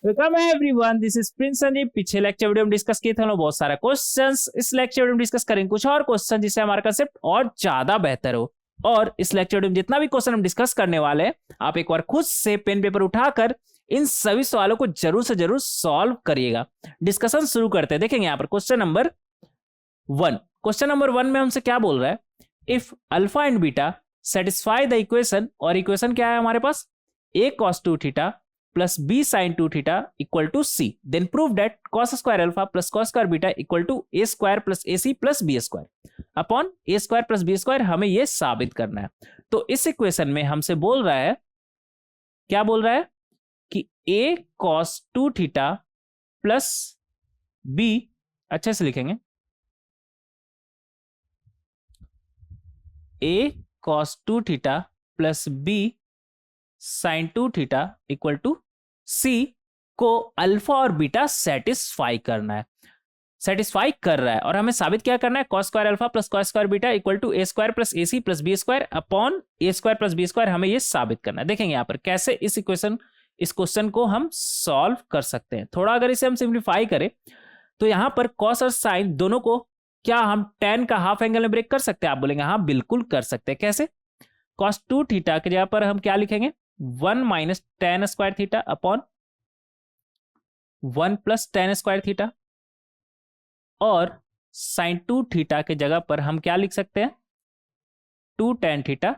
Welcome everyone, this is Prince Sandeep. पिछले lecture video में discuss किए थे हम लोग बहुत सारा क्वेश्चंस। इस लेक्चर वीडियो में डिस्कस करेंगे कुछ और क्वेश्चन जिससे हमारा कंसेप्ट और ज्यादा बेहतर हो। और इस लेक्चर वीडियो में जितना भी क्वेश्चन हम डिस्कस करने वाले हैं, आप एक बार खुद से पेन पेपर उठाकर इन सभी सवालों को जरूर से जरूर सॉल्व करिएगा। डिस्कशन शुरू करते हैं। देखेंगे यहाँ पर क्वेश्चन नंबर 1। क्वेश्चन नंबर 1 में हमसे क्या बोल रहा है? If alpha and beta satisfy the equation, और इक्वेशन क्या है हमारे पास? a cos 2 theta plus b sin 2 theta equal to c, then prove that cos square alpha plus cos square beta equal to a square plus ac plus b square upon a square plus b square. हमें यह साबित करना है। तो इस equation में हमसे बोल रहा है, क्या बोल रहा है कि a cos 2 theta plus b, अच्छे से लिखेंगे, a cos 2 theta plus b sin 2 theta equal to c को अल्फा और बीटा सेटिस्फाई करना है, सेटिस्फाई कर रहा है। और हमें साबित क्या करना है? cos square alpha plus cos square beta equal to a square plus ac plus b square upon a square plus b square. हमें ये साबित करना है। देखेंगे यहाँ पर कैसे इस क्वेश्चन को हम सॉल्व कर सकते हैं। थोड़ा अगर इसे हम सिंप्लीफाई करें तो यहाँ पर cos और sin दोनों को क्या हम tan का हाफ एंगल में ब्रेक कर सकते हैं? आप बोलेंगे हाँ बिल्कुल कर सकते हैं। कैसे? cos 2 थीटा के जगह पर हम क्या लिखेंगे? 1 minus tan square theta upon 1 plus tan square theta, और sin 2 थीटा के जगह पर हम क्या लिख सकते हैं? 2 tan theta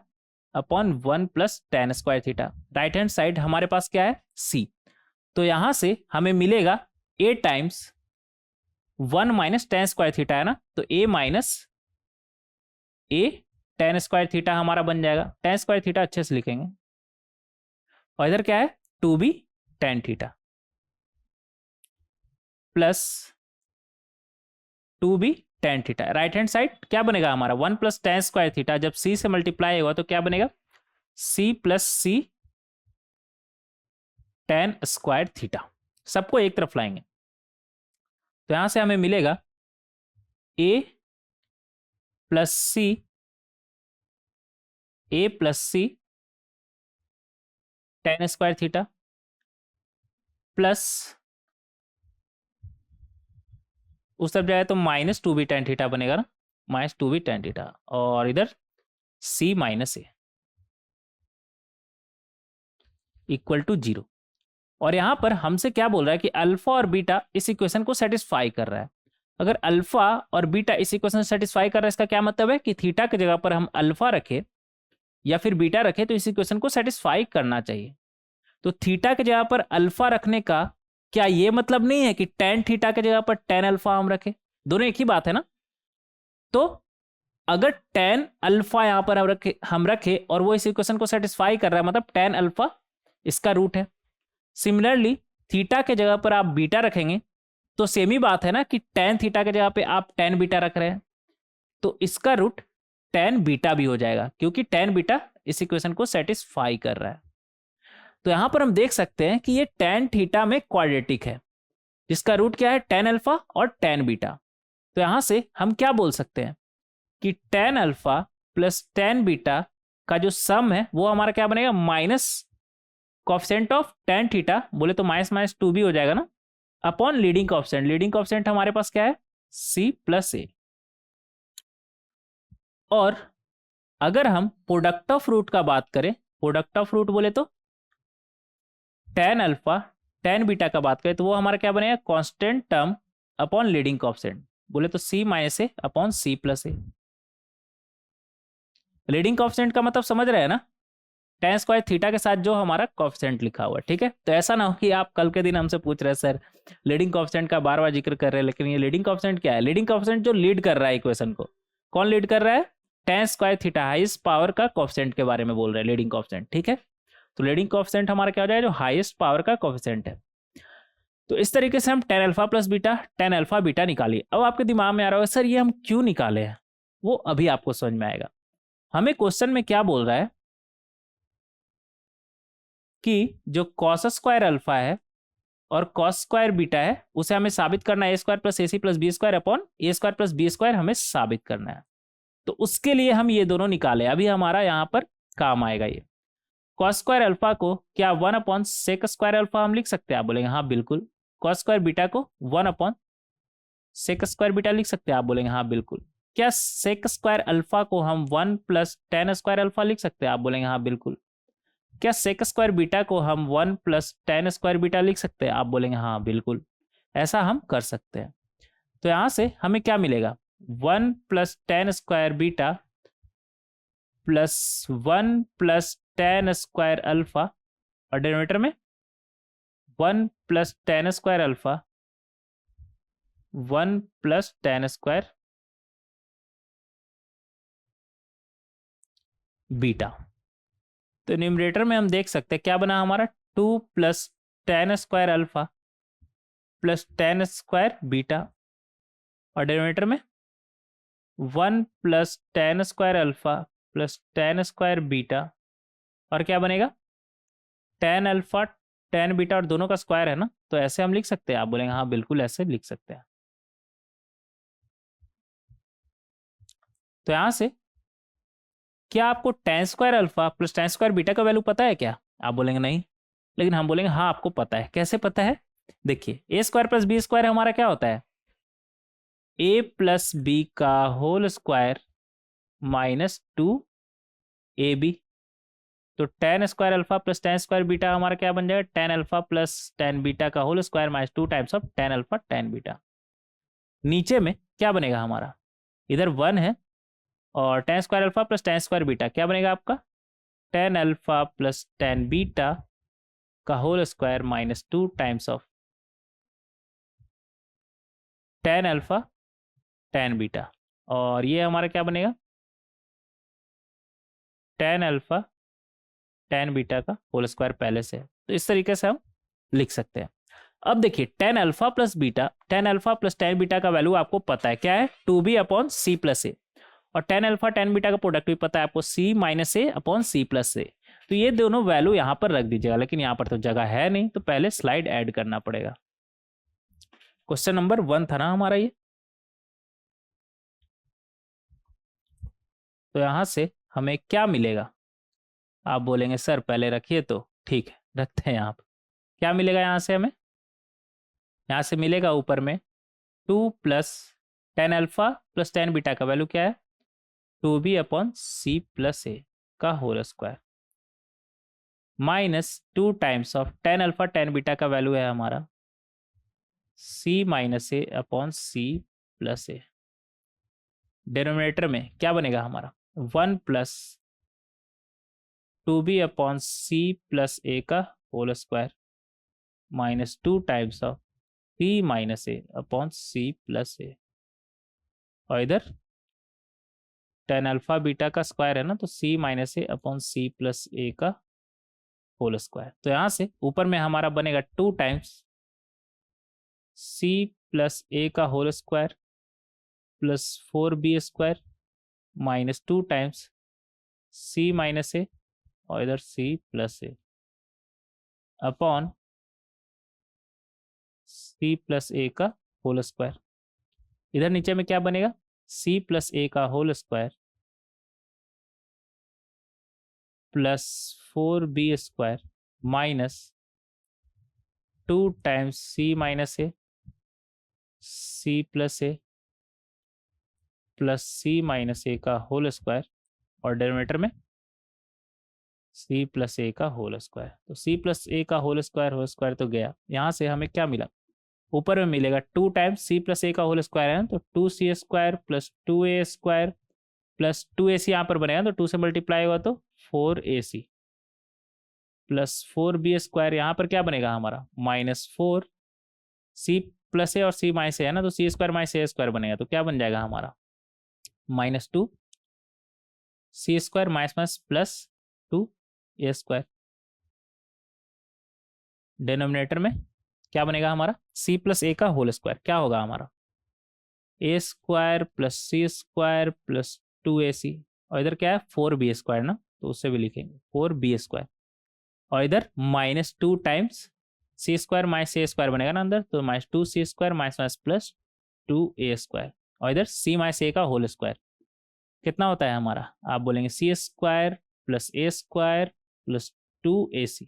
upon 1 plus tan square theta. Right hand side हमारे पास क्या है? c। तो यहां से हमें मिलेगा a times 1 minus tan square theta है ना, तो a minus a tan square theta हमारा बन जाएगा। tan स्क्वायर थीटा अच्छे से लिखेंगे, और इधर क्या है? 2b tan theta plus 2b tan theta. Right hand side क्या बनेगा हमारा? 1 प्लस tan स्क्वायर थीटा जब c से मल्टीप्लाई होगा तो क्या बनेगा? c plus c tan square theta. सबको एक तरफ लाएंगे तो यहां से हमें मिलेगा a plus c, a plus c tan square theta plus उस तरफ जाए तो माइनस 2b tan थीटा बनेगा ना, माइनस 2b tan थीटा, और इधर c minus a equal to 0। और यहां पर हमसे क्या बोल रहा है कि अल्फा और बीटा इस इक्वेशन को सेटिस्फाई कर रहा है। अगर अल्फा और बीटा इस इक्वेशन से सेटिस्फाई कर रहा है, इसका क्या मतलब है कि थीटा की जगह पर हम अल्फा रखें या फिर बीटा रखें तो इस इक्वेशन को सेटिस्फाई करना चाहिए। तो थीटा की जगह पर अल्फा रखने का क्या ये मतलब नहीं है कि tan थीटा की जगह पर tan अल्फा हम रखें? दोनों एक ही बात है ना। तो अगर tan अल्फा यहां पर हम रखे और वो इस इक्वेशन को सेटिस्फाई कर रहा है, मतलब tan अल्फा इसका रूट है। सिमिलरली थीटा के जगह पर आप बीटा रखेंगे तो सेम ही बात है ना कि tan थीटा के जगह पे आप tan बीटा रख रहे हैं, तो इसका रूट tan बीटा भी हो जाएगा, क्योंकि tan बीटा इस इक्वेशन को सेटिस्फाई कर रहा है। तो यहां पर हम देख सकते हैं कि ये tan थीटा में क्वाड्रेटिक है, जिसका रूट क्या है? tan अल्फा और tan बीटा। तो यहां से हम क्या बोल सकते हैं कि tan alpha plus tan beta का जो सम है वो हमारा क्या बनेगा? Minus coefficient of tan theta, बोले तो माइनस माइनस 2b हो जाएगा ना, upon leading coefficient. Leading coefficient हमारे पास क्या है? c plus a। और अगर हम प्रोडक्ट ऑफ रूट का बात करें, प्रोडक्ट ऑफ रूट बोले तो tan अल्फा tan बीटा का बात करें तो वो हमारा क्या बनेगा? Constant term upon leading coefficient, बोले तो c minus a upon c plus A. Leading coefficient का मतलब समझ रहे हैं ना? tan स्क्वायर थीटा के साथ जो हमारा कोएफिशिएंट लिखा हुआ है, ठीक है। तो ऐसा ना हो कि आप कल के दिन हमसे पूछ रहे हैं सर लीडिंग कोएफिशिएंट का बार बार जिक्र कर रहे हैं, लेकिन ये लीडिंग कोएफिशिएंट क्या है? लीडिंग कोएफिशिएंट जो लीड कर रहा है इक्वेशन को, कौन लीड कर रहा है? tan square theta, highest power का कोएफिशिएंट के बारे में बोल रहे हैं, लीडिंग कोएफिशिएंट, ठीक है। तो लीडिंग कोएफिशिएंट हमारा क्या हो जाएगा? जो हाईएस्ट पावर का कोएफिशिएंट है। तो इस तरीके से हम tan alpha plus beta, tan alpha beta निकालिए। अब आपके दिमाग में आ रहा होगा सर ये हम क्यों निकाले हैं, वो अभी आपको समझ में आएगा। हमें क्वेश्चन में क्या बोल रहा है कि जो cos स्क्वायर अल्फा है और cos स्क्वायर बीटा है उसे हमें साबित करना है a square plus ac plus B square upon a square plus B square हमें साबित करना है। तो उसके लिए हम ये दोनों निकाले, अभी हमारा यहाँ पर काम आएगा ये। कॉस स्क्वायर अल्फा को क्या 1 अपॉन सेक स्क्वायर अल्फा हम लिख सकते हैं? आप बोलेंगे हाँ बिल्कुल। कॉस स्क्वायर बीटा को 1 अपॉन सेक स्क्वायर बीटा लिख सकते हैं? आप बोलेंगे हाँ बिल्कुल। क्या सेक स्क्वायर अल्फा को हम 1 प्लस टेन स्क्वायर अल्फा लिख सकते हैं? आप बोलेंगे हाँ बिल्कुल। क्या सेक स्क्वायर बीटा को हम 1 प्लस टेन स्क्वायर बीटा लिख सकते हैं? आप बोलेंगे हाँ बिल्कुल, ऐसा हम कर सकते हैं। तो यहां से हमें क्या मिलेगा? 1 plus ten square beta plus 1 plus ten square alpha, और डिनोमिनेटर में 1 plus ten square alpha 1 plus ten square beta. तो न्यूमरेटर में हम देख सकते हैं क्या बना हमारा, 2 plus ten square alpha plus ten square beta, और डिनोमिनेटर में 1 plus ten square alpha plus ten square beta, और क्या बनेगा, टेन अल्फा टेन बीटा, और दोनों का स्क्वायर है ना, तो ऐसे हम लिख सकते हैं? आप बोलेंगे हाँ बिल्कुल ऐसे लिख सकते हैं। तो यहां से क्या आपको ten square alpha plus ten square beta का वैल्यू पता है क्या? आप बोलेंगे नहीं, लेकिन हम बोलेंगे हाँ आपको पता है। कैसे पता है? देखिए, a square plus B square हमारा क्या होता है, ए प्लस बी का होल स्क्वायर माइनस 2ab। तो ten square alpha plus ten square beta हमारा क्या बन जाएगा, ten alpha plus ten beta का whole square minus 2 times of ten alpha ten beta. नीचे में क्या बनेगा हमारा, इधर 1 है, और ten square alpha plus ten square beta क्या बनेगा आपका, ten alpha plus ten beta का whole square minus 2 times of ten alpha ten beta, और ये हमारा क्या बनेगा, टेन अल्फा टेन बीटा का होल स्क्वायर पहले से है। तो इस तरीके से हम लिख सकते हैं। अब देखिए, ten alpha plus beta, ten alpha plus ten beta का वैल्यू आपको पता है क्या है, 2b upon c plus a, और टेन अल्फा टेन बीटा का प्रोडक्ट भी पता है आपको, सी minus a upon c plus ए। तो ये दोनों वैल्यू यहां पर रख दीजिएगा, लेकिन यहां पर तो जगह है नहीं, तो पहले स्लाइड ऐड करना पड़ेगा। क्वेश्चन नंबर 1 था ना हमारा ये। तो यहां से हमें क्या मिलेगा? आप बोलेंगे सर पहले रखिए, तो ठीक है रखते हैं यहाँ पर। क्या मिलेगा यहाँ से हमें? यहाँ से मिलेगा ऊपर में 2 plus ten alpha plus ten beta का वैल्यू क्या है, 2b upon c plus a का whole square, minus 2 times of ten alpha ten beta का वैल्यू है हमारा c minus a upon c plus a. Denominator में क्या बनेगा हमारा, 1 plus 2b upon c plus a का whole square minus 2 times of c minus a upon c plus a, और इधर टेन अल्फा बीटा का स्क्वायर है ना, तो c minus a upon c plus a का होल स्क्वायर। तो यहां से ऊपर में हमारा बनेगा 2 टाइम्स c प्लस ए का whole square plus 4b square minus 2 times c minus a, और इधर c plus a upon c plus a का होल स्क्वायर। इधर नीचे में क्या बनेगा, c प्लस ए का whole square plus 4b square minus 2 times c minus a, c plus a plus c minus a का होल स्क्वायर, और denominator में c प्लस ए का होल स्क्वायर। तो c प्लस ए का whole square तो गया। यहाँ से हमें क्या मिला, ऊपर में मिलेगा 2 टाइम्स c प्लस ए का होल स्क्वायर है, तो 2c square plus 2a square plus 2ac यहाँ पर बनेगा, तो 2 से मल्टीप्लाई होगा तो 4ac प्लस 4b स्क्वायर, यहाँ पर क्या बनेगा हमारा, माइनस 4 c प्लस ए और c माइनस ए है ना, तो c square minus a square बनेगा, तो क्या बन जाएगा हमारा, minus 2 c square minus minus plus 2a square. Denominator में क्या बनेगा हमारा, c प्लस ए का होल स्क्वायर, क्या होगा हमारा, a square plus C square plus 2ac, और इधर क्या है 4b स्क्वायर ना, तो उससे भी लिखेंगे 4b स्क्वायर, और इधर minus 2 times c square minus a square बनेगा ना अंदर, तो minus 2c square minus minus plus 2a square, और इधर c माइनस ए का होल स्क्वायर कितना होता है हमारा, आप बोलेंगे c स्क्वायर प्लस ए स्क्वायर प्लस 2ac।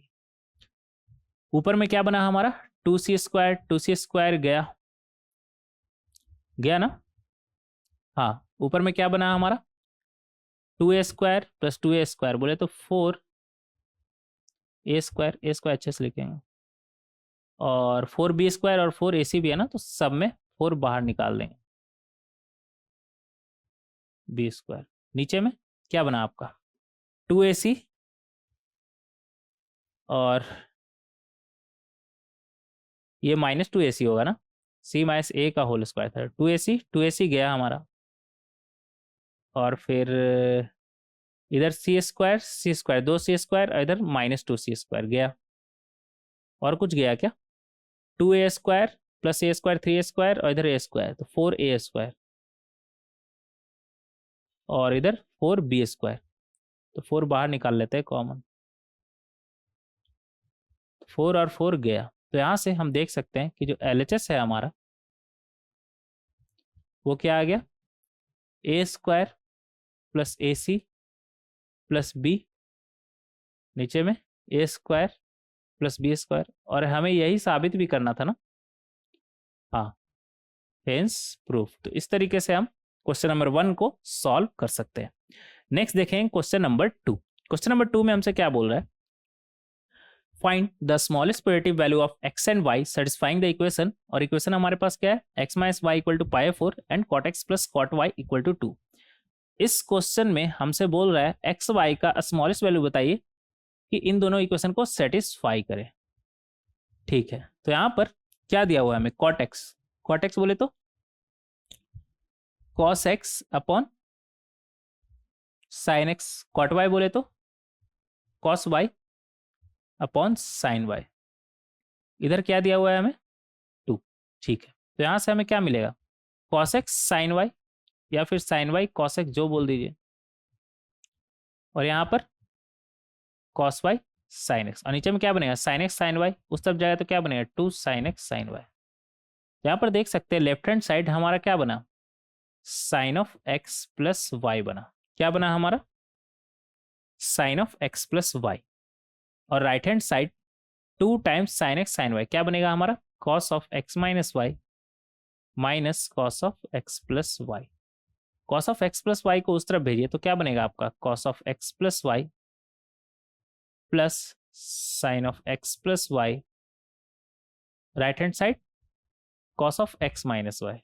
ऊपर में क्या बना हमारा 2c² गया ना। हाँ, ऊपर में क्या बना हमारा 2a² + 2a² बोले तो 4a² अच्छे से लिखेंगे, और 4b² और 4ac भी है ना, तो सब में 4 बाहर निकाल देंगे, b²। नीचे में क्या बना आपका 2ac और ये -2ac होगा ना, c - a का होल स्क्वायर था। 2ac गया हमारा, और फिर इधर c², 2c² और इधर -2c² गया। और कुछ गया क्या 2a² + a² 3a² और इधर a², तो 4a², और इधर 4b², तो 4 बाहर निकाल लेते हैं कॉमन, 4 और 4 गया। तो यहाँ से हम देख सकते हैं कि जो LHS है हमारा वो क्या आ गया a² + ac + b, नीचे में a² + b², और हमें यही साबित भी करना था ना। हाँ, हेंस प्रूफ। तो इस तरीके से हम क्वेश्चन नंबर 1 को सॉल्व कर सकते हैं। नेक्स्ट देखें क्वेश्चन नंबर 2। क्वेश्चन नंबर 2 में हमसे क्या बोल रहा है, find the smallest positive value of x and y satisfying the equation. और इक्वेशन हमारे पास क्या है x - y = π/4 and cot x + cot y = 2। इस क्वेश्चन में हमसे बोल रहा है x y का स्मॉलेस्ट वैल्यू बताइए कि इन दोनों इक्वेशन को सेटिस्फाई करे। ठीक है, तो यहां पर क्या दिया हुआ है हमें cot x बोले तो cos x upon sin x, cot y बोले तो cos y upon sin y। इधर क्या दिया हुआ है हमें 2। ठीक है, तो यहां से हमें क्या मिलेगा cos x sin y, या फिर sin y cos x जो बोल दीजिए, और यहां पर cos y sin x, और नीचे में क्या बनेगा sin x sin y, उस तरफ जाएगा तो क्या बनेगा 2 sin x sin y। यहां पर देख सकते हैं लेफ्ट हैंड साइड हमारा क्या बना sin of x + y बना। क्या बना हमारा sin of x + y, और right hand side 2 times sin x sin y क्या बनेगा हमारा cos of x - y minus cos of x + y। cos of x + y को उस तरफ भेजिए तो क्या बनेगा आपका cos of x + y plus sin of x + y, right hand side cos of x - y।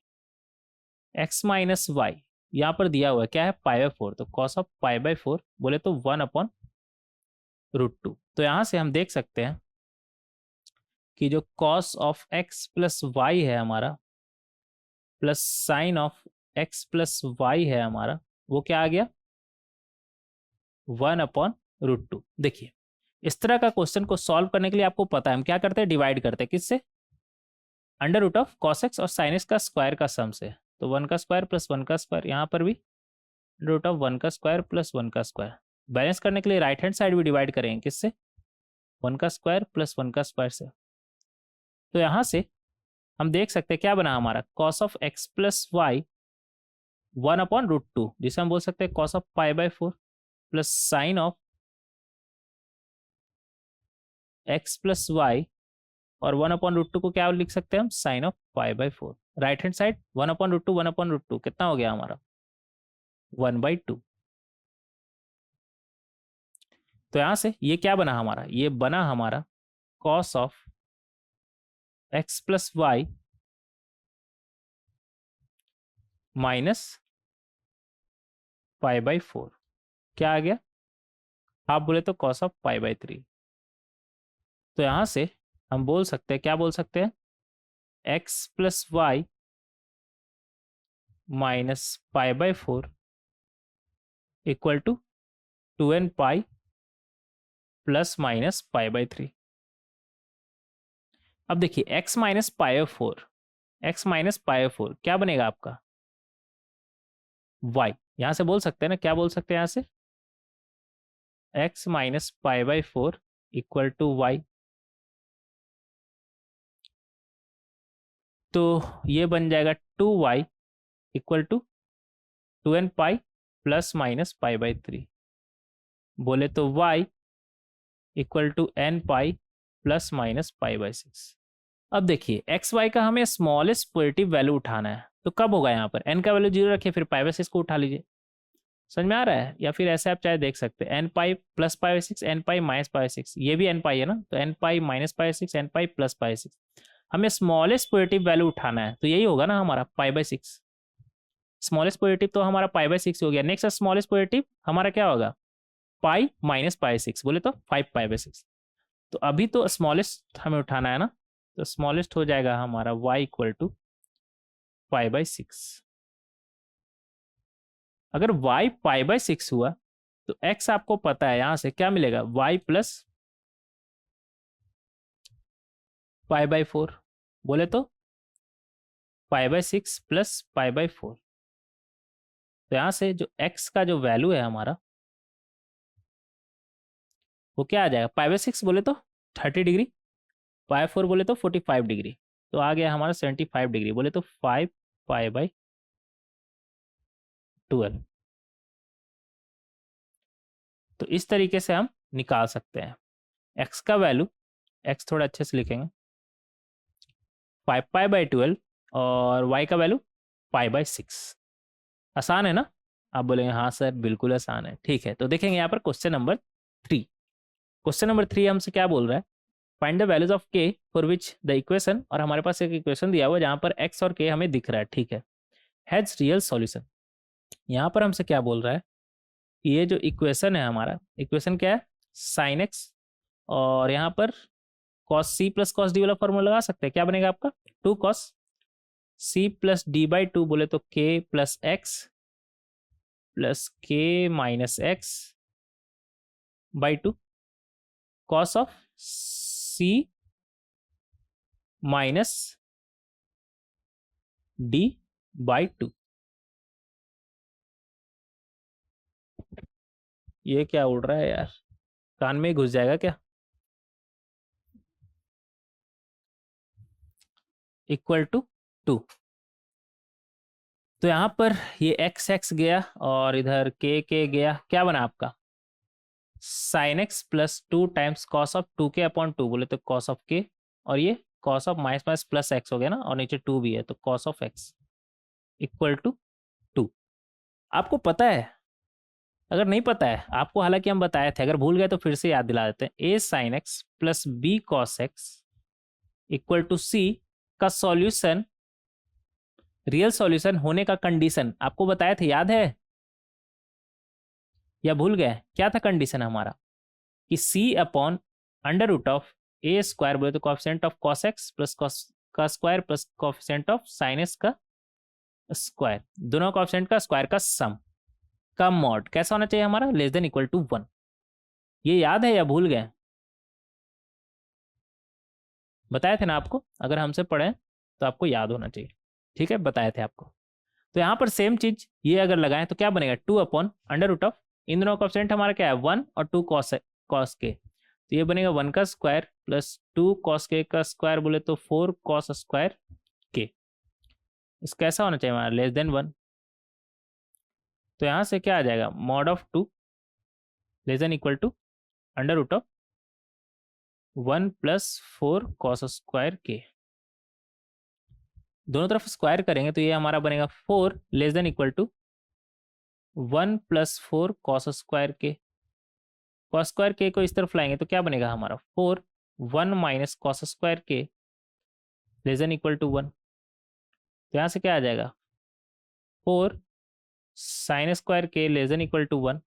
x - y यहाँ पर दिया हुआ है क्या है π/4, तो cos of π/4 बोले तो 1/√2। तो यहाँ से हम देख सकते हैं कि जो cos of x + y है हमारा plus sin of x + y है हमारा, वो क्या आ गया 1/√2। देखिए इस तरह का क्वेश्चन को सॉल्व करने के लिए आपको पता है हम क्या करते हैं डिवाइड करते हैं किससे √of cos x और sin x का स्क्वायर का सम से। तो 1 का स्क्वायर + 1 का स्क्वायर, यहाँ पर भी √of 1 का स्क्वायर + 1 का स्क्वायर। बैलेंस करने के लिए राइट हैंड साइड भी डिवाइड करेंगे किससे 1 का स्क्वायर + 1 का स्क्वायर से। तो यहाँ से हम देख सकते हैं क्या बना हमारा cos of x + y 1/√2, जिसे हम बोल सकते हैं cos of π/4 plus sin of x + y, और 1/√2 को क्या लिख सकते हैं हम sin of π/4। Right hand side 1/√2 1/√2 कितना हो गया हमारा 1/2। तो यहां से ये क्या बना हमारा ये बना हमारा cos of x + y minus π/4, क्या आ गया आप बोले तो cos of π/3। तो यहां से हम बोल सकते हैं क्या बोल सकते हैं x + y माइनस π/4 = 2n π ± π/3। अब देखिए x - π/4 क्या बनेगा आपका y। यहां से बोल सकते हैं ना क्या बोल सकते हैं यहां से x - π/4 = y। तो ये बन जाएगा 2y = 2n π ± π/3। बोले तो y equal to N pi plus minus pi by 6। अब देखिए एक्स वाई का हमें स्मॉलेस्ट पॉजिटिव वैल्यू उठाना है, तो कब होगा यहाँ पर एन का वैल्यू 0 रखिए, फिर पाई बाई 6 को उठा लीजिए। समझ में आ रहा है? या फिर ऐसे आप चाहे देख सकते हैं N pi plus pi by 6, N pi minus pi by 6, ये भी एन पाई है ना, तो N pi minus pi by 6, N pi plus pi by 6। हमें स्मॉलेस्ट पॉजिटिव वैल्यू उठाना है, तो यही होगा ना हमारा पाई बाई 6। स्मॉलेस्ट पॉजिटिव तो हमारा पाई बाई 6 हो गया। नेक्स्ट स्मॉलेस्ट पॉजिटिव हमारा क्या होगा, पाई माइनस पाई 6, बोले तो 5 पाई बाई 6। तो अभी तो स्मॉलेस्ट हमें उठाना है ना, तो स्मॉलेस्ट हो जाएगा हमारा y equal to pi by 6। अगर y पाई बाई 6 हुआ तो x आपको पता है यहां से क्या मिलेगा, y प्लस पाई बाई 4, बोले तो पाई बाई 6 प्लस पाई बाई 4। तो यहां से जो x का जो वैल्यू है हमारा वो क्या आ जाएगा, पाई बाई 6 बोले तो 30 डिग्री, पाई 4 बोले तो 45 डिग्री, तो आ गया हमारा 75 डिग्री, बोले तो 5 पाई बाई 12। तो इस तरीके से हम निकाल सकते हैं x का वैल्यू, x थोड़ा अच्छे से लिखेंगे 5 पाई बाई 12 और y का वैल्यू पाई बाई 6। आसान है ना? आप बोलेंगे हाँ सर बिल्कुल आसान है। ठीक है, तो देखेंगे यहाँ पर क्वेश्चन नंबर 3। क्वेश्चन नंबर 3 हमसे क्या बोल रहा है, find the values of k for which the equation, और हमारे पास एक इक्वेशन दिया हुआ है जहाँ पर x और k हमें दिख रहा है, ठीक है, हैज रियल सॉल्यूशन। यहाँ पर हमसे क्या बोल रहा है, ये जो इक्वेशन है हमारा, इक्वेशन क्या है, साइन एक्स, और यहाँ पर कॉस सी प्लस कॉस डी वाला फॉर्मूला लगा सकते हैं, क्या बनेगा आपका 2 cos C plus D by 2, बोले तो k plus X plus k minus X by 2 cos of C minus D by 2। ये क्या उड़ रहा है यार, कान में घुस जाएगा क्या? Equal to 2। तो यहां पर ये एक्स एक्स गया और इधर के गया, क्या बना आपका sine X plus 2 times cos of 2k upon 2, बोले तो कॉस ऑफ k, और ये cos of minus minus plus X हो गया ना, और नीचे 2 भी है तो cos of X equal to 2। आपको पता है? अगर नहीं पता है आपको, हालांकि हम बताए थे, अगर भूल गए तो फिर से याद दिला देते हैं, a sine X plus b cos X equal to c का सॉल्यूशन, रियल सॉल्यूशन होने का कंडीशन आपको बताए थे, याद है या भूल गए? क्या था कंडीशन हमारा कि c upon under root of a square, बोले तो coefficient of cos x plus cos का square plus coefficient of sine x का स्क्वायर, दोनों कोएफिशिएंट का स्क्वायर का सम का मॉड कैसा होना चाहिए हमारा, लेस देन इक्वल टू 1। ये याद है या भूल गए? बताए थे ना आपको, अगर हमसे पढ़े तो आपको याद होना चाहिए, ठीक है, बताए थे आपको। तो यहाँ पर सेम चीज ये अगर लगाएं तो क्या बनेगा, 2 अपॉन अंडर रूट ऑफ, इन दोनों कोएफिशिएंट हमारा क्या है 1 और 2 कॉस कॉस के, तो ये बनेगा 1 का स्क्वायर प्लस 2 कॉस के का स्क्वायर, बोले तो 4 कॉस स्क्वायर के। इसका ऐसा होना चाहिए हमारा लेस देन 1। तो यहाँ से क्या आ जाएगा, mod of 2 less than equal to under root of 1 plus 4 cos square K. दोनों तरफ स्क्वायर करेंगे तो ये हमारा बनेगा 4 less than equal to 1 plus 4 cos square K. Cos square K को इस तरफ लाएंगे तो क्या बनेगा हमारा 4 1 minus cos square K less than equal to 1। तो यहाँ से क्या आ जाएगा 4 sine square K less than equal to 1,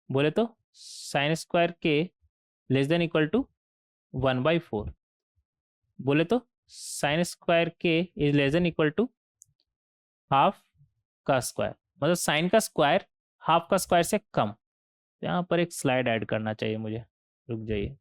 बोले तो sine square K less than equal to 1 by 4, बोले तो sine square K is less than equal to half का स्क्वायर, मतलब साइन का स्क्वायर हाफ का स्क्वायर से कम। यहाँ पर एक स्लाइड ऐड करना चाहिए मुझे, रुक जाइए।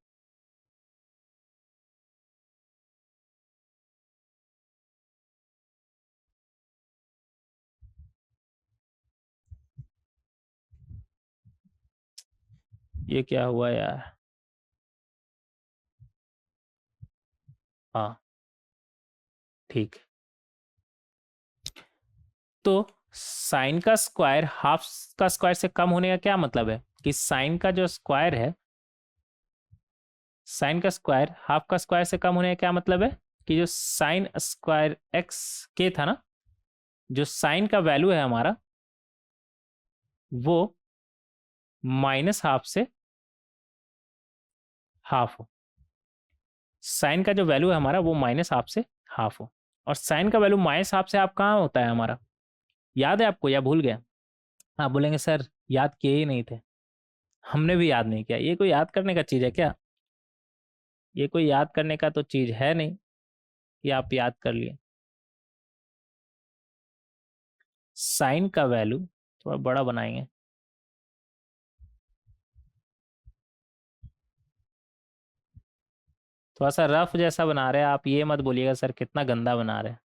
ये क्या हुआ यार, हाँ ठीक। तो साइन का स्क्वायर हाफ का स्क्वायर से कम होने का क्या मतलब है, कि साइन का जो स्क्वायर है, साइन का स्क्वायर हाफ का स्क्वायर से कम होने का क्या मतलब है कि जो साइन स्क्वायर एक्स के था ना, जो साइन का वैल्यू है हमारा वो माइनस हाफ से हाफ हो। साइन का जो वैल्यू है हमारा वो माइनस हाफ से हाफ हो, और साइन का वैल्यू माइनस हाफ से हाफ कहाँ होता है हमारा, याद है आपको या भूल गया? आप बोलेंगे सर याद किए ही नहीं थे। हमने भी याद नहीं किया। ये कोई याद करने का चीज़ है क्या? ये कोई याद करने का तो चीज़ है नहीं कि आप याद कर लिए। साइन का वैल्यू थोड़ा बड़ा बनाएंगे, थोड़ा सा रफ जैसा बना रहे हैं। आप ये मत बोलिएगा सर कितना गंदा बना रहे हैं।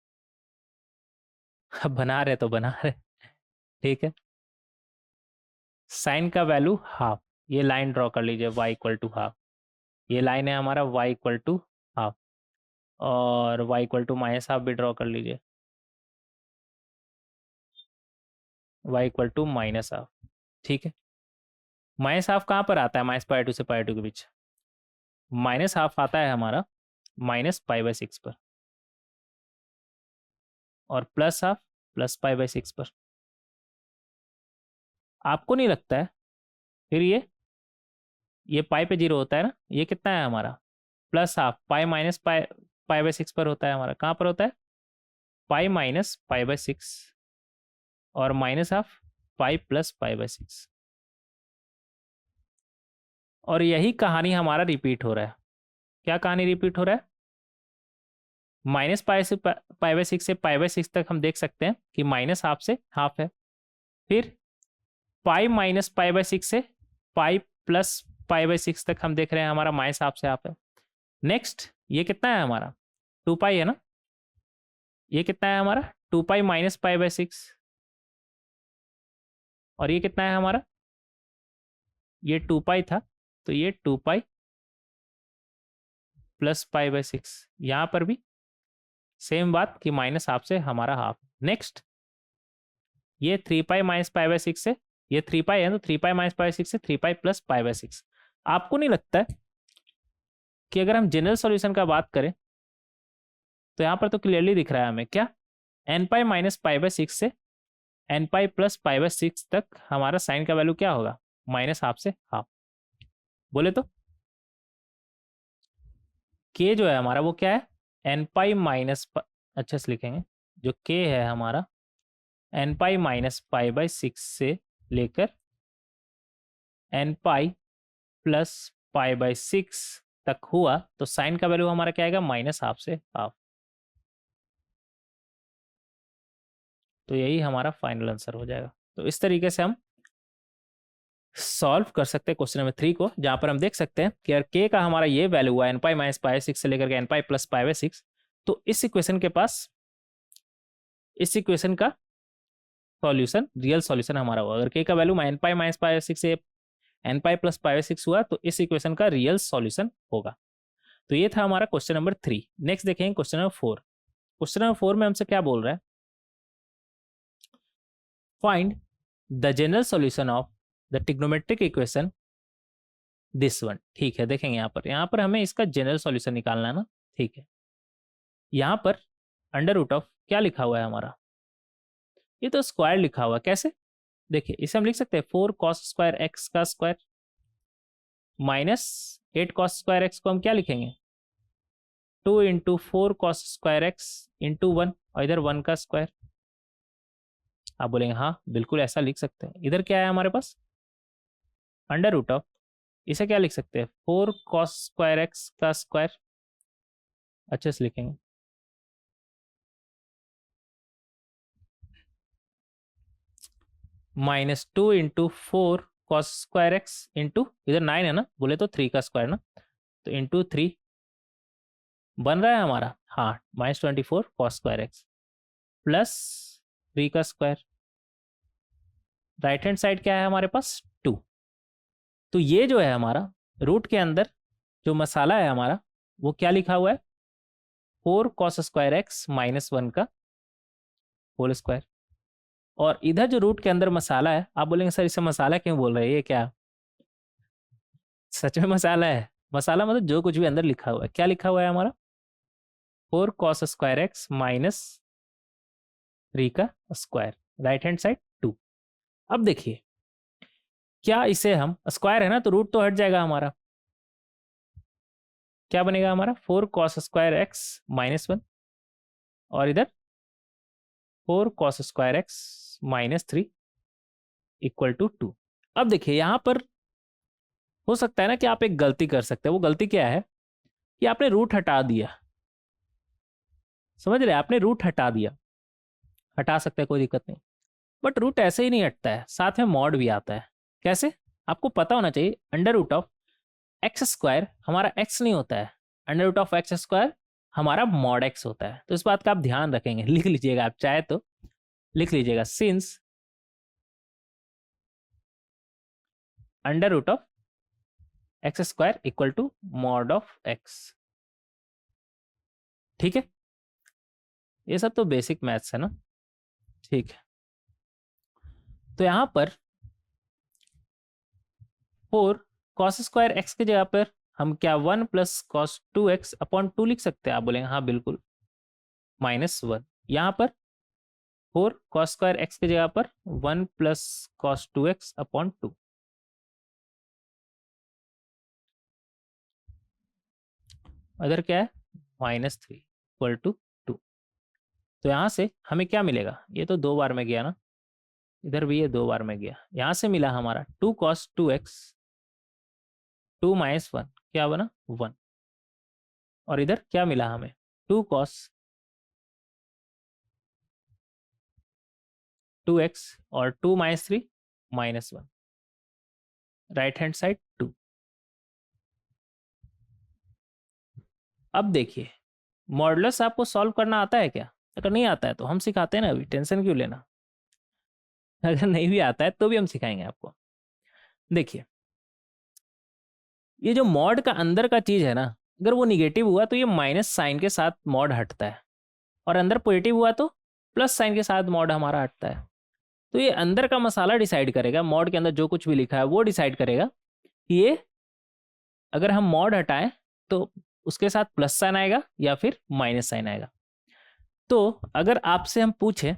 अब बना रहे तो बना रहे, ठीक है। साइन का वैल्यू हाफ, ये लाइन ड्रॉ कर लीजिए y इक्वल टू हाफ। ये लाइन है हमारा y इक्वल टू हाफ, और y equal to minus half भी ड्रॉ कर लीजिए, y equal to minus half, ठीक है। माइनस हाफ कहाँ पर आता है माइनस पाई टू से पाई टू के बीच? माइनस हाफ आता है हमारा माइनस पाई बाई 6 पर, और plus half plus pi by 6 पर। आपको नहीं लगता है फिर ये पाई पे 0 होता है ना, ये कितना है हमारा plus half pi minus pi pi by 6 पर होता है हमारा। कहाँ पर होता है? पाई माइनस पाई बाई 6 और minus half pi plus pi by 6। और यही कहानी हमारा रिपीट हो रहा है। क्या कहानी रिपीट हो रहा है? माइनस पाई से पाई बाई 6 से पाई बाई 6 तक हम देख सकते हैं कि माइनस हाफ से हाफ है। फिर पाई माइनस पाई बाई 6 से पाई प्लस पाई बाई 6 तक हम देख रहे हैं हमारा माइनस हाफ से हाफ है। नेक्स्ट ये कितना है हमारा? 2 पाई है ना। ये कितना है हमारा? 2 पाई माइनस पाई बाई 6। और ये कितना है हमारा? ये 2 पाई था, तो ये 2 पाई प्लस पाई बाई 6। यहाँ पर भी सेम बात कि माइनस हाफ से हमारा हाफ। नेक्स्ट ये 3 पाई माइनस पाई बाई 6 से, ये 3 पाई है तो 3 पाई माइनस पाई 6 से 3 पाई प्लस पाई बाई 6। आपको नहीं लगता है कि अगर हम जनरल सॉल्यूशन का बात करें तो यहाँ पर तो क्लियरली दिख रहा है हमें क्या, N pi minus pi by 6 से N pi plus pi by 6 तक हमारा साइन का वैल्यू क्या होगा? माइनस हाफ से हाफ। बोले तो के जो है हमारा वो क्या है? एन पाई माइनस, अच्छे से लिखेंगे, जो के है हमारा N pi minus pi by 6 से लेकर N pi plus pi by 6 तक हुआ, तो साइन का वैल्यू हमारा क्या आएगा? माइनस हाफ से हाफ। तो यही हमारा फाइनल आंसर हो जाएगा। तो इस तरीके से हम सॉल्व कर सकते हैं क्वेश्चन नंबर 3 को, जहां पर हम देख सकते हैं कि अगर के का हमारा ये वैल्यू हुआ एन पाई माइनस पाई 6 से लेकर के N pi plus pi by 6, तो इस इक्वेशन के पास इस इक्वेशन का सॉल्यूशन रियल सॉल्यूशन हमारा होगा। अगर के का value N pi minus pi 6 से एन पाई प्लस पाई 6 हुआ तो इस इक्वेशन का रियल सॉल्यूशन होगा। तो ये था हमारा क्वेश्चन नंबर 3। नेक्स्ट देखेंगे क्वेश्चन नंबर 4। क्वेश्चन नंबर 4 में हमसे क्या बोल रहा है? Find the general solution of the trigonometric equation this one. ठीक है, देखेंगे यहाँ पर हमें इसका जनरल सॉल्यूशन निकालना है ना। ठीक है, यहाँ पर अंडर रूट ऑफ क्या लिखा हुआ है हमारा? ये तो स्क्वायर लिखा हुआ है। कैसे? देखिए इसे हम लिख सकते हैं 4 कॉस स्क्वायर एक्स का square minus 8 cos square x को हम क्या लिखेंगे? 2 into 4 cos square x into 1, और इधर 1 का स्क्वायर। आप बोलेंगे हाँ बिल्कुल ऐसा लिख सकते हैं। इधर क्या है हमारे पास? अंडर रूट ऑफ, इसे क्या लिख सकते हैं? 4 कॉस स्क्वायर एक्स का स्क्वायर। अच्छे से लिखेंगे, minus 2 into 4 cos square x into, इधर 9 है ना, बोले तो 3 का स्क्वायर ना, तो इंटू 3 बन रहा है हमारा, हाँ minus 24 cos square x plus 3 का स्क्वायर। राइट हैंड साइड क्या है हमारे पास? 2। तो ये जो है हमारा रूट के अंदर जो मसाला है हमारा वो क्या लिखा हुआ है? 4 कॉस स्क्वायर एक्स माइनस 1 का होल स्क्वायर। और इधर जो रूट के अंदर मसाला है, आप बोलेंगे सर इसे मसाला क्यों बोल रहे हैं, ये क्या? सच में मसाला है? मसाला मतलब जो कुछ भी अंदर लिखा हुआ है। क्या लिखा हुआ है हमारा? 4 cos² x माइनस 3 का स्क्वायर, राइट हैंड साइड 2। अब देखिए, क्या इसे हम, स्क्वायर है ना तो रूट तो हट जाएगा हमारा, क्या बनेगा हमारा? 4 cos² x माइनस 1, और इधर 4 cos² x minus 3 equal to 2। अब देखिए यहां पर हो सकता है ना कि आप एक गलती कर सकते हैं। वो गलती क्या है कि आपने रूट हटा दिया। समझ रहे हैं? आपने रूट हटा दिया। हटा सकते हैं, कोई दिक्कत नहीं, बट रूट ऐसे ही नहीं हटता है, साथ में मॉड भी आता है। कैसे? आपको पता होना चाहिए, under root of X square हमारा एक्स नहीं होता है, under root of X square हमारा मॉड एक्स होता है। तो इस बात का आप ध्यान रखेंगे, लिख लीजिएगा, आप चाहे तो लिख लीजिएगा, since under root of X square equal to mod of X. ठीक है, ये सब तो बेसिक मैथ्स है ना। ठीक है, तो यहां पर 4 cos² x की जगह पर हम क्या 1 प्लस cos2x अपॉन 2 लिख सकते हैं? आप बोलेंगे हाँ बिल्कुल, -1। यहां पर 4 cos² x की जगह पर 1 प्लस cos2x अपॉन 2। अदर क्या है? -3 इक्वल टू 2। तो यहां से हमें क्या मिलेगा? ये तो 2 बार में गया ना, इधर भी ये 2 बार में गया। यहां से मिला हमारा 2 cos2x 2 माइनस 1, क्या बना? 1। और इधर क्या मिला हमें? 2 cos2x और 2 माइनस 3 -1, राइट हैंड साइड 2। अब देखिए, मॉडुलस आपको सॉल्व करना आता है क्या? अगर नहीं आता है तो हम सिखाते हैं ना, अभी टेंशन क्यों लेना। अगर नहीं भी आता है तो भी हम सिखाएंगे आपको। देखिए, ये जो मॉड का अंदर का चीज है ना, अगर वो निगेटिव हुआ तो ये माइनस साइन के साथ मॉड हटता है, और अंदर पॉजिटिव हुआ तो प्लस साइन के साथ मॉड हमारा हटता है। तो ये अंदर का मसाला डिसाइड करेगा, मॉड के अंदर जो कुछ भी लिखा है वो डिसाइड करेगा कि ये अगर हम मॉड हटाएं तो उसके साथ प्लस साइन आएगा या फिर माइनस साइन आएगा। तो अगर आपसे हम पूछे,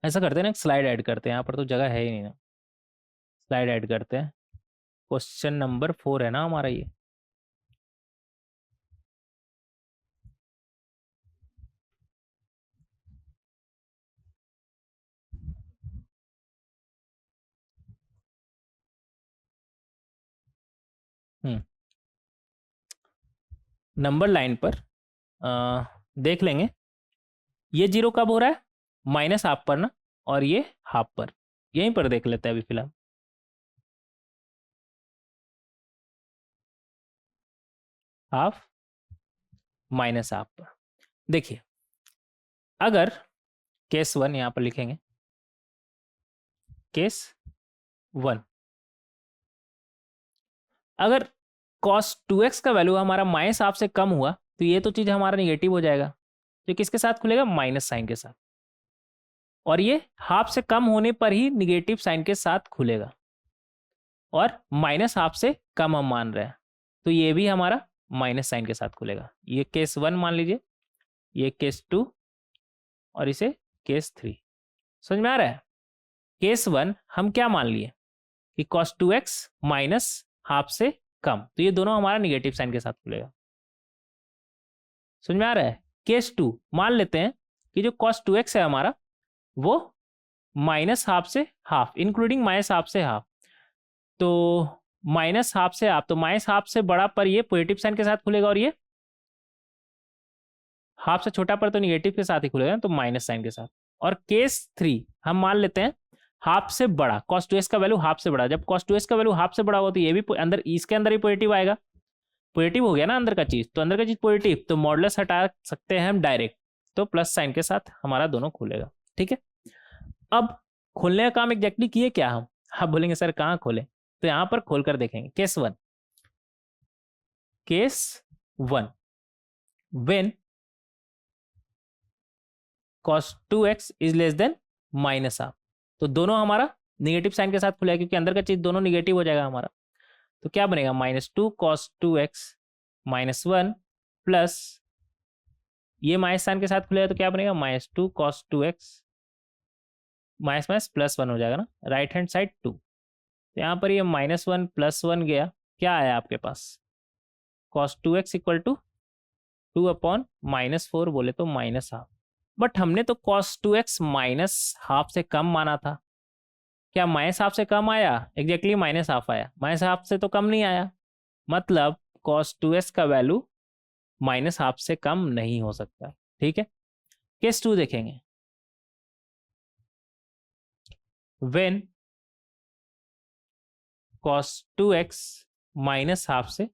ऐसा करते हैं ना, एक स्लाइड ऐड करते हैं, यहाँ पर तो जगह है ही नहीं ना, स्लाइड ऐड करते हैं। क्वेश्चन नंबर 4 है ना हमारा ये। नंबर लाइन पर देख लेंगे, ये 0 कब हो रहा है? माइनस हाफ पर ना, और ये हाफ पर। यहीं पर देख लेते हैं अभी फिलहाल। हाफ माइनस हाफ पर। देखिए, अगर केस 1 यहां पर लिखेंगे, केस 1, अगर cos2x का वैल्यू हमारा माइनस हाफ से कम हुआ तो ये तो चीज हमारा निगेटिव हो जाएगा, तो किसके साथ खुलेगा? माइनस साइन के साथ। और ये हाफ से कम होने पर ही निगेटिव साइन के साथ खुलेगा, और माइनस हाफ से कम हम मान रहे हैं तो ये भी हमारा माइनस साइन के साथ खुलेगा। ये केस 1 मान लीजिए, ये केस 2, और इसे केस 3। समझ में आ रहा है? केस 1 हम क्या मान लिए कि cos2x माइनस हाफ से कम, तो ये दोनों हमारा निगेटिव साइन के साथ खुलेगा। समझ में आ रहा है? केस 2 मान लेते हैं कि जो cos2x है हमारा वो माइनस हाफ से हाफ, इंक्लूडिंग माइनस हाफ से हाफ, तो माइनस हाफ से हाफ, तो माइनस हाफ से बड़ा पर ये पॉजिटिव साइन के साथ खुलेगा, और ये हाफ से छोटा पर तो निगेटिव के साथ ही खुलेगा, तो माइनस साइन के साथ। और केस 3 हम मान लेते हैं हाफ से बड़ा, cos2x का वैल्यू हाफ से बड़ा। जब cos2x का वैल्यू हाफ से बड़ा हो तो ये भी अंदर, इसके अंदर ही पॉजिटिव आएगा। पॉजिटिव हो गया ना अंदर का चीज, तो अंदर का चीज पॉजिटिव, तो मॉडुलस हटा सकते हैं हम डायरेक्ट, तो प्लस साइन के साथ हमारा दोनों खुलेगा। ठीक है, अब खोलने का काम एग्जैक्टली किए क्या हम? आप बोलेंगे सर कहाँ खोले, तो यहां पर खोल कर देखेंगे। Case 1, case 1 when cos2x is less then minus half, तो दोनों हमारा निगेटिव साइन के साथ खुलेगा, क्योंकि अंदर का चीज दोनों निगेटिव हो जाएगा हमारा। तो क्या बनेगा -2 cos 2x -1 प्लस ये माइनस साइन के साथ खुलेगा तो क्या बनेगा -2 cos 2x माइनस माइनस +1 हो जाएगा ना, राइट हैंड साइड 2। तो यहाँ पर ये -1 +1 गया, क्या आया आपके पास cos 2x इक्वल टू 2/-4 बोले तो -12। बट हमने तो cos 2x -12 से कम माना था, क्या -12 से कम आया? एग्जैक्टली -12 आया, -12 से तो कम नहीं आया, मतलब cos 2x का वैल्यू -12 से कम नहीं हो सकता। ठीक है, केस 2 देखेंगे। व्हेन cos 2x -12 से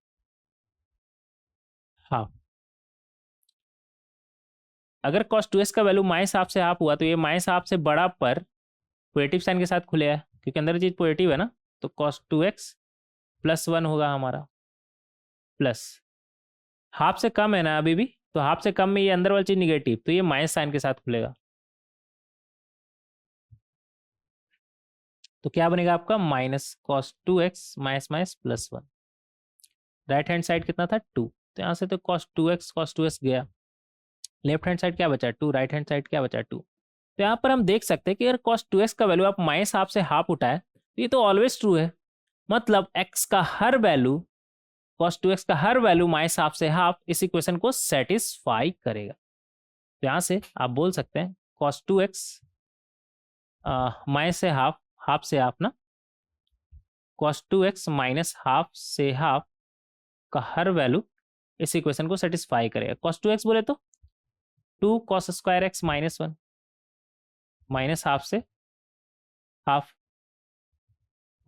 हाफ, अगर cos 2x का वैल्यू -12 से हाफ हुआ तो ये -12 से बड़ा पर पॉजिटिव साइन के साथ खुले है, क्योंकि अंदर चीज पॉजिटिव है ना, तो cos 2x +1 होगा हमारा, प्लस हाफ से कम है ना अभी भी, तो हाफ से कम में ये अंदर वाली चीज निगेटिव, तो ये माइनस साइन के साथ खुलेगा, तो क्या बनेगा आपका -cos 2x -1, right hand side कितना था 2, तो यहाँ से तो cos 2x गया, लेफ्ट हैंड साइड क्या बचा 2, राइट हैंड साइड क्या बचा 2। तो यहाँ पर हम देख सकते हैं कि अगर cos 2x का वैल्यू आप -12 से हाफ उठाए तो ये तो ऑलवेज ट्रू है, मतलब x का हर वैल्यू cos 2x का हर वैल्यू -12 से हाफ इस इक्वेशन को सेटिस्फाई करेगा। तो यहाँ से आप बोल सकते हैं cos 2x माइनस से हाफ, हाफ से हाफ ना, cos 2x -12 से हाफ का हर वैल्यू इस इक्वेशन को सेटिस्फाई करेगा। cos 2x बोले तो 2 cos स्क्वायर x -1 -12 से हाफ,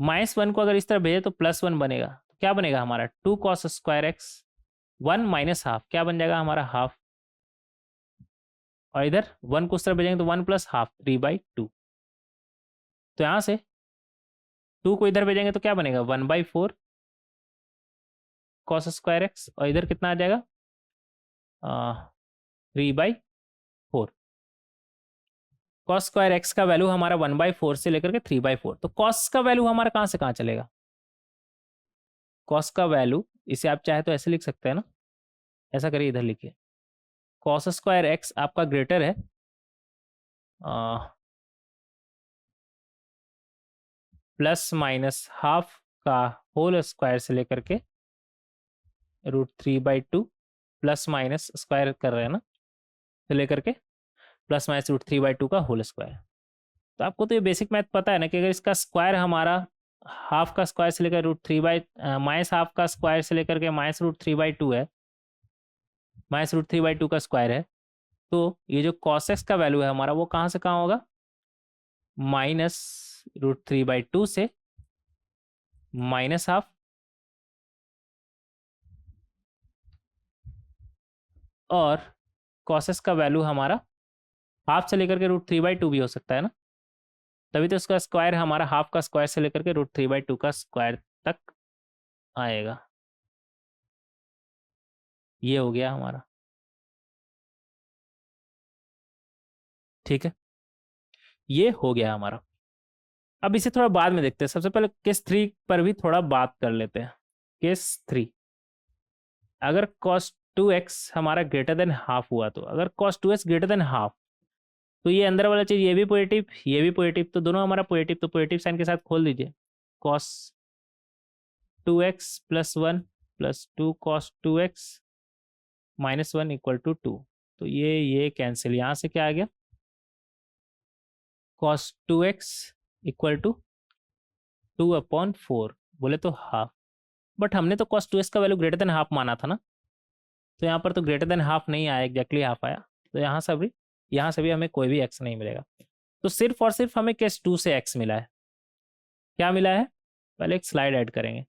-1 को अगर इस तरह भेजे तो +1 बनेगा, तो क्या बनेगा हमारा 2 cos स्क्वायर x 1 -12 क्या बन जाएगा हमारा हाफ, और इधर 1 को उस तरह भेजेंगे तो 1 + हाफ 3/2, तो यहाँ से 2 को इधर भेजेंगे तो क्या बनेगा 1/4 cos स्क्वायर x, और इधर कितना आ जाएगा 3/4। cos स्क्वायर x का वैल्यू हमारा 1/4 से लेकर के 3/4, तो cos का वैल्यू हमारा कहाँ से कहाँ चलेगा, cos का वैल्यू इसे आप चाहे तो ऐसे लिख सकते हैं ना, ऐसा करिए इधर लिखिए, cos स्क्वायर x आपका ग्रेटर है +- का होल स्क्वायर से लेकर के √3/2 प्लस स्क्वायर कर रहे हैं ना, से लेकर के +-√3/2 का होल स्क्वायर। तो आपको तो ये बेसिक मैथ पता है ना कि अगर इसका स्क्वायर हमारा हाफ का स्क्वायर से लेकर -हाफ का स्क्वायर से लेकर के -√3/2 है, -√3/2 का स्क्वायर है, तो ये जो cos x का वैल्यू है हमारा वो कहाँ से कहाँ होगा -√3/2 से -हाफ, और cos x का वैल्यू हमारा हाफ से लेकर के √3/2 भी हो सकता है ना, तभी तो इसका स्क्वायर हमारा हाफ का स्क्वायर से लेकर के √3/2 का स्क्वायर तक आएगा। ये हो गया हमारा, ठीक है, ये हो गया हमारा। अब इसे थोड़ा बाद में देखते हैं, सबसे पहले केस 3 पर भी थोड़ा बात कर लेते हैं। केस 3, अगर cos 2x हमारा ग्रेटर देन हाफ हुआ, तो अगर cos 2x greater than half, तो ये अंदर वाला चीज ये भी पॉजिटिव ये भी पॉजिटिव, तो दोनों हमारा पॉजिटिव, तो पॉजिटिव साइन के साथ खोल दीजिए, cos 2x +1 +2 cos 2x -1 = 2, तो ये कैंसिल, यहाँ से क्या आ गया cos 2x = 2/4 बोले तो हाफ, बट हमने तो cos 2x का वैल्यू ग्रेटर देन हाफ माना था ना, तो यहाँ पर तो ग्रेटर देन हाफ नहीं आया, एग्जैक्टली हाफ आया, तो यहाँ से भी हमें कोई भी x नहीं मिलेगा, तो सिर्फ और सिर्फ हमें केस 2 से x मिला है। क्या मिला है, पहले एक स्लाइड ऐड करेंगे,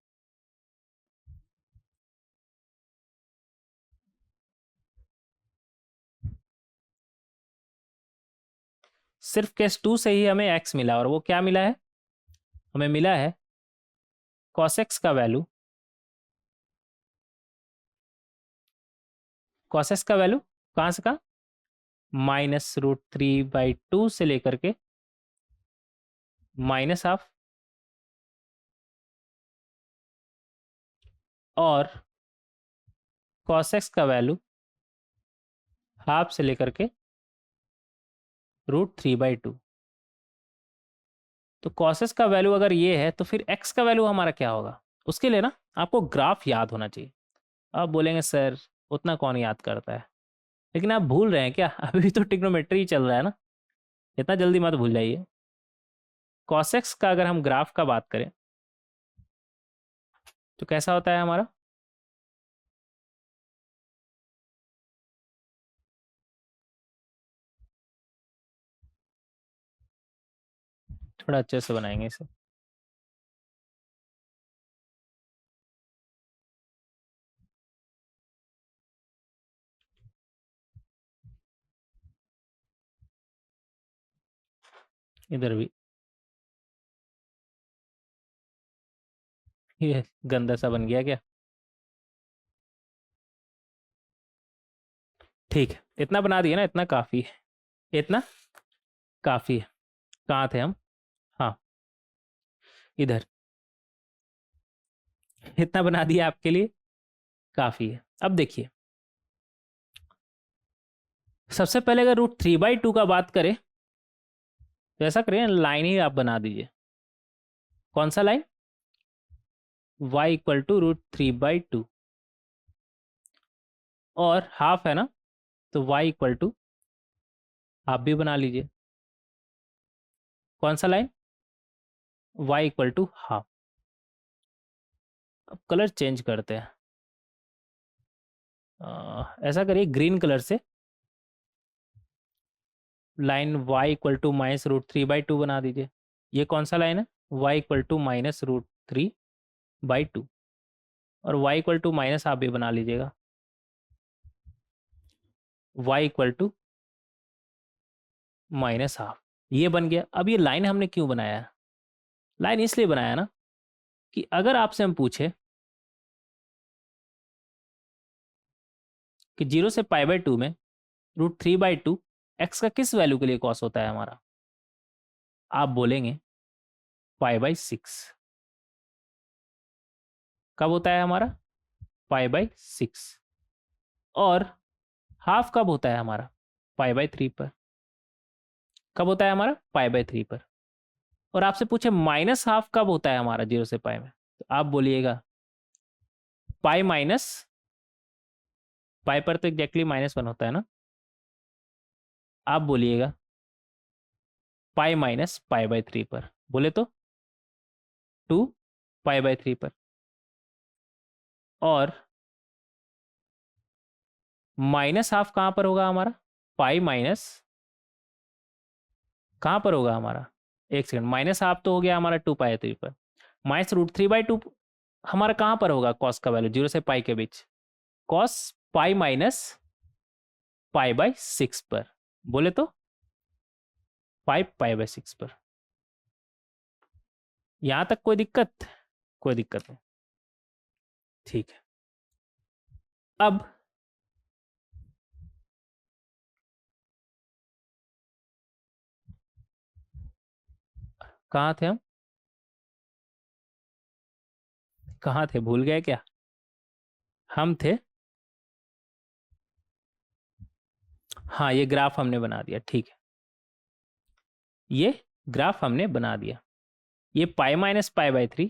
सिर्फ केस 2 से ही हमें x मिला, और वो क्या मिला है, हमें मिला है cos x का वैल्यू, cos x का वैल्यू कहाँ से कहाँ -√3/2 से लेकर के -हाफ और cos x का वैल्यू हाफ से लेकर के √3/2। तो cos x का वैल्यू अगर ये है तो फिर x का वैल्यू हमारा क्या होगा? उसके लिए ना आपको ग्राफ याद होना चाहिए। आप बोलेंगे सर उतना कौन याद करता है, लेकिन आप भूल रहे हैं क्या? अभी भी तो ट्रिग्नोमेट्री चल रहा है ना, इतना जल्दी मत भूल जाइए। cos x का अगर हम ग्राफ का बात करें तो कैसा होता है हमारा? थोड़ा अच्छे से बनाएंगे इसे। इधर भी ये गंदा सा बन गया क्या? ठीक है, इतना बना दिया ना, इतना काफी है, इतना काफी है। कहाँ थे हम? हाँ, इधर। इतना बना दिया आपके लिए काफी है। अब देखिए, सबसे पहले अगर √3/2 का बात करें तो ऐसा करें, लाइन ही आप बना दीजिए। कौन सा लाइन? y इक्वल टू √3/2, और हाफ है ना, तो y इक्वल टू हाफ भी बना लीजिए। कौन सा line? y equal to half. अब कलर चेंज करते हैं। ऐसा करिए, ग्रीन कलर से लाइन y इक्वल टू -√3/2 बना दीजिए। ये कौन सा लाइन है? y इक्वल टू -√3/2, और y इक्वल टू माइनस आप भी बना लीजिएगा। y इक्वल टू -½ ये बन गया। अब ये लाइन हमने क्यों बनाया है? लाइन इसलिए बनाया ना कि अगर आपसे हम पूछे कि 0 से π/2 में √3/2 x का किस वैल्यू के लिए कॉस होता है हमारा, आप बोलेंगे π/6। कब होता है हमारा? π/6। और हाफ कब होता है हमारा? π/3 पर। कब होता है हमारा? π/3 पर। और आपसे पूछे माइनस हाफ कब होता है हमारा 0 से पाई में, तो आप बोलिएगा पाई माइनस पाई पर तो एग्जैक्टली -1 होता है ना, आप बोलिएगा π-π/3 पर। बोले तो 2π/3 पर। और माइनस हाफ कहाँ पर होगा हमारा? पाई माइनस कहाँ पर होगा हमारा? एक सेकंड, माइनस हाफ तो हो गया हमारा 2π/3 पर। -√3/2 हमारा कहाँ पर होगा? कॉस का वैल्यू 0 से पाई के बीच, कॉस पाई माइनस π/6 पर। बोले तो 5π/6 पर। यहां तक कोई दिक्कत? कोई दिक्कत नहीं। ठीक है, अब कहाँ थे हम? कहाँ थे, भूल गए क्या? हम थे, हाँ, ये ग्राफ हमने बना दिया। ठीक है, ये ग्राफ हमने बना दिया। ये π-π/3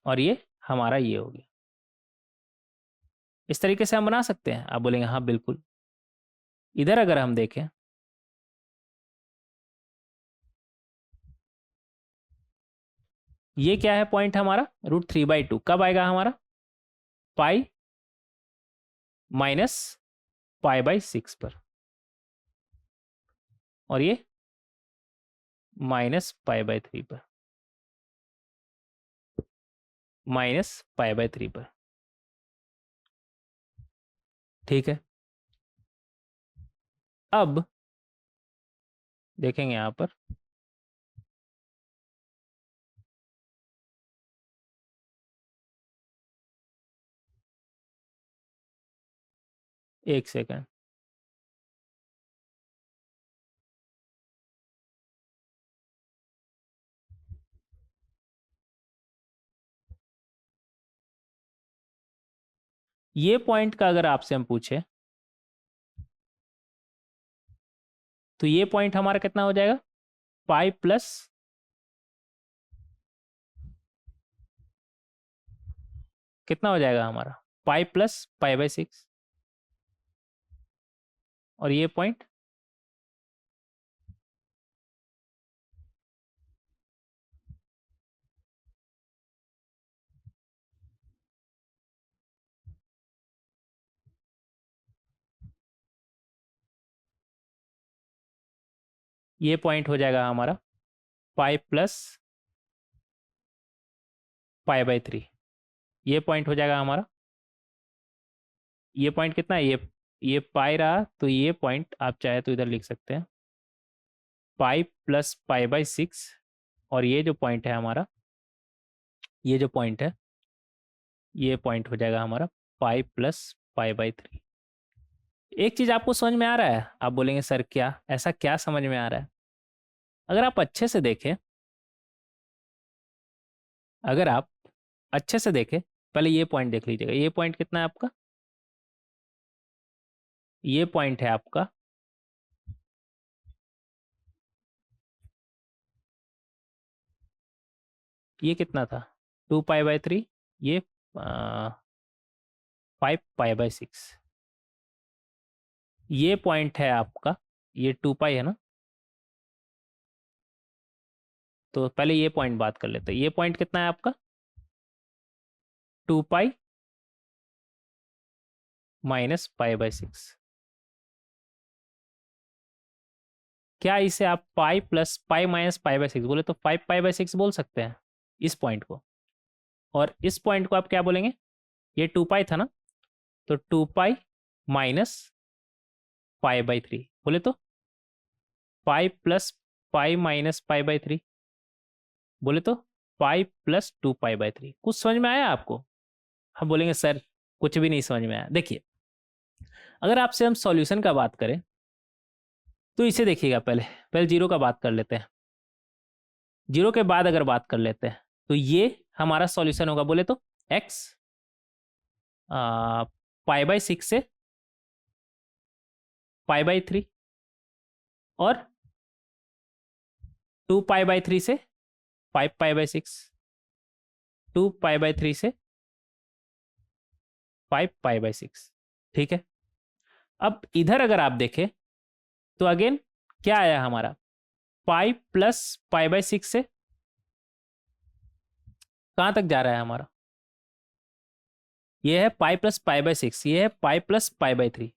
और ये हमारा ये हो गया। इस तरीके से हम बना सकते हैं। आप बोलेंगे हाँ बिल्कुल। इधर अगर हम देखें, ये क्या है पॉइंट हमारा? √3/2 कब आएगा हमारा? पाई माइनस π/6 पर, और ये -π/3 पर, -π/3 पर। ठीक है, अब देखेंगे यहां पर, एक सेकंड। ये पॉइंट का अगर आपसे हम पूछे तो ये पॉइंट हमारा कितना हो जाएगा, पाई प्लस कितना हो जाएगा हमारा, पाई प्लस पाई बाई 6। और ये पॉइंट ये पॉइंट हो जाएगा हमारा पाई प्लस पाई बाई 3। ये पॉइंट हो जाएगा हमारा, ये पॉइंट कितना है, ये पाई रहा, तो ये पॉइंट आप चाहे तो इधर लिख सकते हैं पाई प्लस पाई बाई 6। और ये जो पॉइंट है हमारा, ये जो पॉइंट है, ये पॉइंट हो जाएगा हमारा पाई प्लस पाई बाई 3। एक चीज आपको समझ में आ रहा है, आप बोलेंगे सर क्या, ऐसा क्या समझ में आ रहा है? अगर आप अच्छे से देखें, अगर आप अच्छे से देखें, पहले ये पॉइंट देख लीजिएगा। ये पॉइंट कितना है आपका, ये पॉइंट है आपका ये कितना था, 2 पाई बाई 3, ये 5 पाई बाई 6। ये पॉइंट है आपका, ये 2 पाई है ना, तो पहले ये पॉइंट बात कर लेते हैं। ये पॉइंट कितना है आपका, 2 पाई माइनस पाई बाई 6। क्या इसे आप पाई plus pi minus pi by 6 बोले तो 5 पाई बाई 6 बोल सकते हैं इस पॉइंट को। और इस पॉइंट को आप क्या बोलेंगे, ये 2 पाई था ना, तो 2 पाई माइनस पाई बाई 3 बोले तो पाई plus pi minus pi by 3 बोले तो पाई प्लस 2 पाई बाई 3। कुछ समझ में आया आपको? हम बोलेंगे सर कुछ भी नहीं समझ में आया। देखिए, अगर आपसे हम सॉल्यूशन का बात करें तो इसे देखिएगा, पहले पहले जीरो का बात कर लेते हैं। जीरो के बाद अगर बात कर लेते हैं तो ये हमारा सॉल्यूशन होगा बोले तो एक्स पाई बाई 6 से पाई बाई 3 और 2 पाई बाई 3 से 5 पाई बाई 6, 2 पाई बाई 3 से 5 पाई बाई 6। ठीक है, अब इधर अगर आप देखें तो अगेन क्या आया हमारा, पाई प्लस पाई बाई 6 से कहां तक जा रहा है हमारा, ये है पाई प्लस पाई बाई 6, ये है पाई plus pi by 3,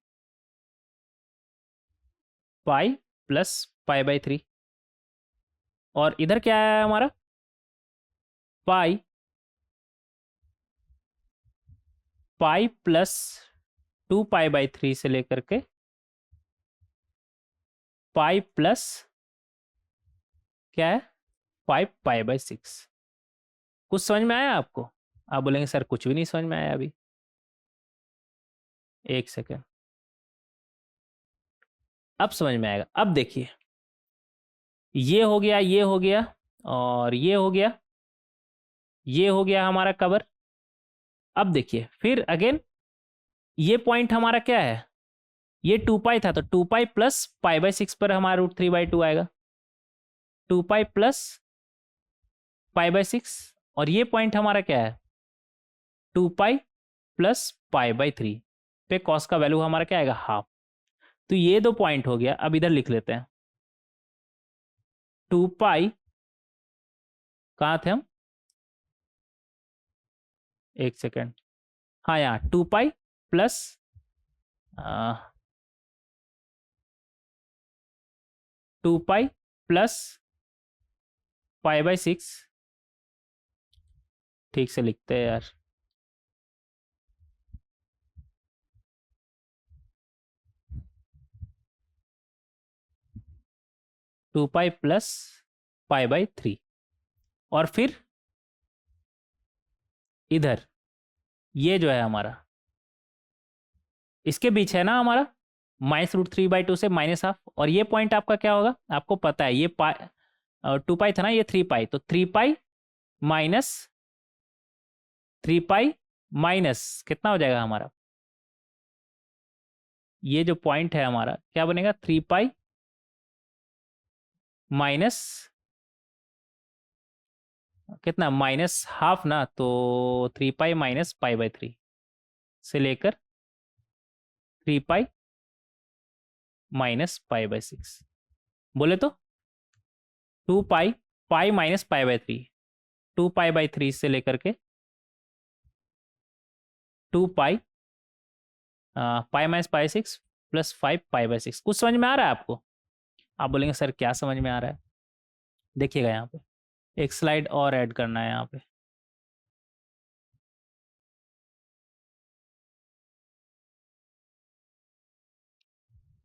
pi plus pi by 3। और इधर क्या आया हमारा, पाई पाई प्लस 2 पाई बाई 3 से लेकर के पाई प्लस क्या है 5 पाई बाई 6। कुछ समझ में आया आपको? आप बोलेंगे सर कुछ भी नहीं समझ में आया अभी। एक सेकेंड, अब समझ में आएगा। अब देखिए, ये हो गया, ये हो गया, और ये हो गया, ये हो गया हमारा कवर। अब देखिए फिर अगेन ये पॉइंट हमारा क्या है, ये 2 पाई था, तो 2 पाई प्लस पाई बाई 6 पर हमारा √3/2 आएगा, 2 पाई प्लस पाई बाई 6। और ये पॉइंट हमारा क्या है, 2 पाई प्लस पाई बाई 3 पे कॉस का वैल्यू हमारा क्या आएगा, हाफ। तो ये दो पॉइंट हो गया। अब इधर लिख लेते हैं 2 पाई, कहाँ थे हम, एक सेकेंड, हाँ यहाँ 2 pi plus 2 pi plus pi by 6, ठीक से लिखते हैं यार, two pi plus pi by 3। और फिर इधर ये जो है हमारा, इसके बीच है ना हमारा -√3/2 से -हाफ। और ये पॉइंट आपका क्या होगा, आपको पता है, ये 2 पाई था ना, ये 3 पाई, तो 3 पाई माइनस 3 पाई माइनस कितना हो जाएगा हमारा ये जो पॉइंट है हमारा क्या बनेगा, 3 पाई माइनस कितना, माइनस हाफ ना, तो 3 पाई माइनस पाई बाई 3 से लेकर 3 पाई माइनस पाई बाई 6, बोले तो 2 pi, pi minus pi by 3, 2 pi by 3 से लेकर के 2 pi, pi minus pi 6 plus 5 pi by 6। कुछ समझ में आ रहा है आपको? आप बोलेंगे सर क्या समझ में आ रहा है? देखिएगा यहाँ पे एक स्लाइड और ऐड करना है यहाँ पे।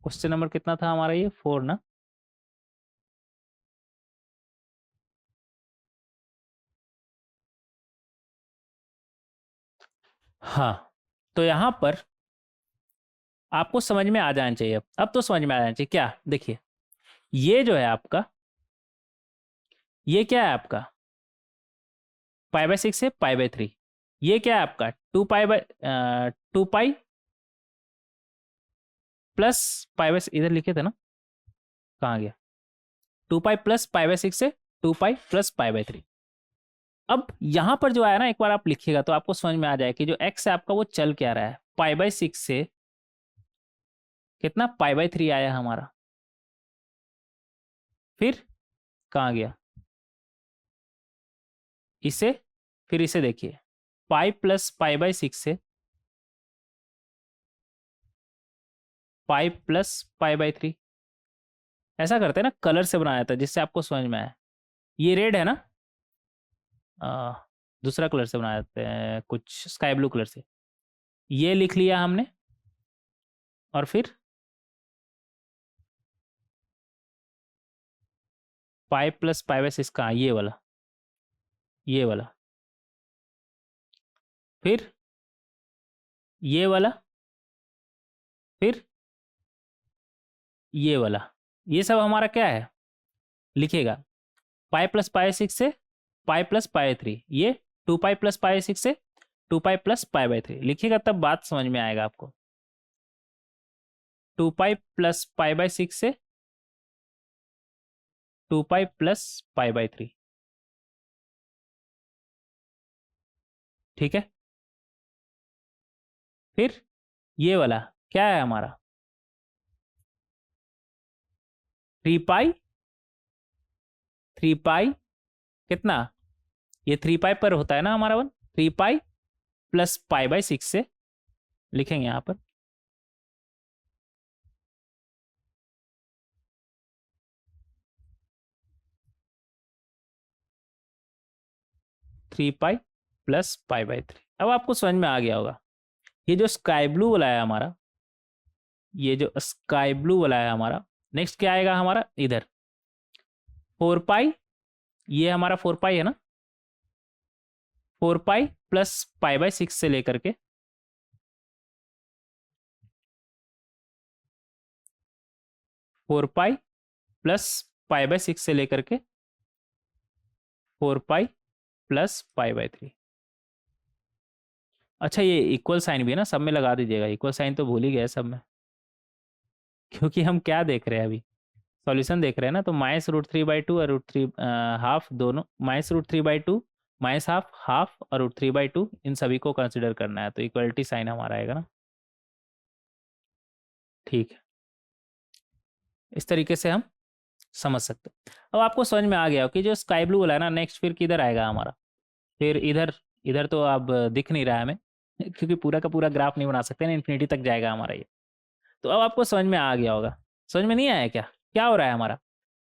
क्वेश्चन नंबर कितना था हमारा, ये 4 ना? हाँ, तो यहाँ पर आपको समझ में आ जाना चाहिए, अब तो समझ में आ जाना चाहिए। क्या, देखिए ये जो है आपका, ये क्या है आपका, पाई बाई 6 है पाई बाई 3, ये क्या है आपका 2 पाई प्लस पाई बाई, इधर लिखे थे ना, कहाँ गया, 2 पाई प्लस पाई बाई 6 से 2 पाई प्लस पाई बाई 3। अब यहां पर जो आया ना, एक बार आप लिखिएगा तो आपको समझ में आ जाए कि जो एक्स है आपका वो चल क्या रहा है, पाई बाई 6 से कितना, पाई बाई 3 आया हमारा, फिर कहाँ गया, इसे, फिर इसे देखिए, पाई प्लस पाई बाई 6 से पाई प्लस पाई बाई 3, ऐसा करते हैं ना, कलर से बनाया था जिससे आपको समझ में आया। ये रेड है ना, आ, दूसरा कलर से बना देते हैं, कुछ स्काई ब्लू कलर से, ये लिख लिया हमने, और फिर पाई प्लस पाई बाई 6 कहाँ, ये वाला, ये वाला, फिर ये वाला, फिर ये वाला, ये सब हमारा क्या है, लिखेगा पाई प्लस पाई 6 से पाई प्लस पाई 3, ये 2 पाई प्लस पाई 6 से 2 पाई प्लस पाई बाई 3 लिखिएगा, तब बात समझ में आएगा आपको। 2 पाई प्लस पाई बाई 6 से 2 पाई प्लस पाई बाई 3, ठीक है। फिर ये वाला क्या है हमारा, 3 पाई, 3 पाई कितना, ये 3 पाई पर होता है ना हमारा 1, 3 पाई प्लस पाई बाई 6 से लिखेंगे यहां पर 3 पाई प्लस पाई बाई 3। अब आपको समझ में आ गया होगा। ये जो स्काई ब्लू वाला है हमारा, ये जो स्काई ब्लू वाला है हमारा, नेक्स्ट क्या आएगा हमारा, इधर 4 पाई, ये हमारा 4 पाई है ना, 4 पाई प्लस पाई बाई 6 से लेकर के 4 पाई प्लस पाई बाई 6 से लेकर के 4 पाई प्लस पाई बाई 3। अच्छा, ये इक्वल साइन भी है ना, सब में लगा दीजिएगा, इक्वल साइन तो भूल ही गया सब में, क्योंकि हम क्या देख रहे हैं अभी, सॉल्यूशन देख रहे हैं ना, तो -√3/2 और √3 हाफ, दोनों -√3/2 माइनस हाफ, हाफ और √3/2, इन सभी को कंसिडर करना है, तो इक्वलिटी साइन हमारा आएगा ना, ठीक है। इस तरीके से हम समझ सकते हैं। अब आपको समझ में आ गया कि जो स्काई ब्लू वाला है ना, नेक्स्ट फिर किधर आएगा हमारा, फिर इधर, इधर तो अब दिख नहीं रहा है हमें, क्योंकि पूरा का पूरा ग्राफ नहीं बना सकते ना, इन्फिनिटी तक जाएगा हमारा ये। तो अब आपको समझ में आ गया होगा, समझ में नहीं आया क्या, क्या हो रहा है हमारा,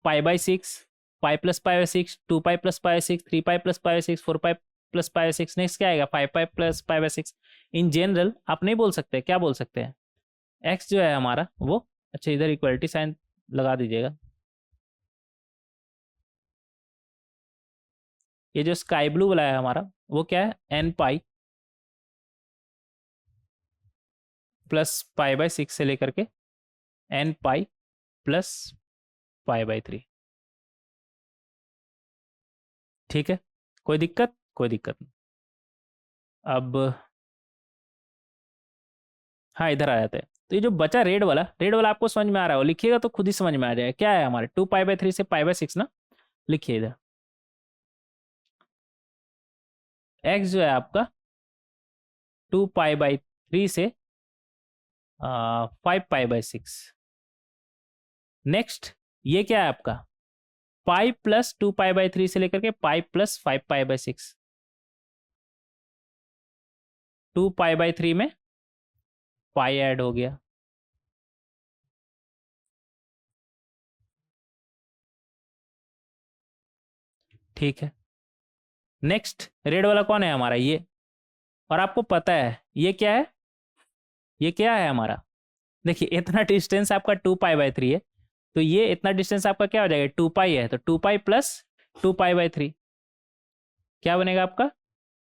पाई by 6, pi plus pi by 6, 2 pi plus pi by 6, 3 pi plus pi by 6, 4 pi plus pi by 6, next क्या आएगा, 5 पाई plus pi by 6। In general आप नहीं बोल सकते, क्या बोल सकते हैं, एक्स जो है हमारा वो, अच्छा इधर इक्वलिटी साइन लगा दीजिएगा। ये जो स्काई ब्लू वाला है हमारा, वो क्या है, n pi plus pi by 6 से लेकर के n pi plus pi by 3, ठीक है। कोई दिक्कत, कोई दिक्कत नहीं। अब हाँ, इधर आ जाते हैं। तो तो ये जो बचा रेड वाला आपको समझ में आ रहा हो, लिखिएगा तो खुद ही समझ में आ जाएगा। क्या है हमारे 2π/3 से π/6 ना, लिखिए इधर। x जो है आपका 2π/3 से 5π/6। नेक्स्ट ये क्या है आपका पाई प्लस 2π/3 से लेकर के पाई प्लस 5π/6। 2π/3 में पाई ऐड हो गया, ठीक है। नेक्स्ट रेड वाला कौन है हमारा, ये। और आपको पता है ये क्या है, ये क्या है हमारा, देखिए इतना डिस्टेंस आपका 2π/3 है, तो ये इतना डिस्टेंस आपका क्या हो जाएगा, 2π है, तो 2π प्लस 2π/3 क्या बनेगा आपका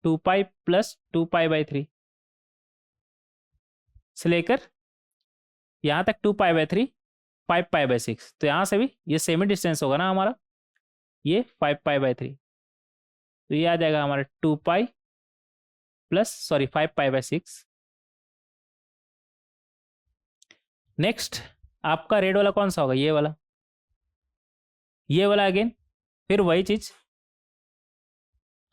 2π प्लस 2π/3 से लेकर यहां तक 2π/3 5π/6, तो यहां से भी ये सेम ही डिस्टेंस होगा ना हमारा, ये 5π/3, तो ये आ जाएगा हमारा 2π प्लस 5π/6। नेक्स्ट आपका रेड वाला कौन सा होगा, ये वाला, ये वाला अगेन फिर वही चीज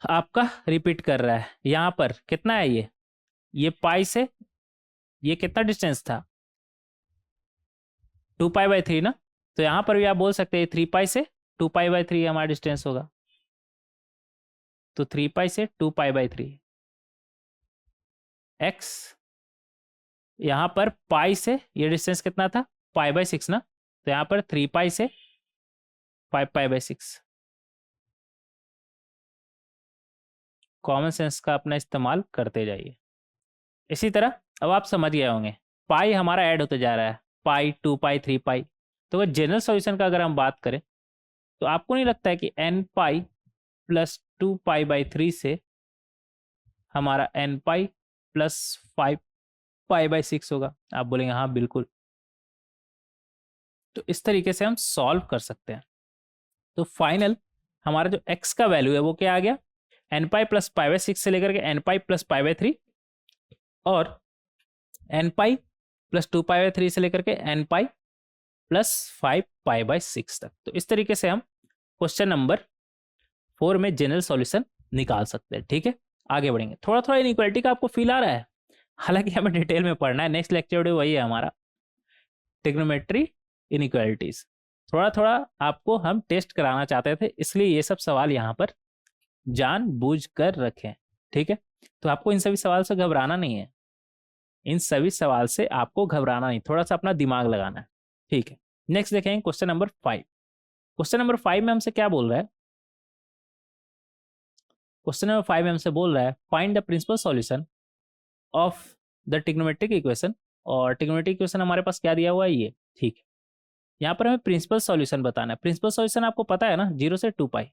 आपका रिपीट कर रहा है। यहां पर कितना है ये पाई से ये कितना डिस्टेंस था 2π/3 ना, तो यहां पर भी आप बोल सकते हैं 3π से 2π/3 हमारा डिस्टेंस होगा, तो 3π से 2π/3 x, यहां पर पाई से ये डिस्टेंस कितना था π/6 ना, तो यहां पर 3π से 5π/6। कॉमन सेंस का अपना इस्तेमाल करते जाइए। इसी तरह अब आप समझ गए होंगे पाई हमारा ऐड होते जा रहा है, पाई 2π 3π, तो अगर जनरल सॉल्यूशन का अगर हम बात करें तो आपको नहीं लगता है कि nπ प्लस 2π/3 से हमारा nπ प्लस 5π/6 होगा, आप बोलेंगे हाँ बिल्कुल। तो इस तरीके से हम सॉल्व कर सकते हैं। तो फाइनल हमारा जो x का वैल्यू है वो क्या आ गया, nπ प्लस π/6 से लेकर के nπ प्लस π/3 और nπ प्लस 2π/3 से लेकर के nπ प्लस 5π/6 तक। तो इस तरीके से हम क्वेश्चन नंबर 4 में जनरल सॉल्यूशन निकाल सकते हैं। ठीक है, आगे बढ़ेंगे। थोड़ा थोड़ा इनइक्वालिटी का आपको फील आ रहा है, हालांकि हमें डिटेल में पढ़ना है। नेक्स्ट लेक्चर वीडियो वही है हमारा, ट्रिग्नोमेट्री इनइक्वालिटीज। थोड़ा थोड़ा आपको हम टेस्ट कराना चाहते थे, इसलिए ये सब सवाल यहाँ पर जानबूझ कर रखें। ठीक है, तो आपको इन सभी सवाल से घबराना नहीं है, इन सभी सवाल से आपको घबराना नहीं, थोड़ा सा अपना दिमाग लगाना है। ठीक है, नेक्स्ट देखेंगे क्वेश्चन नंबर 5। क्वेश्चन नंबर 5 में हमसे क्या बोल रहा है, क्वेश्चन नंबर 5 में हमसे बोल रहा है find the principal solution of the trigonometric equation. और ट्रिग्नोमेट्रिक इक्वेशन हमारे पास क्या दिया हुआ है ये, ठीक है। यहाँ पर हमें प्रिंसिपल सॉल्यूशन बताना है। प्रिंसिपल सॉल्यूशन आपको पता है ना, 0 से 2π।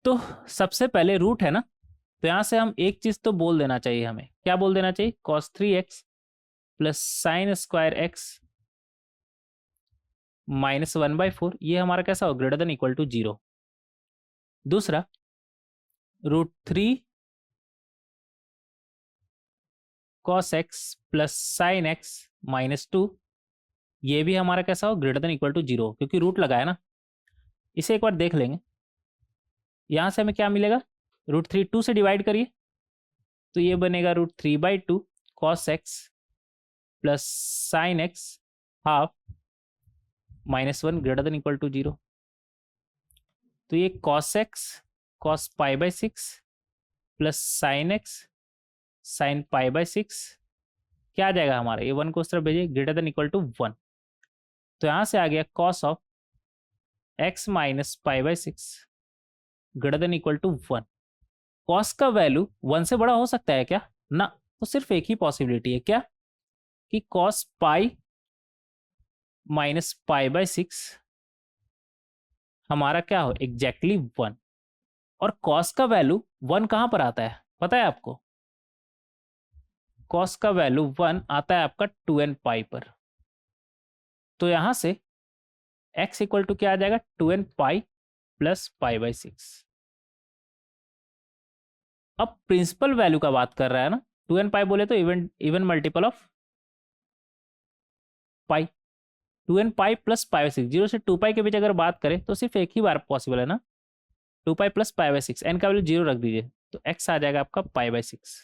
तो सबसे पहले रूट है ना, तो यहां से हम एक चीज तो बोल देना चाहिए, हमें क्या बोल देना चाहिए, cos 3x plus sine square x minus 1/4, ये हमारा कैसा हो, ग्रेटर देन इक्वल टू 0। दूसरा √3 cos x plus sine x minus 2, ये भी हमारा कैसा हो, ग्रेटर देन इक्वल टू 0, क्योंकि रूट लगाया ना। इसे एक बार देख लेंगे, यहां से हमें क्या मिलेगा, √3 2 से डिवाइड करिए तो ये बनेगा √3/2 cos x plus sine x half minus 1 greater than equal to 0। तो ये cos x cos π/6 plus sine x sine π/6 क्या आ जाएगा हमारा, ये 1 को उस तरफ भेजिए, ग्रेटर देन इक्वल टू 1। तो यहां से आ गया cos of x minus π/6 greater than equal to 1। cos का वैल्यू 1 से बड़ा हो सकता है क्या, ना, तो सिर्फ एक ही पॉसिबिलिटी है, क्या, कि cos पाई माइनस π/6 हमारा क्या हो, एग्जैक्टली 1। और cos का वैल्यू 1 कहां पर आता है पता है आपको, cos का वैल्यू 1 आता है आपका 2nπ पर। तो यहां से x इक्वल टू क्या आ जाएगा, 2nπ प्लस π/6। अब प्रिंसिपल वैल्यू का बात कर रहा है ना, 2n पाई बोले तो even multiple of pi, 2n pi plus pi by 6। 0 से 2 पाई के बीच अगर बात करें तो सिर्फ एक ही बार पॉसिबल है ना, 2 pi plus pi by 6, N का वैल्यू 0 रख दीजिए तो x आ जाएगा आपका पाई बाई 6,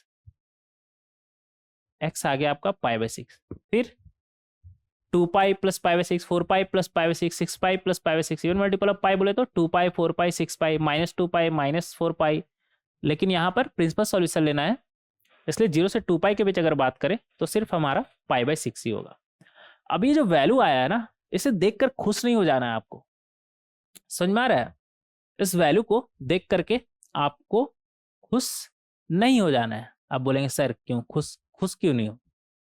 x आ गया आपका पाई बाई 6। फिर 2 pi plus pi by 6, 4 pi plus pi by 6, 6 pi plus pi by 6, even multiple of pi बोले तो 2 पाई 4 पाई 6 पाई माइनस 2 पाई माइनस 4 पाई, लेकिन यहाँ पर प्रिंसिपल सॉल्यूशन लेना है, इसलिए 0 से 2 पाई के बीच अगर बात करें तो सिर्फ हमारा पाई बाई 6 ही होगा। अब ये जो वैल्यू आया है ना, इसे देखकर खुश नहीं हो जाना है आपको, समझ में आ रहा है? इस वैल्यू को देख करके आपको खुश नहीं हो जाना है। आप बोलेंगे सर क्यों खुश क्यों नहीं हो?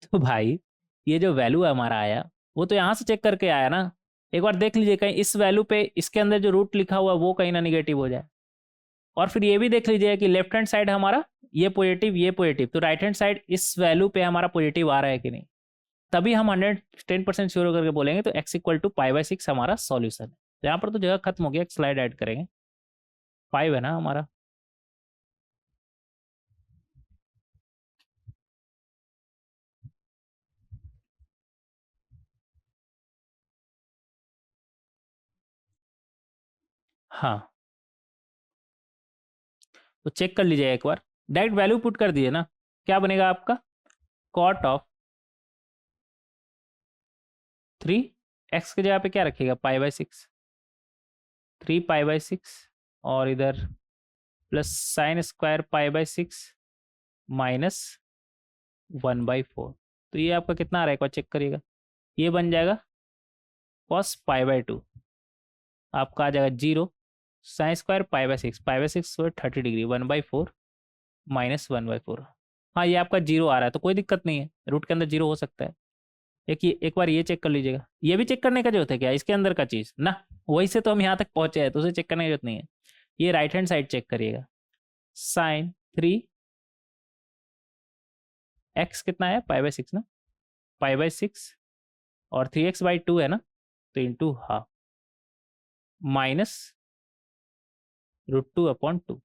तो भाई ये जो वैल्यू हमारा आया वो तो यहाँ से चेक करके आया ना, एक बार देख लीजिए कहीं इस वैल्यू पे इसके अंदर जो रूट लिखा हुआ है वो कहीं ना निगेटिव हो जाए। और फिर ये भी देख लीजिए कि लेफ्ट हैंड साइड हमारा ये पॉजिटिव, तो राइट हैंड साइड इस वैल्यू पे हमारा पॉजिटिव आ रहा है कि नहीं, तभी हम 110% श्योर करके बोलेंगे तो x equal to pi by 6 हमारा सॉल्यूशन है। तो यहाँ पर तो जगह खत्म हो गया, एक स्लाइड ऐड करेंगे, 5 है ना हमारा। हाँ तो चेक कर लीजिए एक बार, डायरेक्ट वैल्यू पुट कर दीजिए ना, क्या बनेगा आपका कॉट ऑफ 3, x की जगह पे क्या रखिएगा पाई बाई 6, 3 पाई बाई 6 और इधर plus sine square pi by 6 minus 1/4। तो ये आपका कितना आ रहा है एक बार चेक करिएगा, ये बन जाएगा कॉस पाई बाई 2, आपका आ जाएगा 0, sine square pi by 6, pi by 6 30 degree 1/4 minus 1/4। हाँ ये आपका 0 आ रहा है तो कोई दिक्कत नहीं है, रूट के अंदर 0 हो सकता है। एक बार ये चेक कर लीजिएगा, ये भी चेक करने का जरूरत है क्या इसके अंदर का चीज़ ना, वही से तो हम यहाँ तक पहुँचे हैं तो उसे चेक करने की जरूरत नहीं है। ये राइट हैंड साइड चेक करिएगा, साइन 3 एक्स कितना है पाई बाई 6 ना, पाई बाई 6 और 3x/2 है ना, तो इंटू हाफ माइनस √2/2।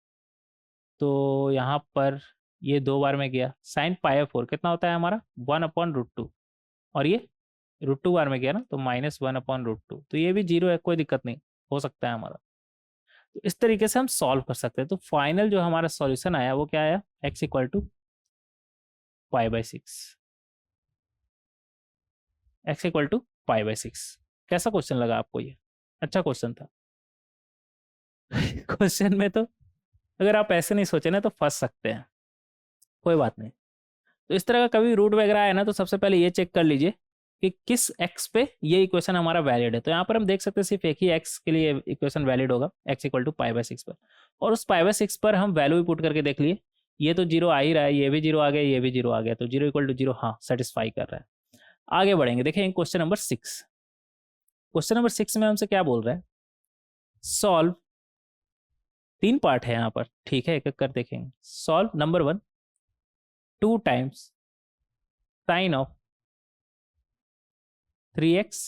तो यहाँ पर ये 2 बार में गया, साइन पाई बाई 4 कितना होता है हमारा 1/√2, और ये √2 बार में गया ना तो माइनस 1/√2, तो ये भी 0 है, कोई दिक्कत नहीं, हो सकता है हमारा। तो इस तरीके से हम सॉल्व कर सकते हैं। तो फाइनल जो हमारा सॉल्यूशन आया वो क्या आया, x equal to pi by 6, x equal to pi by 6। कैसा क्वेश्चन लगा आपको ये? अच्छा क्वेश्चन था। क्वेश्चन में तो अगर आप ऐसे नहीं सोचे ना तो फंस सकते हैं, कोई बात नहीं। तो इस तरह का कभी रूट वगैरह आए ना तो सबसे पहले ये चेक कर लीजिए कि किस x पे ये इक्वेशन हमारा वैलिड है। तो यहाँ पर हम देख सकते हैं सिर्फ एक ही x के लिए इक्वेशन वैलिड होगा, x equal to pi by 6 पर, और उस पाई बाई 6 पर हम वैल्यू भी पुट करके देख लिए, ये तो 0 आ ही रहा है, ये भी 0 आ गया, ये भी 0 आ गया, तो 0 इक्वल टू 0 हाँ सेटिस्फाई कर रहा है। आगे बढ़ेंगे, देखें क्वेश्चन नंबर 6। क्वेश्चन नंबर 6 में हमसे क्या बोल रहा है, सॉल्व, 3 पार्ट है यहाँ पर, ठीक है एक एक कर देखेंगे। Solve number 1, 2 times sine of 3x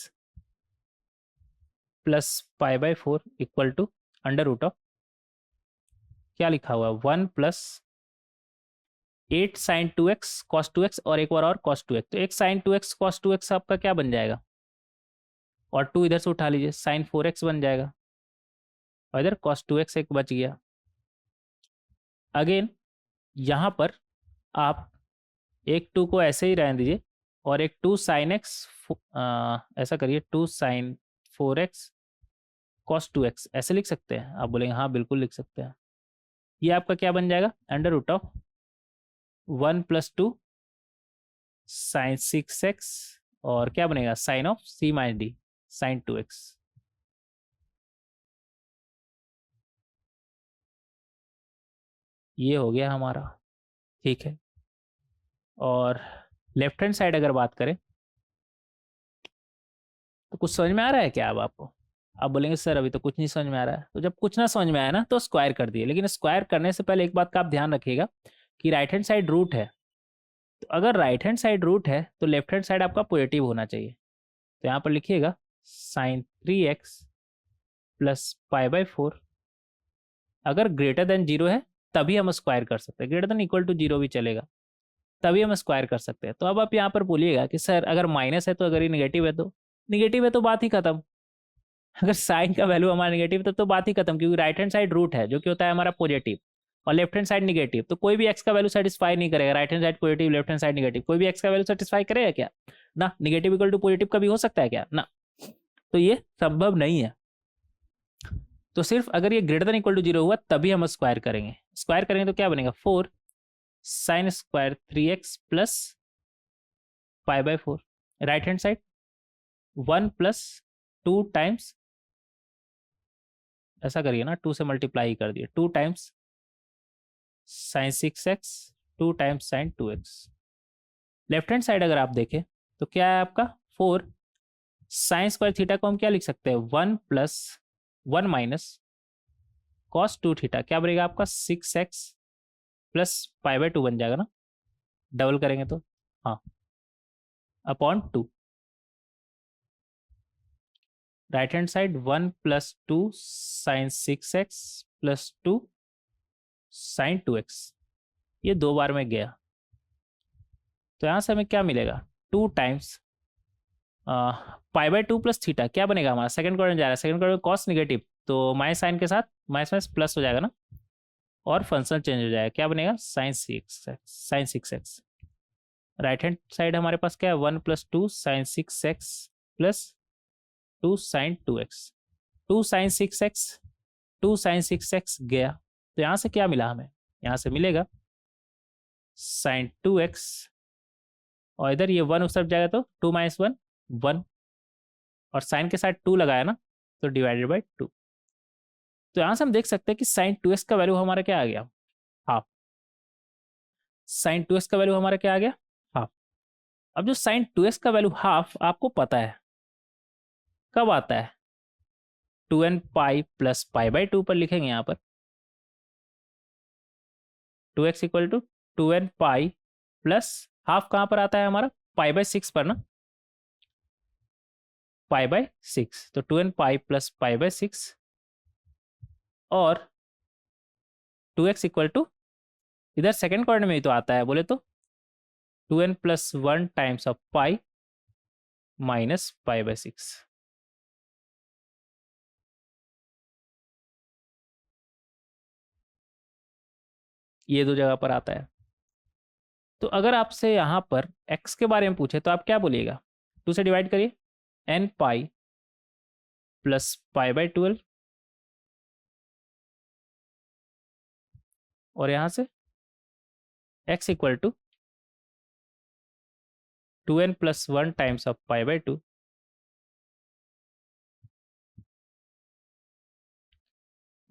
plus pi by 4 equal to under root of, क्या लिखा हुआ है 1 plus 8 sign 2x cos 2x और एक बार और कॉस 2x, तो एक साइन 2x कॉस 2x आपका क्या बन जाएगा, और 2 इधर से उठा लीजिए साइन 4x बन जाएगा, और इधर कॉस 2x एक बच गया। अगेन यहाँ पर आप एक 2 को ऐसे ही रहने दीजिए और एक 2 साइन x, ऐसा करिए 2 साइन 4x कॉस 2x ऐसे लिख सकते हैं। आप बोलेंगे हाँ बिल्कुल लिख सकते हैं। ये आपका क्या बन जाएगा under root of 1 plus 2 sine 6x और क्या बनेगा sine of c minus d sine 2x। ये हो गया हमारा, ठीक है। और लेफ्ट हैंड साइड अगर बात करें तो कुछ समझ में आ रहा है क्या अब आपको? आप बोलेंगे सर अभी तो कुछ नहीं समझ में आ रहा है, तो जब कुछ ना समझ में आया ना तो स्क्वायर कर दिए, लेकिन स्क्वायर करने से पहले एक बात का आप ध्यान रखिएगा कि राइट हैंड साइड रूट है, तो अगर राइट हैंड साइड रूट है तो लेफ्ट हैंड साइड आपका पॉजिटिव होना चाहिए। तो यहाँ पर लिखिएगा sign 3x plus pi by 4, अगर ग्रेटर देन 0 है तभी हम स्क्वायर कर सकते हैं, ग्रेटर देन इक्वल टू 0 भी चलेगा। तभी हम स्क्वायर कर सकते हैं। तो अब आप यहाँ पर बोलिएगा कि सर अगर माइनस है तो, अगर ये निगेटिव है तो बात ही खत्म। अगर साइन का वैल्यू हमारा निगेटिव तो बात ही खत्म, क्योंकि राइट हैंड साइड रूट है जो कि होता है हमारा पॉजिटिव, और लेफ्ट हैंड साइड निगेटिव, तो कोई भी एक्स का वैल्यू सेटिस्फाई नहीं करेगा। Right hand side positive, left hand side negative, कोई भी एक्स का वैल्यू सेटिस्फाई करेगा क्या? ना। निगेटिव इक्वल टू पॉजिटिव कभी हो सकता है क्या? ना। तो ये संभव नहीं है। तो सिर्फ अगर ये ग्रेटर देन इक्वल टू 0 हुआ तभी हम स्क्वायर करेंगे। स्क्वायर करेंगे तो क्या बनेगा? 4 sine square 3x plus pi by 4। Right hand side 1 plus 2 times, ऐसा करिए ना, 2 से मल्टीप्लाई कर दिए, 2 times sign 6x, 2 times sign 2x। Left hand side अगर आप देखें तो क्या है आपका? 4 साइन स्क्वायर थीटा को हम क्या लिख सकते हैं? 1 प्लस 1 माइनस कॉस 2 थीटा, क्या बनेगा आपका? 6x प्लस पाई बाय 2 बन जाएगा ना, डबल करेंगे तो, हाँ, upon 2। Right hand side 1 plus 2 sine 6x plus 2 sine 2x, ये 2 बार में गया, तो यहाँ से हमें क्या मिलेगा? 2 times pi by 2 plus theta, क्या बनेगा हमारा? सेकंड क्वाड्रेंट जा रहा है, सेकंड क्वाड्रेंट कॉस निगेटिव, तो माइनस साइन के साथ माइनस माइनस प्लस हो जाएगा ना, और फंक्शन चेंज हो जाएगा, क्या बनेगा? Sign 6x। Right hand side हमारे पास क्या है? 1 plus 2 sine 6x plus 2 sine 2x, 2 sine 6x 2 sine 6x गया, तो यहाँ से क्या मिला हमें? यहाँ से मिलेगा साइन 2x, और इधर ये 1 उस तरफ जाएगा तो 2 माइनस 1 1, और साइन के साथ 2 लगाया ना, तो डिवाइडेड बाई 2। तो यहाँ से हम देख सकते हैं कि साइन 2x का वैल्यू हमारा क्या आ गया? हाफ। साइन 2x का वैल्यू हमारा क्या आ गया? हाफ। अब जो साइन 2x का वैल्यू हाफ आपको पता है कब आता है? 2n pi plus pi by 2 पर लिखेंगे यहाँ पर, 2x equal to 2n pi plus half कहाँ पर आता है हमारा? पाई बाई 6 पर ना, पाई बाई 6, तो 2n pi plus pi by 6, और 2x इक्वल टू, इधर सेकेंड क्वाड्रेंट में ही तो आता है बोले तो 2n plus 1 times of pi minus pi by 6। ये 2 जगह पर आता है। तो अगर आपसे यहाँ पर x के बारे में पूछे तो आप क्या बोलिएगा? 2 से डिवाइड करिए, n pi plus pi by 12, और यहाँ से x equal to 2n plus 1 times of pi by 2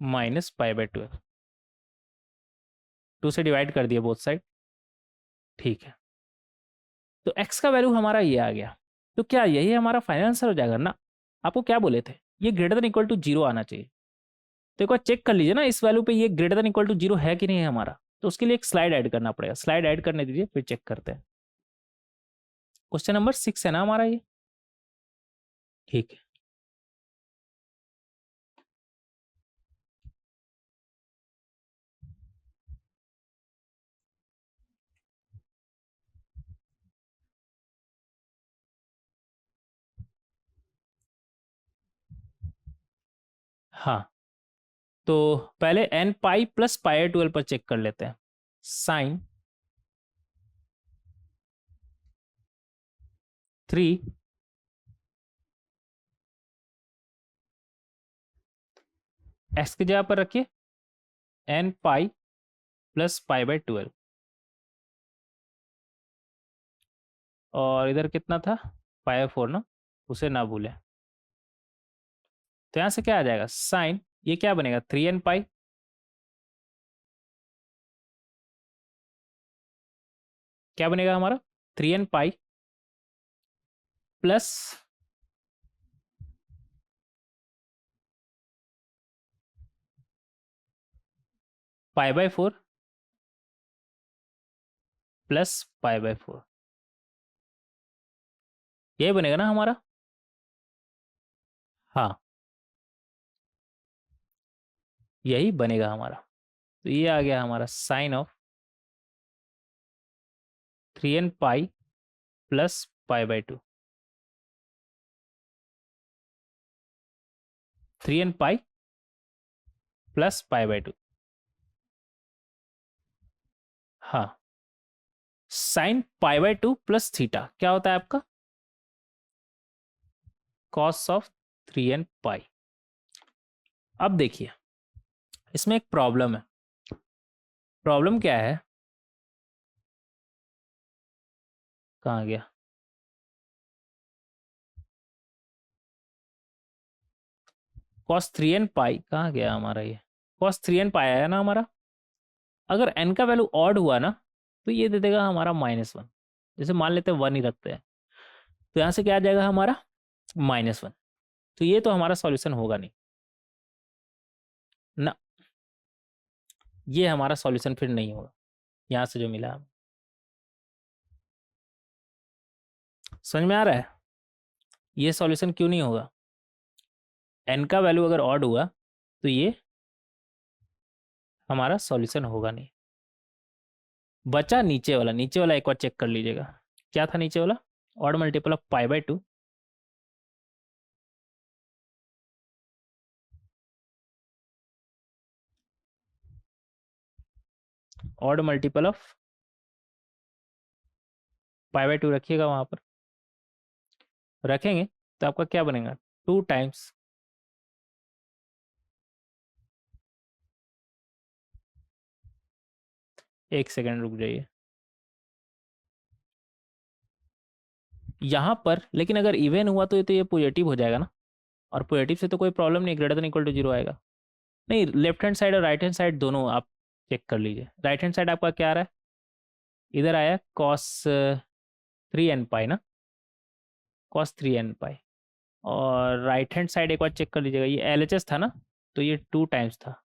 minus pi by 12। 2 से डिवाइड कर दिए बोथ साइड, ठीक है। तो x का वैल्यू हमारा ये आ गया, तो क्या यही हमारा फाइनल आंसर हो जाएगा ना? आपको क्या बोले थे? ये ग्रेटर देन इक्वल टू 0 आना चाहिए। तो एक बार चेक कर लीजिए ना इस वैल्यू पे ये ग्रेटर देन इक्वल टू 0 है कि नहीं है हमारा। तो उसके लिए एक स्लाइड ऐड करना पड़ेगा, स्लाइड ऐड करने दीजिए, फिर चेक करते हैं। क्वेश्चन नंबर 6 है ना हमारा ये, ठीक है। हाँ, तो पहले n पाई प्लस पाई 12 पर चेक कर लेते हैं। साइन 3 x की जगह पर रखिए n pi plus pi by 12, और इधर कितना था? पाई 4 ना, उसे ना भूलें। तो यहाँ से क्या आ जाएगा? साइन, ये क्या बनेगा? 3n पाई क्या बनेगा हमारा? 3n pi plus pi by 4 plus pi by 4, यही बनेगा ना हमारा? हाँ, यही बनेगा हमारा। तो ये आ गया हमारा sine of 3n pi plus pi by two, 3n pi plus pi by two. हाँ, sine pi by two plus theta क्या होता है आपका? Cos of 3n pi. अब देखिए इसमें एक प्रॉब्लम है। प्रॉब्लम क्या है, कहाँ गया? कॉस 3n पाई कहाँ गया हमारा? ये कॉस 3n पाई आया ना हमारा। अगर n का वैल्यू ऑड हुआ ना तो ये दे देगा हमारा -1। जैसे मान लेते हैं 1 ही रखते हैं, तो यहाँ से क्या आ जाएगा हमारा -1। तो ये तो हमारा सॉल्यूशन होगा नहीं ना, ये हमारा सॉल्यूशन फिर नहीं होगा यहाँ से जो मिला हमें। समझ में आ रहा है ये सॉल्यूशन क्यों नहीं होगा? n का वैल्यू अगर ऑड हुआ तो ये हमारा सॉल्यूशन होगा नहीं। बचा नीचे वाला, नीचे वाला एक बार चेक कर लीजिएगा। क्या था नीचे वाला? Odd multiple of pi by to odd multiple of pi by to रखिएगा वहां पर। रखेंगे तो आपका क्या बनेगा? 2 टाइम्स एक सेकेंड रुक जाइए यहाँ पर। लेकिन अगर इवन हुआ तो ये पॉजिटिव हो जाएगा ना, और पॉजिटिव से तो कोई प्रॉब्लम नहीं, ग्रेटर देन इक्वल टू 0 आएगा। नहीं, लेफ्ट हैंड साइड और राइट हैंड साइड दोनों आप चेक कर लीजिए। राइट हैंड साइड आपका क्या आ रहा है? इधर आया कॉस 3n पाई ना, कॉस 3n पाई। और राइट हैंड साइड एक बार चेक कर लीजिएगा, ये LHS था ना, तो ये 2 टाइम्स था।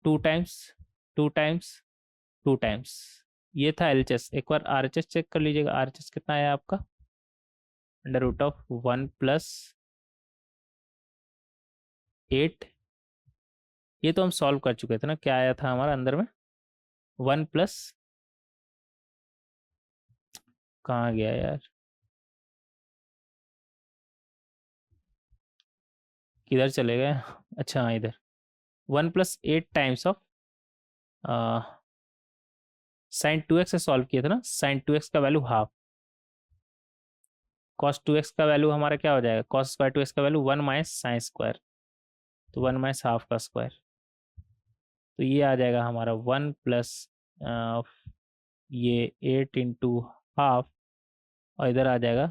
2 टाइम्स 2 टाइम्स 2 टाइम्स ये था LHS। एक बार RHS चेक कर लीजिएगा। RHS कितना आया आपका? Under root of 1 plus 8। ये तो हम सॉल्व कर चुके थे ना, क्या आया था हमारा अंदर में? 1 प्लस, कहाँ गया यार, किधर चले गए? अच्छा हाँ, इधर 1 plus 8 times of sine 2x से सॉल्व किए थे ना। साइन 2x का वैल्यू हाफ, कॉस 2x का वैल्यू हमारा क्या हो जाएगा? कॉस स्क्वायर 2x का वैल्यू 1 माइनस साइन स्क्वायर, तो 1 माइनस हाफ का स्क्वायर। तो ये आ जाएगा हमारा 1 प्लस ये 8 इंटू हाफ, और इधर आ जाएगा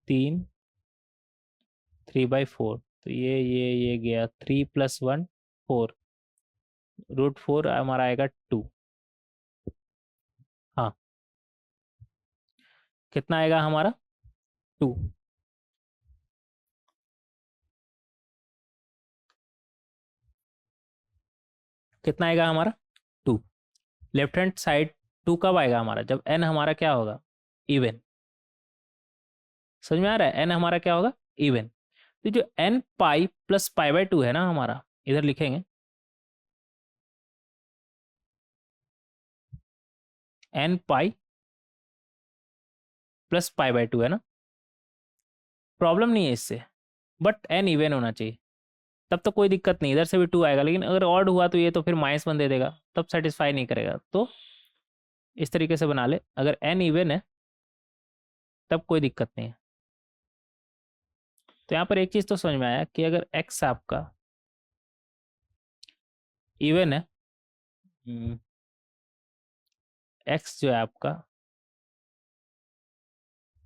3/4। तो ये गया 3 + 1 4, √4 हमारा आएगा 2। हाँ, कितना आएगा हमारा? 2। कितना आएगा हमारा? 2। लेफ्ट हैंड साइड 2 कब आएगा हमारा? जब n हमारा क्या होगा? इवन। समझ में आ रहा है? n हमारा क्या होगा? इवन। तो जो n pi plus pi by to है ना हमारा, इधर लिखेंगे n pi plus pi by to है ना। प्रॉब्लम नहीं है इससे, बट n इवन होना चाहिए, तब तो कोई दिक्कत नहीं, इधर से भी 2 आएगा। लेकिन अगर ऑड हुआ तो ये तो फिर -1 दे देगा, तब सेटिस्फाई नहीं करेगा। तो इस तरीके से बना ले, अगर n इवन है तब कोई दिक्कत नहीं है। तो यहाँ पर एक चीज तो समझ में आया कि अगर x आपका इवन है, x जो है आपका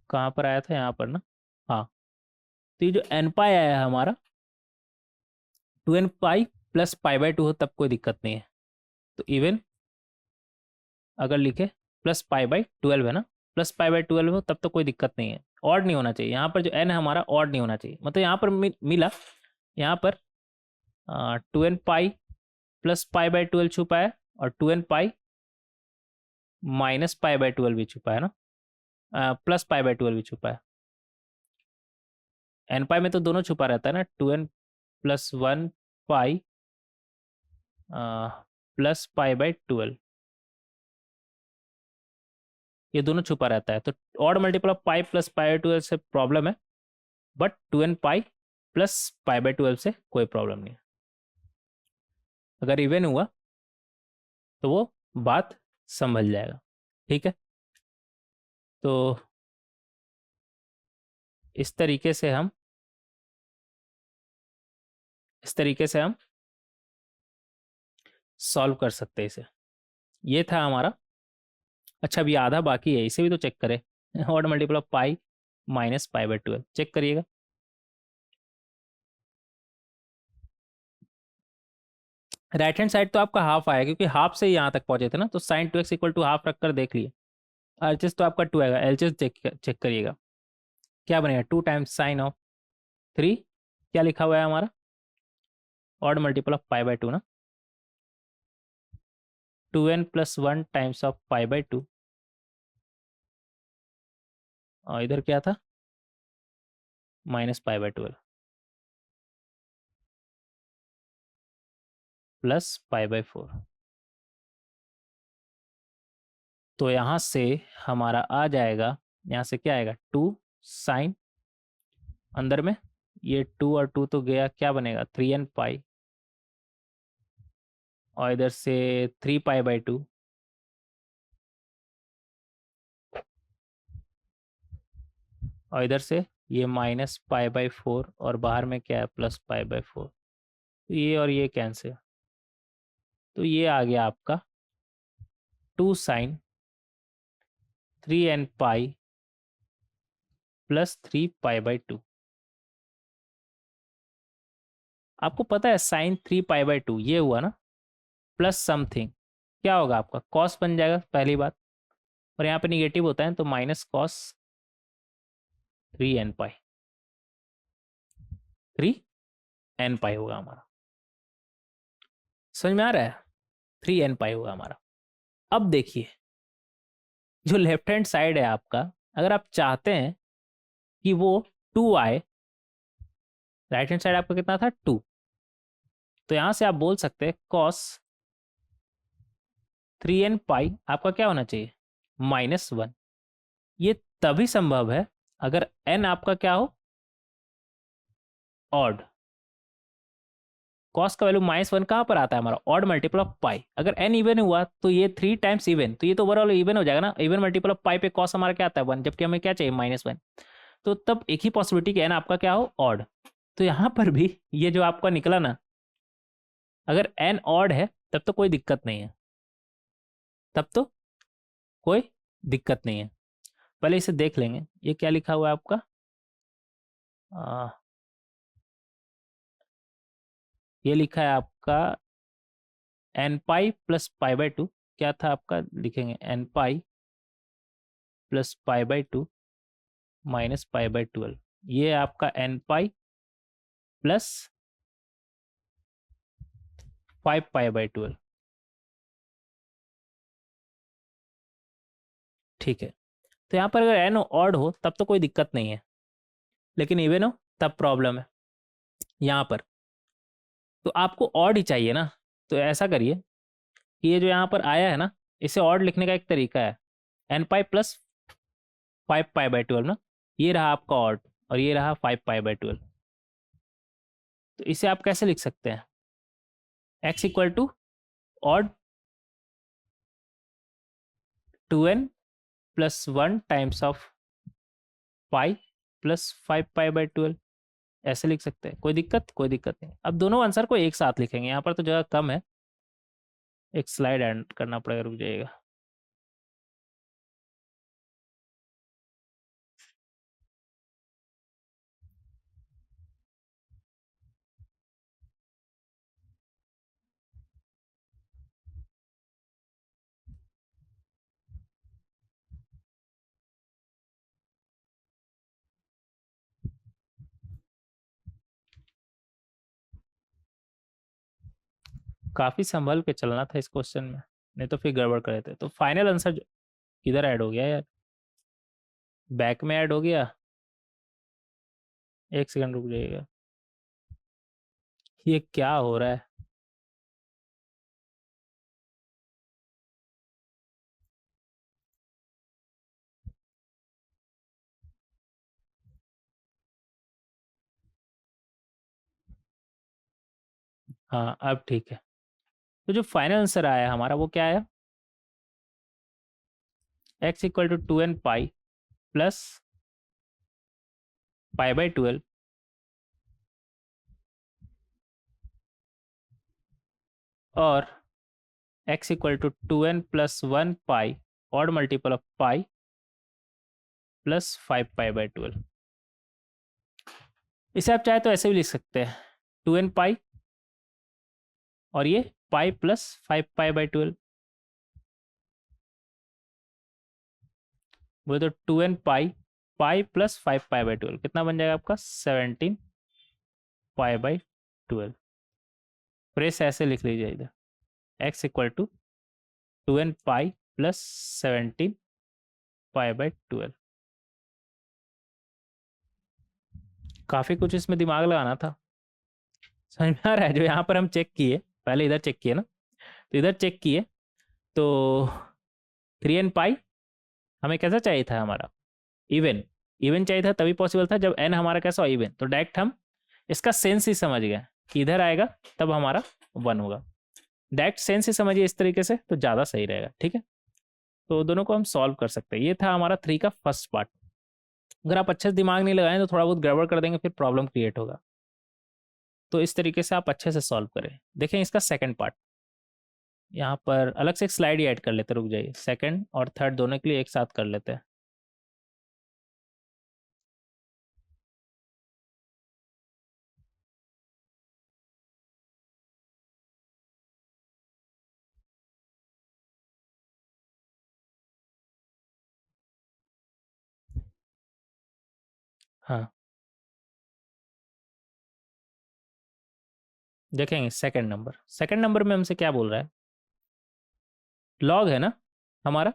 कहाँ पर आया था? यहाँ पर ना। हाँ, तो ये जो n पाई आया है हमारा, 2n pi plus pi by to हो तब कोई दिक्कत नहीं है। तो इवन अगर लिखे प्लस पाई बाई 12 है ना, प्लस पाई बाई 12 हो तब तो कोई दिक्कत नहीं है। ऑड नहीं होना चाहिए यहाँ पर, जो n है हमारा ऑड नहीं होना चाहिए। मतलब यहाँ पर मिला, यहाँ पर 2n pi plus pi by 12 छुपा है, और 2n pi minus pi by 12 भी छुपा है ना, प्लस पाई बाई 12 भी छुपा है। n पाई में तो दोनों छुपा रहता है ना, 2n plus 1 pi plus pi by 12। ये दोनों छुपा रहता है, तो odd multiple of pi plus pi by 12 से प्रॉब्लम है, but 2n pi plus pi by 12 से कोई प्रॉब्लम नहीं है। अगर इवन हुआ तो वो बात संभल जाएगा, ठीक है। तो इस तरीके से हम सॉल्व कर सकते हैं इसे। ये था हमारा। अच्छा, अभी आधा बाकी है, इसे भी तो चेक करें। Odd multiple of pi minus pi by 12, check करिएगा। राइट हैंड साइड तो आपका हाफ आया, क्योंकि हाफ से ही यहाँ तक पहुंचे थे ना, तो sign 2x equal to half रखकर देख लिए। एलएचएस तो आपका 2 आएगा, एलएचएस चेक करिएगा क्या बनेगा। 2 टाइम्स साइन ऑफ 3, क्या लिखा हुआ है हमारा, odd multiple of pi by 2 ना, 2n plus 1 times of pi by 2, और इधर क्या था, minus pi by 12 plus pi by 4। तो यहाँ से हमारा आ जाएगा, यहाँ से क्या आएगा, 2 साइन, अंदर में ये 2 और 2 तो गया, क्या बनेगा 3n पाई, और इधर से 3 पाई बाई 2, और इधर से ये माइनस पाई बाई 4, और बाहर में क्या है, प्लस पाई बाई 4। तो ये और ये कैंसिल, तो ये आ गया आपका 2 sine 3n pi plus 3 pi by 2। आपको पता है साइन 3 पाई बाई 2 ये हुआ ना, प्लस समथिंग, क्या होगा आपका, कॉस बन जाएगा पहली बात, और यहाँ पे निगेटिव होता है तो माइनस कॉस 3n पाई, 3n पाई होगा हमारा। समझ में आ रहा है, 3n पाई होगा हमारा। अब देखिए, जो लेफ्ट हैंड साइड है आपका, अगर आप चाहते हैं कि वो 2 आए, राइट हैंड साइड आपका कितना था 2, तो यहां से आप बोल सकते हैं कॉस 3n पाई आपका क्या होना चाहिए, -1। ये तभी संभव है अगर n आपका क्या हो, ऑड। कॉस का वैल्यू -1 कहां पर आता है हमारा, ऑड मल्टीपल ऑफ पाई। अगर n इवन हुआ तो ये 3 टाइम्स इवन, तो ये तो ओवरऑल इवन हो जाएगा ना, इवन मल्टीपल ऑफ पाई पे कॉस हमारा क्या आता है 1, जबकि हमें क्या चाहिए -1। तो तब एक ही पॉसिबिलिटी कि n आपका क्या हो, ऑड। तो यहां पर भी ये जो आपका निकला ना, अगर n ऑड है तब तो कोई दिक्कत नहीं है, तब तो कोई दिक्कत नहीं है। पहले इसे देख लेंगे, ये क्या लिखा हुआ है आपका, आ, ये लिखा है आपका n pi plus pi by 2, क्या था आपका, लिखेंगे n pi plus pi by 2 minus pi by 12। ये आपका n pi plus 5 pi by 12, ठीक है। तो यहाँ पर अगर एन ऑड हो तब तो कोई दिक्कत नहीं है, लेकिन इवन हो तब प्रॉब्लम है यहाँ पर। तो आपको ऑड ही चाहिए ना, तो ऐसा करिए कि ये जो यहाँ पर आया है ना, इसे ऑड लिखने का एक तरीका है, n pi plus 5 pi by 12 ना, ये रहा आपका ऑड, और ये रहा 5 पाई बाई 12। तो इसे आप कैसे लिख सकते हैं, x equal to odd 2n plus 1 times of pi plus 5 pi by 12, ऐसे लिख सकते हैं। कोई दिक्कत, कोई दिक्कत नहीं। अब दोनों आंसर को एक साथ लिखेंगे, यहाँ पर तो जगह कम है, एक स्लाइड ऐड करना पड़ेगा, रुक जाइएगा। काफी संभल के चलना था इस क्वेश्चन में, नहीं तो फिर गड़बड़ कर देते। तो फाइनल आंसर किधर ऐड हो गया यार, बैक में ऐड हो गया, एक सेकंड रुक जाइएगा, ये क्या हो रहा है। हाँ अब ठीक है। तो जो फाइनल आंसर आया हमारा वो क्या आया, x equal to 2n pi plus pi by 12 और x equal to 2n plus 1 pi odd multiple of pi plus 5 pi by 12। इसे आप चाहे तो ऐसे भी लिख सकते हैं, 2n पाई और ये पाई प्लस 5 पाई बाई 12, बोले तो 2n pi pi plus 5 pi by 12 कितना बन जाएगा आपका 17 पाई बाई 12। फिर इसे ऐसे लिख लीजिए इधर, x equal to 2n pi plus 17 pi by 12। काफी कुछ इसमें दिमाग लगाना था, समझ में आ रहा है। जो यहाँ पर हम चेक किए, पहले इधर चेक किए ना, तो इधर चेक किए तो 3n पाई हमें कैसा चाहिए था, हमारा इवन इवन चाहिए था, तभी पॉसिबल था जब n हमारा कैसा हो इवन। तो डायरेक्ट हम इसका सेंस ही समझ गए कि इधर आएगा तब हमारा 1 होगा। डायरेक्ट सेंस ही समझिए इस तरीके से तो ज़्यादा सही रहेगा, ठीक है। तो दोनों को हम सॉल्व कर सकते हैं। ये था हमारा 3 का फर्स्ट पार्ट। अगर आप अच्छे से दिमाग नहीं लगाएं तो थोड़ा बहुत गड़बड़ कर देंगे, फिर प्रॉब्लम क्रिएट होगा। तो इस तरीके से आप अच्छे से सॉल्व करें। देखें इसका सेकंड पार्ट, यहाँ पर अलग से एक स्लाइड ही ऐड कर लेते, रुक जाइए, सेकंड और थर्ड दोनों के लिए एक साथ कर लेते हैं। हाँ देखेंगे सेकंड नंबर में हमसे क्या बोल रहा है, लॉग है ना हमारा,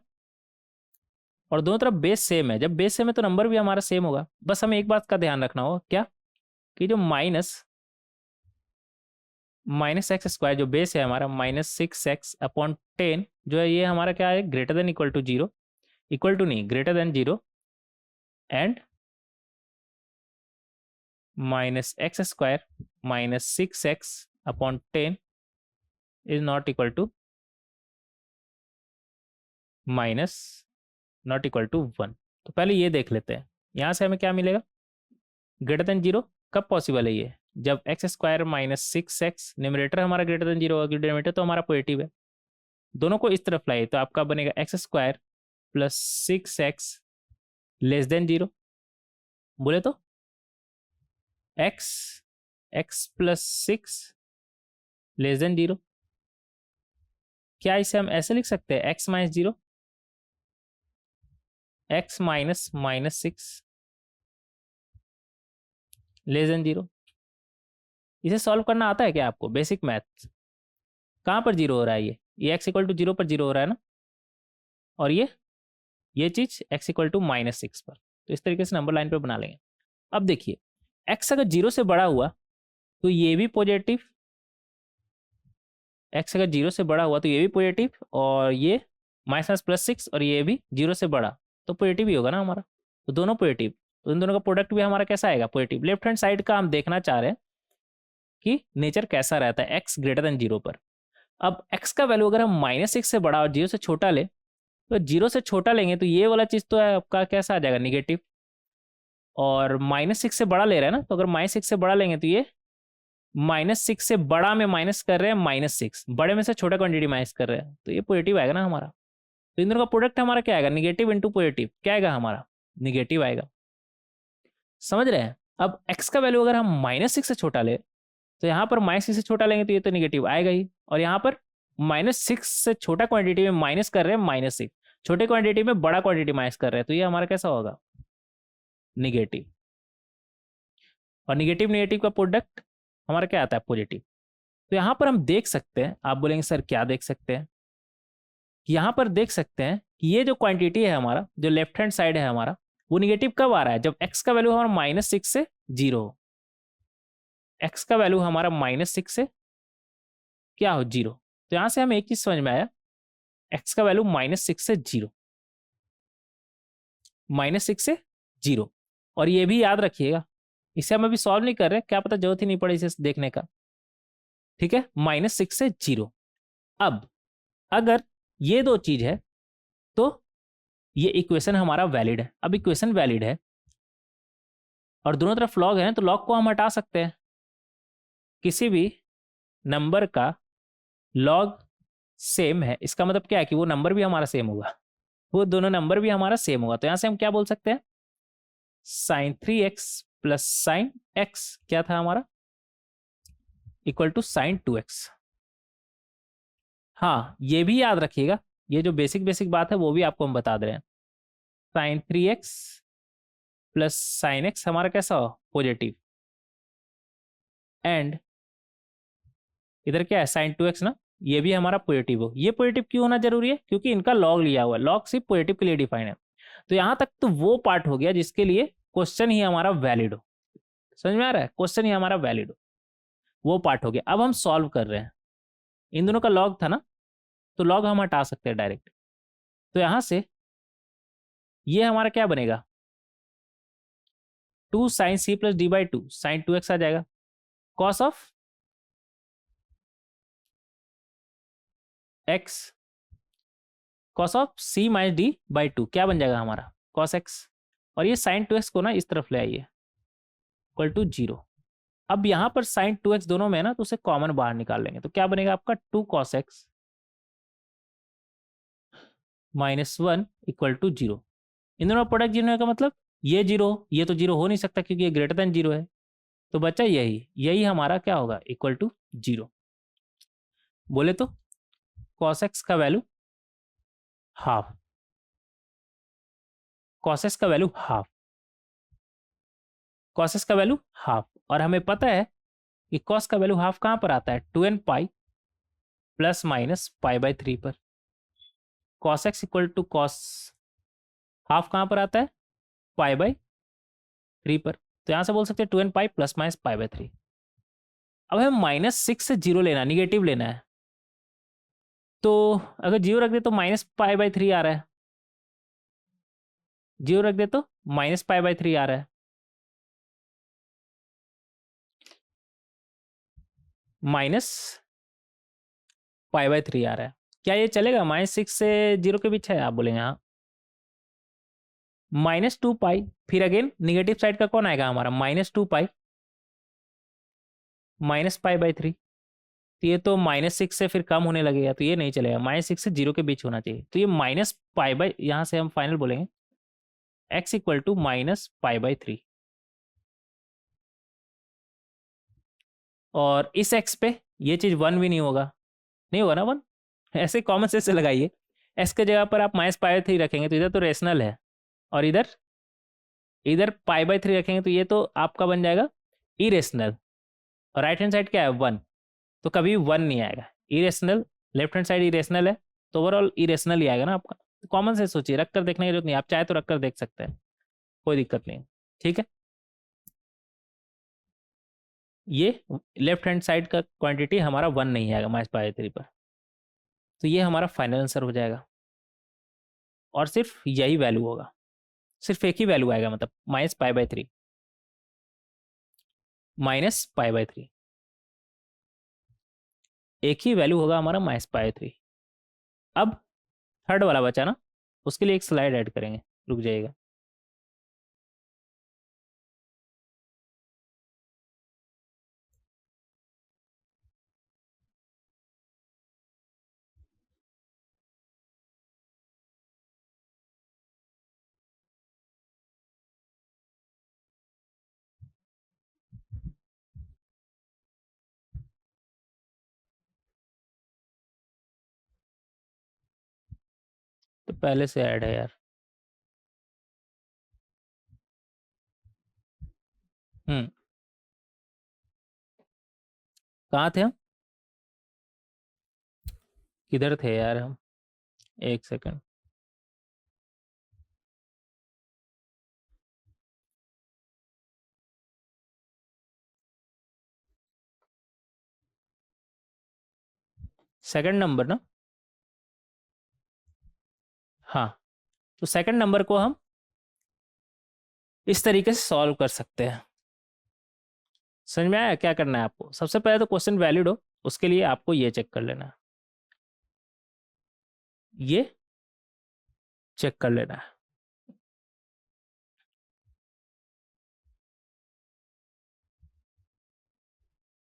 और दोनों तरफ बेस सेम है। जब बेस सेम है तो नंबर भी हमारा सेम होगा। बस हमें एक बात का ध्यान रखना होगा, क्या, कि जो माइनस एक्स स्क्वायर जो बेस है हमारा -6x/10 जो है, ये हमारा क्या है, greater than equal to 0, equal to नहीं, greater than 0 and -x² -6x/10 is not equal to not equal to 1। तो पहले ये देख लेते हैं, यहाँ से हमें क्या मिलेगा, ग्रेटर देन 0 कब पॉसिबल है ये, जब x² -6x न्यूमरेटर हमारा ग्रेटर देन 0 होगा, डिनोमिनेटर तो हमारा पॉजिटिव है। दोनों को इस तरफ लाइए तो आपका बनेगा x² plus 6x less than 0, बोले तो x प्लस 6 लेस देन 0। क्या इसे हम ऐसे लिख सकते हैं, x minus 0, x minus -6 less than 0। इसे सॉल्व करना आता है क्या आपको, बेसिक मैथ। कहाँ पर 0 हो रहा है, ये x इक्वल टू 0 पर 0 हो रहा है ना, और ये चीज x इक्वल टू -6 पर। तो इस तरीके से नंबर लाइन पे बना लेंगे। अब देखिए x अगर 0 से बड़ा हुआ तो ये भी पॉजिटिव, x अगर 0 से बड़ा हुआ तो ये भी पॉजिटिव, और ये -+6 और ये भी 0 से बड़ा तो पॉजिटिव ही होगा ना हमारा। तो दोनों पॉजिटिव, तो इन दोनों का प्रोडक्ट भी हमारा कैसा आएगा, पॉजिटिव। लेफ्ट हैंड साइड का हम देखना चाह रहे हैं कि नेचर कैसा रहता है x ग्रेटर देन 0 पर। अब x का वैल्यू अगर हम -6 से बड़ा और 0 से छोटा ले, तो 0 से छोटा लेंगे तो ये वाला चीज तो है आपका कैसा आ जाएगा, निगेटिव। और -6 से बड़ा ले रहा है ना, तो अगर -6 से बड़ा लेंगे तो ये -6 से बड़ा में माइनस कर रहे हैं -6, बड़े में से छोटा क्वांटिटी माइनस कर रहे हैं, तो ये पॉजिटिव आएगा ना हमारा। तो इन दोनों का प्रोडक्ट हमारा क्या आएगा, निगेटिव इंटू पॉजिटिव, क्या आएगा हमारा, निगेटिव आएगा। समझ रहे हैं। अब x का वैल्यू अगर हम -6 से छोटा ले, तो यहाँ पर -6 से छोटा लेंगे तो ये तो निगेटिव आएगा ही, और यहाँ पर -6 से छोटा क्वांटिटी में माइनस कर रहे हैं -6, छोटे क्वांटिटी में बड़ा क्वांटिटी माइनस कर रहे हैं, तो ये हमारा कैसा होगा, निगेटिव। और निगेटिव निगेटिव का प्रोडक्ट हमारा क्या आता है, पॉजिटिव। तो यहाँ पर हम देख सकते हैं, आप बोलेंगे सर क्या देख सकते हैं, कि यहाँ पर देख सकते हैं कि ये जो क्वांटिटी है हमारा, जो लेफ्ट हैंड साइड है हमारा, वो निगेटिव कब आ रहा है, जब x का वैल्यू हमारा -6 से 0 हो। x का वैल्यू हमारा -6 से क्या हो, 0। तो यहाँ से हमें एक चीज समझ में आया, x का वैल्यू -6 से 0, -6 से 0। और ये भी याद रखिएगा, इसे हम अभी सॉल्व नहीं कर रहे, क्या पता जरूरत ही नहीं पड़े इसे देखने का। ठीक है, -6 से 0। अब अगर ये दो चीज है तो ये इक्वेशन हमारा वैलिड है। अब इक्वेशन वैलिड है और दोनों तरफ लॉग है तो लॉग को हम हटा सकते हैं। किसी भी नंबर का लॉग सेम है इसका मतलब क्या है कि वो नंबर भी हमारा सेम होगा, वो दोनों नंबर भी हमारा सेम होगा। तो यहां से हम क्या बोल सकते हैं, sin 3x plus sine x क्या था हमारा, इक्वल टू sin 2x। हाँ ये भी याद रखिएगा, ये जो बेसिक बेसिक बात है वो भी आपको हम बता दे रहे हैं। sin 3x plus sine x हमारा कैसा हो, पॉजिटिव। एंड इधर क्या है sin 2x ना, ये भी हमारा पॉजिटिव हो। ये पॉजिटिव क्यों होना जरूरी है, क्योंकि इनका लॉग लिया हुआ है, लॉग सिर्फ पॉजिटिव के लिए डिफाइन है। तो यहां तक तो वो पार्ट हो गया जिसके लिए क्वेश्चन ही हमारा वैलिड हो। समझ में आ रहा है, क्वेश्चन ही हमारा वैलिड हो, वो पार्ट हो गया। अब हम सॉल्व कर रहे हैं, इन दोनों का लॉग था ना तो लॉग हम हटा सकते हैं डायरेक्ट। तो यहां से ये हमारा क्या बनेगा, 2 sin c plus D by 2 sin 2x आ जाएगा, cos of x cos of c minus D by 2 क्या बन जाएगा हमारा, कॉस x। और ये sin 2x को ना इस तरफ ले आइए, इक्वल टू 0। अब यहां पर sin 2x दोनों में है ना तो उसे कॉमन बाहर निकाल लेंगे तो क्या बनेगा आपका 2 cos x -1 इक्वल टू 0। इन दोनों प्रोडक्ट 0 का मतलब ये 0, ये तो 0 हो नहीं सकता क्योंकि ये ग्रेटर देन 0 है। तो बच्चा यही यही हमारा क्या होगा, इक्वल टू 0। बोले तो cos x का वैल्यू हाफ, cos x का वैल्यू हाफ, cos x का वैल्यू हाफ। और हमें पता है कि cos का वैल्यू हाफ कहां पर आता है, 2n pi plus minus pi by 3 पर। cos x equal to cos half कहां पर आता है, पाई बाई 3 पर। तो यहां से बोल सकते हैं 2n pi plus minus pi by 3। अब हमें -6 से 0 लेना, निगेटिव लेना है। तो अगर 0 रख दे तो -पाई/3 आ रहा है, 0 रख दे तो -पाई/3 आ रहा है, -पाई/3 आ रहा है। क्या ये चलेगा, -6 से 0 के बीच है, आप बोलेंगे हाँ। -2 पाई, फिर अगेन निगेटिव साइड का कौन आएगा हमारा, -2 पाई -पाई/3। तो ये तो -6 से फिर कम होने लगेगा तो ये नहीं चलेगा, -6 से 0 के बीच होना चाहिए। तो ये -पाई/, यहां से हम फाइनल बोलेंगे x इक्वल टू -पाई/3। और इस x पे ये चीज 1 भी नहीं होगा, नहीं होगा ना 1, ऐसे कॉमन सेंस से लगाइए। x के जगह पर आप -पाई/3 रखेंगे तो इधर तो रेशनल है, और इधर इधर पाई/3 रखेंगे तो ये तो आपका बन जाएगा इरेशनल। और राइट हैंड साइड क्या है 1, तो कभी 1 नहीं आएगा। Irrational, left hand side irrational है तो ओवरऑल इरेशनल ही आएगा ना आपका। तो कॉमन सेंस सोचिए, रख कर देखने की जरूरत नहीं, आप चाहे तो रख कर देख सकते हैं, कोई दिक्कत नहीं। ठीक है, ये लेफ्ट हैंड साइड का क्वांटिटी हमारा 1 नहीं आएगा -पाई/3 पर। तो ये हमारा फाइनल आंसर हो जाएगा, और सिर्फ यही वैल्यू होगा, सिर्फ एक ही वैल्यू आएगा, मतलब -पाई/3 -पाई/3 एक ही वैल्यू होगा हमारा -पाई/3। अब थर्ड वाला बचा ना, उसके लिए एक स्लाइड ऐड करेंगे, रुक जाइएगा। तो पहले से ऐड है यार। हम्म, कहाँ थे हम, किधर थे यार हम, एक सेकंड। सेकंड नंबर ना, हाँ। तो सेकंड नंबर को हम इस तरीके से सॉल्व कर सकते हैं। समझ में आया क्या करना है आपको, सबसे पहले तो क्वेश्चन वैलिड हो, उसके लिए आपको ये चेक कर लेना है, ये चेक कर लेना है।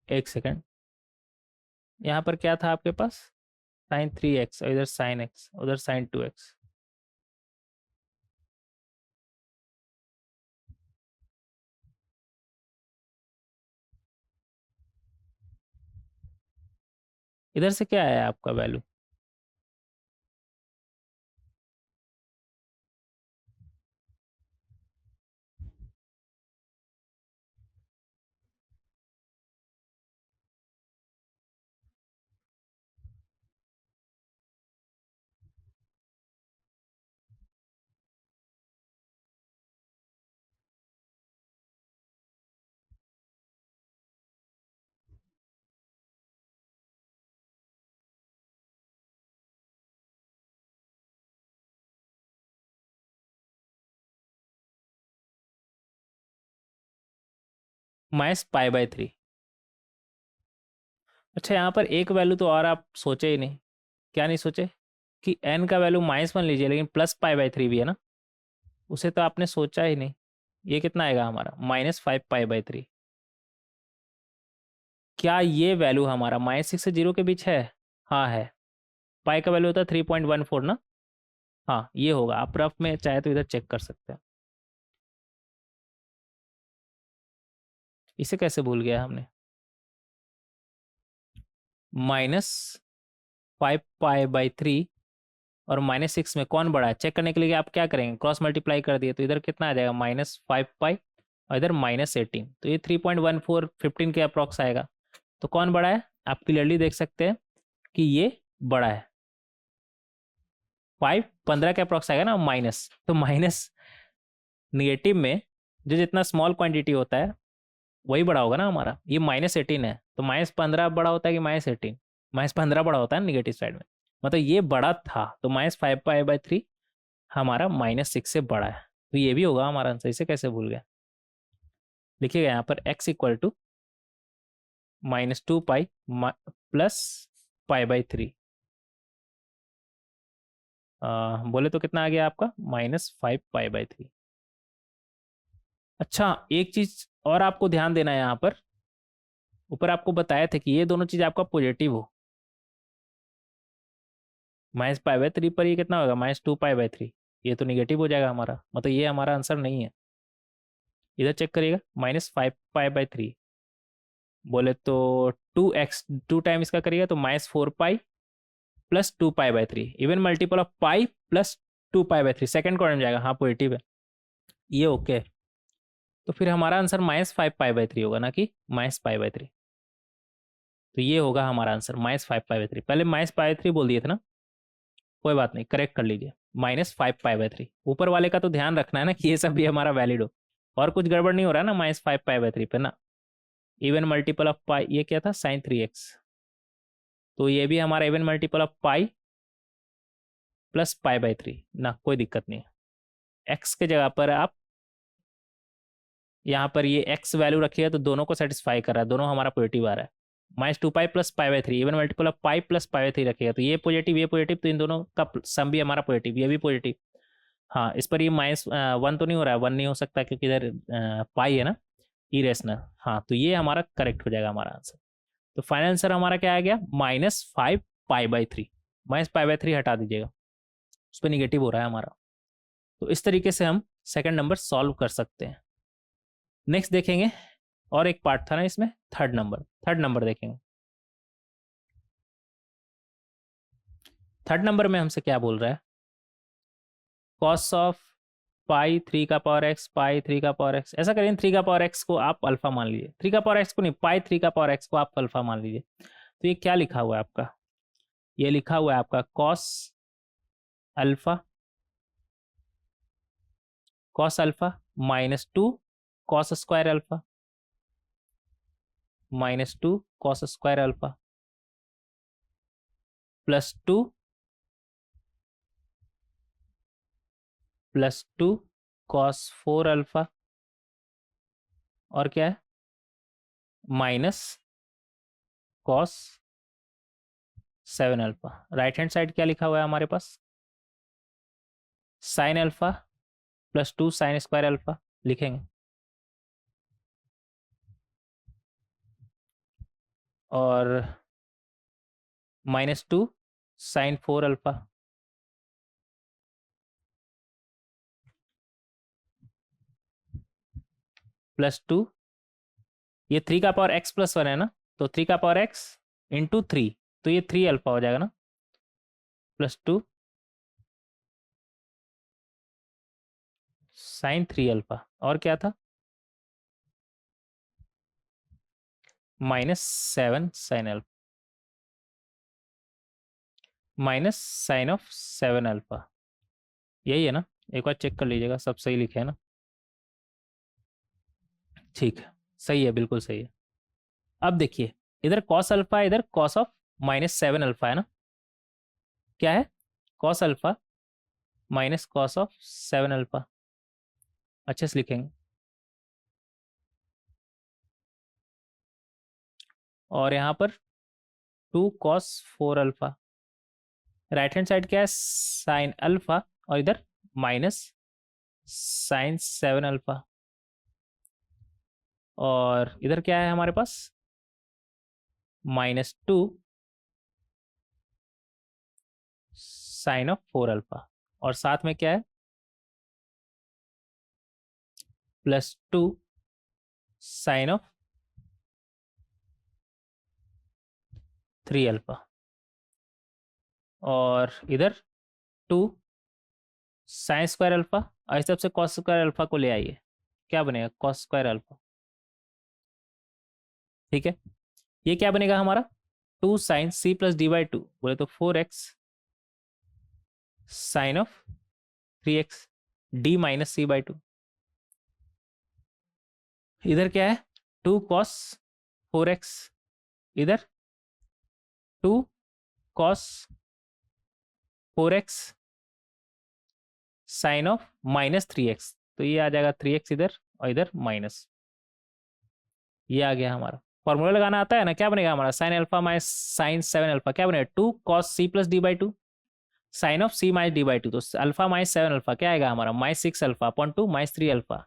एक सेकेंड, यहाँ पर क्या था आपके पास, sin 3x, और इधर sin x, उधर sin 2x। इधर से क्या आया आपका वैल्यू, -π/3। अच्छा, यहाँ पर एक वैल्यू तो और आप सोचे ही नहीं, क्या नहीं सोचे कि n का वैल्यू -1 लीजिए, लेकिन +π/3 भी है ना, उसे तो आपने सोचा ही नहीं। ये कितना आएगा हमारा, -5π/3। क्या ये वैल्यू हमारा -6 से 0 के बीच है? हाँ है। पाई का वैल्यू होता है 3.14 ना। हाँ ये होगा, आप रफ में चाहे तो इधर चेक कर सकते हैं। इसे कैसे भूल गया हमने, -5π/3 और -6 में कौन बड़ा है, चेक करने के लिए आप क्या करेंगे, क्रॉस मल्टीप्लाई कर दिए तो इधर कितना आ जाएगा, -5π और इधर -18, तो ये 3.14 15 के अप्रॉक्स आएगा। तो कौन बड़ा है, आप क्लियरली देख सकते हैं कि ये बड़ा है। 5 15 के अप्रॉक्स आएगा ना, माइनस, तो माइनस निगेटिव में जो जितना स्मॉल क्वांटिटी होता है वही बड़ा होगा ना हमारा। ये -18 है, तो -15 बड़ा होता है कि -18, -15 बड़ा होता है निगेटिव साइड में, मतलब ये बड़ा था, तो -5π/3 हमारा -6 से बड़ा है, तो ये भी होगा हमारा आंसर। इसे कैसे भूल गया, लिखिएगा यहाँ पर x इक्वल टू -2π प्लस π/3। बोले तो कितना आ गया आपका, -5π/3। अच्छा, एक चीज और आपको ध्यान देना है, यहाँ पर ऊपर आपको बताया था कि ये दोनों चीज आपका पॉजिटिव हो। -π/3 पर ये कितना होगा, -2π/3, ये तो निगेटिव हो जाएगा हमारा, मतलब ये हमारा आंसर नहीं है। इधर चेक करिएगा, -5π/3 बोले तो 2x, 2 टाइम इसका करिएगा तो -4π plus 2π/3, even multiple of pi plus 2π/3, second column जाएगा, हाँ पॉजिटिव है ये, ओके। तो फिर हमारा आंसर -5π/3 होगा ना कि -π/3, तो ये होगा हमारा आंसर -5π/3। पहले -π/3 बोल दिए थे ना, कोई बात नहीं, करेक्ट कर लीजिए, -5π/3। ऊपर वाले का तो ध्यान रखना है ना कि ये सब भी हमारा वैलिड हो, और कुछ गड़बड़ नहीं हो रहा है ना -5π/3 पे ना। इवन मल्टीपल ऑफ पाई, ये क्या था, sin 3x, तो ये भी हमारा even multiple of pi plus π/3 ना, कोई दिक्कत नहीं है। एक्स के जगह पर आप यहाँ पर ये एक्स वैल्यू रखिएगा तो दोनों को सेटिस्फाई कर रहा है, दोनों हमारा पॉजिटिव आ रहा है। -2π plus π/3, even multiple of pi plus π/3 रखिएगा तो ये पॉजिटिव, तो इन दोनों का सम भी हमारा पॉजिटिव, ये भी पॉजिटिव। हाँ, इस पर ये -1 तो नहीं हो रहा है, 1 नहीं हो सकता क्योंकि इधर पाई है ना, इरेशनल। हाँ, तो ये हमारा करेक्ट हो जाएगा हमारा आंसर। तो फाइनल आंसर हमारा क्या आ गया, -5π/3। -π/3 हटा दीजिएगा, उस पर निगेटिव हो रहा है हमारा। तो इस तरीके से हम सेकंड नंबर सॉल्व कर सकते हैं। नेक्स्ट देखेंगे, और एक पार्ट था ना इसमें, थर्ड नंबर देखेंगे। थर्ड नंबर में हमसे क्या बोल रहा है, कॉस ऑफ π3 पाई 3 ऐसा करें, 3 को आप अल्फा मान लीजिए, 3 को नहीं, π3 को आप अल्फा मान लीजिए। तो ये क्या लिखा हुआ है आपका, ये लिखा हुआ है आपका cos alpha -2 cos square alpha, -2 cos square alpha +2 +2 cos 4 alpha, और क्या है, minus cos 7 alpha. Right hand side क्या लिखा हुआ है हमारे पास, sine alpha plus 2 sine square alpha लिखेंगे, और -2 साइन 4 अल्फा +2, ये 3 का पावर x प्लस 1 है ना, तो 3 का पावर x इंटू 3, तो ये 3 अल्फा हो जाएगा ना, +2 साइन 3 अल्फा, और क्या था, -7 sine alpha, minus sine of 7 alpha, यही है ना, एक बार चेक कर लीजिएगा सब सही लिखे है ना, ठीक है, सही है, बिल्कुल सही है। अब देखिए, इधर कॉस अल्फा है, इधर कॉस ऑफ -7 अल्फा है ना, क्या है, cos alpha minus cos of 7 alpha, अच्छे से लिखेंगे, और यहाँ पर 2 cos 4 alpha, right hand side क्या है, साइन अल्फा, और इधर माइनस साइन 7 अल्फा, और इधर क्या है हमारे पास, -2 साइन ऑफ 4 अल्फा, और साथ में क्या है, +2 साइन ऑफ 3 अल्फा, और इधर 2 साइन स्क्वायर अल्फा, और इस तरफ से कॉस स्क्वायर अल्फा को ले आइए, क्या बनेगा, कॉस स्क्वायर अल्फा, ठीक है, ये क्या बनेगा हमारा, 2 sine c plus D by 2, बोले तो 4x sine of 3x d minus c by 2, इधर क्या है, 2 कॉस 4x, इधर 2 cos 4x sine of -3x, तो ये आ जाएगा 3x इधर, और इधर माइनस, ये आ गया हमारा, फॉर्मूला लगाना आता है ना, क्या बनेगा हमारा, sine alpha minus sine 7 alpha, क्या बनेगा, 2 cos C plus D by 2 sine of C minus D by 2, तो अल्फा माइनस 7 अल्फा क्या आएगा हमारा, -6 अल्फा अपॉन 2 -3 अल्फा,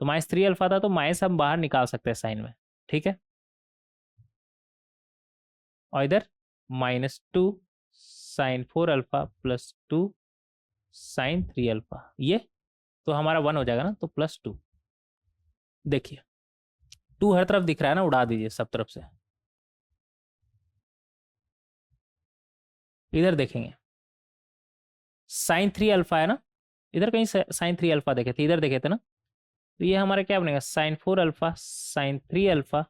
तो -3 अल्फा था, तो माइनस हम बाहर निकाल सकते हैं साइन में, ठीक है, और इधर -2 sine 4 alpha plus 2 sine 3 alpha, ये तो हमारा 1 हो जाएगा ना, तो +2, देखिए 2 हर तरफ दिख रहा है ना, उड़ा दीजिए सब तरफ से, इधर देखेंगे साइन 3 अल्फा है ना, इधर कहीं साइन 3 अल्फा देखे थे, इधर देखे थे ना, तो ये हमारा क्या बनेगा, साइन 4 अल्फा साइन 3 अल्फा,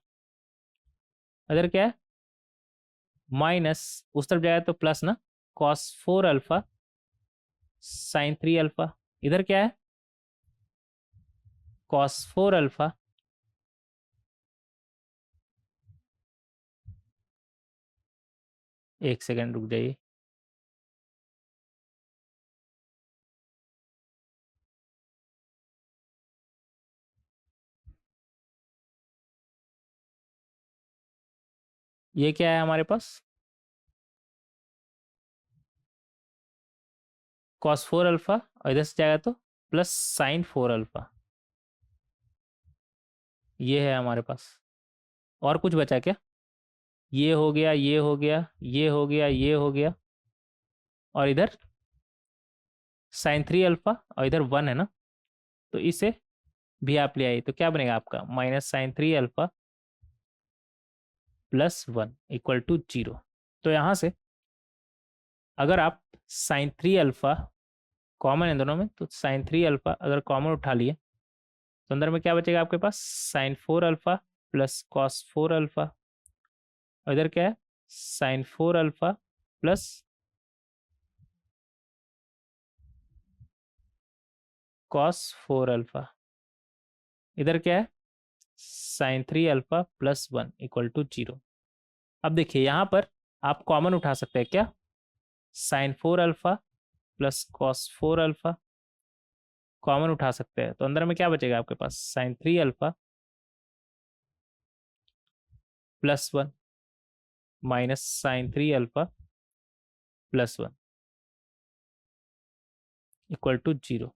इधर क्या है माइनस, उस तरफ जाएगा तो प्लस ना, कॉस 4 अल्फा साइन 3 अल्फा, इधर क्या है कॉस 4 अल्फा, एक सेकेंड रुक जाइए, ये क्या है हमारे पास, कॉस 4 अल्फा, और इधर से जाएगा तो प्लस साइन 4 अल्फा, ये है हमारे पास, और कुछ बचा क्या, ये हो गया, ये हो गया, ये हो गया, ये हो गया, और इधर साइन 3 अल्फा, और इधर 1 है ना, तो इसे भी आप ले आइए, तो क्या बनेगा आपका, -sin3 अल्फा +1 इक्वल टू 0, तो यहाँ से अगर आप साइन 3 अल्फा कॉमन है दोनों में, तो साइन 3 अल्फा अगर कॉमन उठा लिए, तो अंदर में क्या बचेगा आपके पास, sine 4 alpha plus cos 4 alpha, और इधर क्या है sine 4 alpha plus cos 4 alpha, इधर क्या है साइन 3 अल्फा +1 इक्वल टू 0। अब देखिए यहाँ पर आप कॉमन उठा सकते हैं क्या, sine 4 alpha plus cos 4 alpha common उठा सकते हैं, तो अंदर में क्या बचेगा आपके पास, sine 3 alpha +1 minus sine 3 alpha plus 1 equal to 0।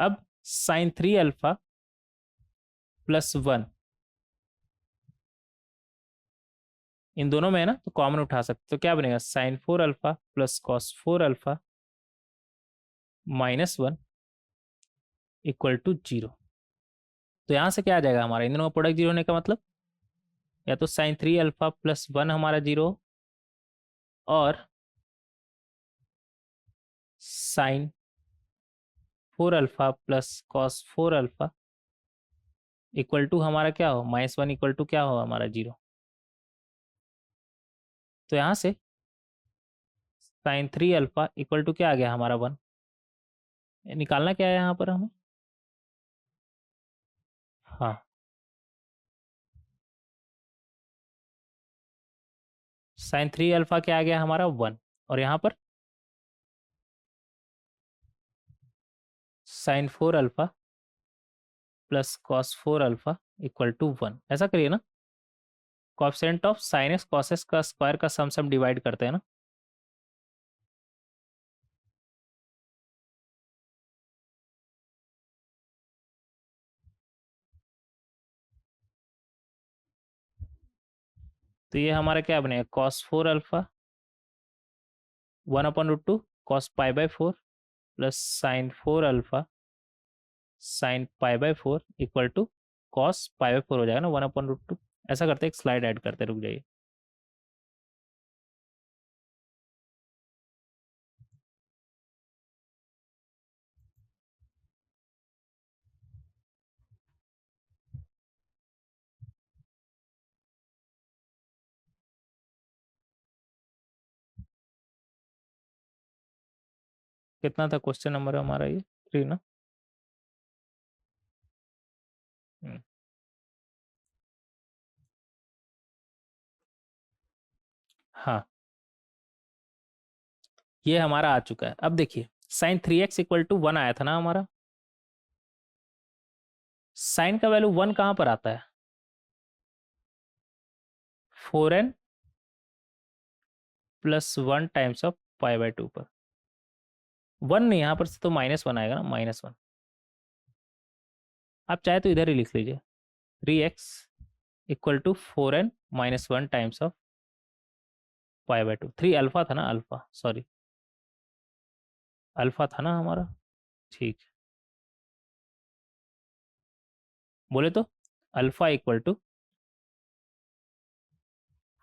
अब साइन 3 अल्फा प्लस 1 इन दोनों में है ना, तो कॉमन उठा सकते, तो क्या बनेगा sine 4 alpha plus cos 4 alpha minus 1 equal to 0। तो यहां से क्या आ जाएगा हमारा, इन दोनों का प्रोडक्ट 0 होने का मतलब या तो साइन 3 अल्फा प्लस 1 हमारा 0 और sine 4 alpha plus cos 4 alpha equal to हमारा क्या हो माइनस 1 इक्वल टू क्या हो हमारा 0। तो यहां से साइन 3 अल्फा इक्वल टू क्या आ गया हमारा 1। निकालना क्या है यहाँ पर हमें, हाँ साइन 3 अल्फा क्या आ गया हमारा 1 और यहाँ पर sine 4 alpha plus cos 4 alpha equal to 1। ऐसा करिए ना, coefficient of sine x cos x का स्क्वायर का सम डिवाइड करते हैं ना। तो ये हमारा क्या बनेगा cos 4 alpha 1/√2 cos pi by 4 plus sine 4 alpha sine pi by 4 equal to cos pi by 4 हो जाएगा ना 1/√2। ऐसा करते एक स्लाइड ऐड करते, रुक जाइए। कितना था क्वेश्चन नंबर हमारा ये 3 ना। हम्म, हाँ ये हमारा आ चुका है। अब देखिए साइन 3x इक्वल टू 1 आया था ना हमारा, साइन का वैल्यू 1 कहाँ पर आता है 4n plus 1 times of pi by 2 पर। 1 नहीं, यहाँ पर से तो -1 आएगा ना, -1। आप चाहे तो इधर ही लिख लीजिए 3x equal to 4n minus 1 times of pi by 2। 3 alpha था ना, अल्फा सॉरी अल्फा था ना हमारा, ठीक है। बोले तो alpha equal to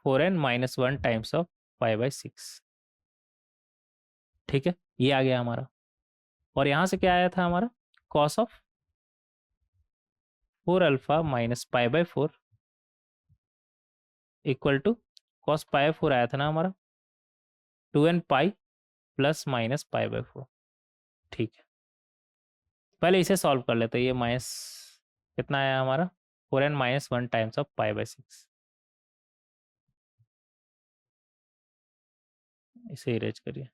4n minus 1 times of pi by 6। ठीक है, ये आ गया हमारा। और यहाँ से क्या आया था हमारा cos of 4 alpha minus pi by 4 equal to cos pi 4 आया था ना हमारा 2n pi plus minus pi by 4। ठीक है, पहले इसे सॉल्व कर लेते हैं। ये माइनस कितना आया हमारा 4n minus 1 times of pi by 6। इसे इरेज करिए।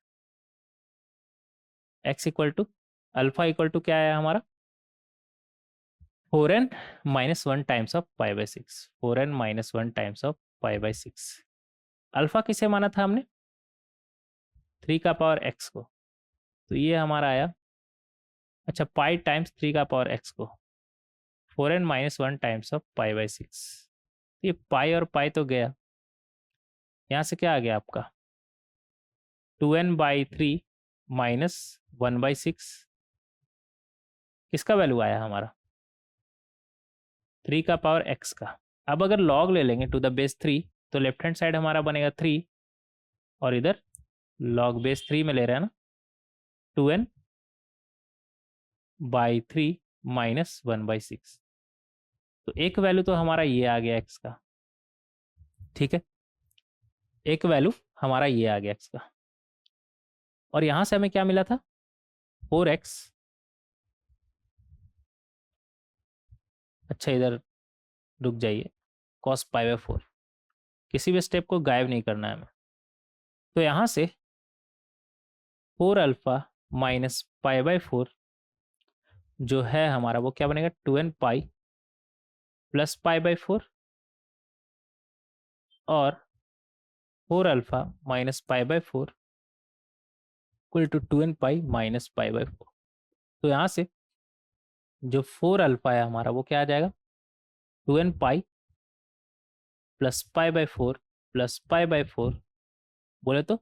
x equal to alpha equal to क्या आया हमारा 4n minus 1 times of pi by 6। 4n minus 1 times of pi by 6। Alpha किसे माना था हमने 3 का पावर x को, तो ये हमारा आया अच्छा पाई टाइम्स 3 का पावर x को 4n minus 1 times of pi by 6। ये पाई और पाई तो गया, यहाँ से क्या आ गया आपका 2n बाई 3 माइनस 1 बाई 6। किसका वैल्यू आया हमारा 3 का पावर x का। अब अगर लॉग ले लेंगे टू द बेस 3 तो लेफ्ट हैंड साइड हमारा बनेगा 3 और इधर लॉग बेस 3 में ले रहे हैं ना 2n बाई 3 माइनस 1 बाई 6। तो एक वैल्यू तो हमारा ये आ गया x का, ठीक है, एक वैल्यू हमारा ये आ गया x का। और यहां से हमें क्या मिला था 4x। अच्छा इधर रुक जाइए, कॉस पाई बाई 4 किसी भी स्टेप को गायब नहीं करना है हमें। तो यहां से 4 अल्फा माइनस पाई बाई 4 जो है हमारा वो क्या बनेगा 2n pi plus pi by 4 और 4 alpha minus pi by 4 equal to 2n pi minus pi by 4। तो यहाँ से जो 4 अल्फा है हमारा वो क्या आ जाएगा, 2n pi plus pi by 4 plus pi by 4, बोले तो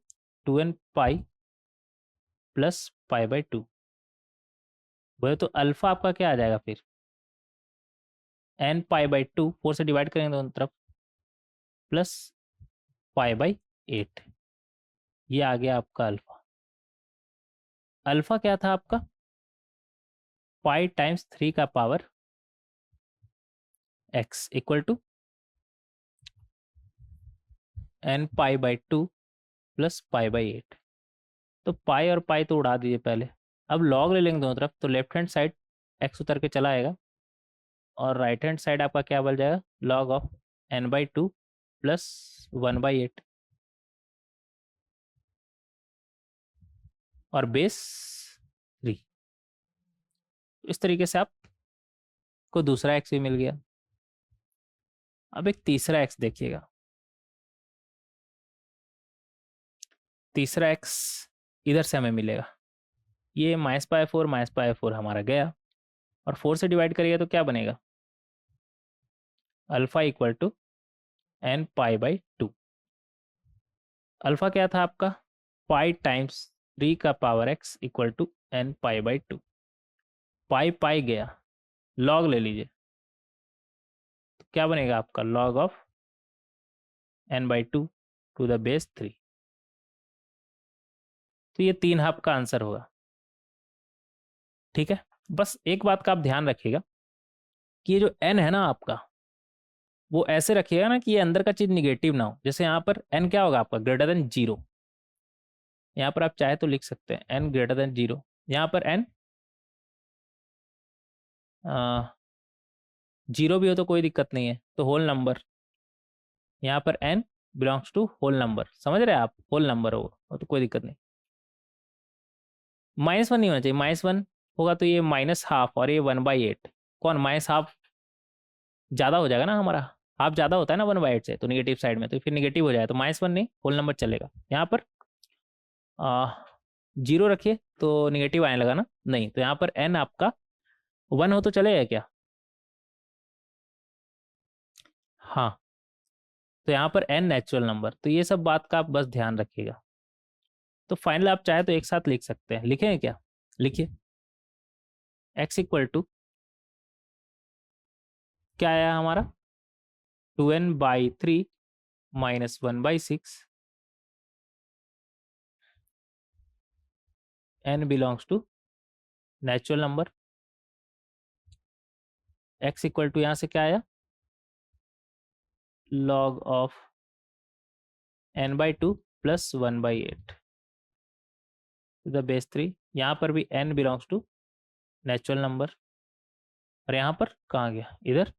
2n pi plus pi by 2, बोले तो अल्फा आपका क्या आ जाएगा फिर, n पाई बाई 2, 4 से डिवाइड करेंगे दोनों तरफ, प्लस पाई बाई 8। ये आ गया आपका अल्फा। अल्फा क्या था आपका, पाई टाइम्स 3 का power x equal to n pi by 2 plus pi by 8। तो पाई और पाई तो उड़ा दीजिए पहले, अब लॉग ले लेंगे दोनों तरफ, तो लेफ्ट हैंड साइड x उतर के चला आएगा और राइट हैंड साइड आपका क्या बन जाएगा, log of n by 2 plus 1 by 8 और बेस 3। इस तरीके से आपको दूसरा x भी मिल गया। अब एक तीसरा x देखिएगा, तीसरा x इधर से हमें मिलेगा, ये माइनस पाई 4 हमारा गया और 4 से डिवाइड करिएगा तो क्या बनेगा, alpha equal to n pi by 2। Alpha क्या था आपका, पाई टाइम्स 3 का power x equal to n pi by 2। Pi pi गया, लॉग ले लीजिए, तो क्या बनेगा आपका, log of n by 2 to the base 3। तो ये 3 आपका आंसर होगा। ठीक है, बस एक बात का आप ध्यान रखिएगा कि ये जो n है ना आपका, वो ऐसे रखिएगा ना कि ये अंदर का चीज निगेटिव ना हो। जैसे यहाँ पर n क्या होगा आपका, ग्रेटर देन 0। यहाँ पर आप चाहे तो लिख सकते हैं n ग्रेटर देन 0। यहाँ पर n 0 भी हो तो कोई दिक्कत नहीं है, तो होल नंबर। यहाँ पर n belongs to whole number, समझ रहे हैं आप, होल नंबर होगा तो कोई दिक्कत नहीं। -1 नहीं होना चाहिए, -1 होगा तो ये माइनस हाफ और ये 1/8, कौन माइनस हाफ ज़्यादा हो जाएगा ना हमारा, हाफ ज़्यादा होता है ना 1/8 से, तो निगेटिव साइड में, तो फिर निगेटिव हो जाए, तो -1 नहीं, होल नंबर चलेगा। यहाँ पर 0 रखिए तो निगेटिव आने लगा ना, नहीं, तो यहाँ पर n आपका 1 हो तो चलेगा क्या, हाँ, तो यहाँ पर n नेचुरल नंबर। तो ये सब बात का आप बस ध्यान रखिएगा। तो फाइनल आप चाहे तो एक साथ लिख सकते हैं, लिखें क्या, लिखिए, x इक्वल टू क्या आया हमारा, 2n by 3 minus 1/6, n belongs to natural number. x equal to यहाँ से क्या आया, log of n by 2 plus 1/8 to the base 3। यहाँ पर भी n belongs to natural number, और यहाँ पर कहाँ गया, इधर,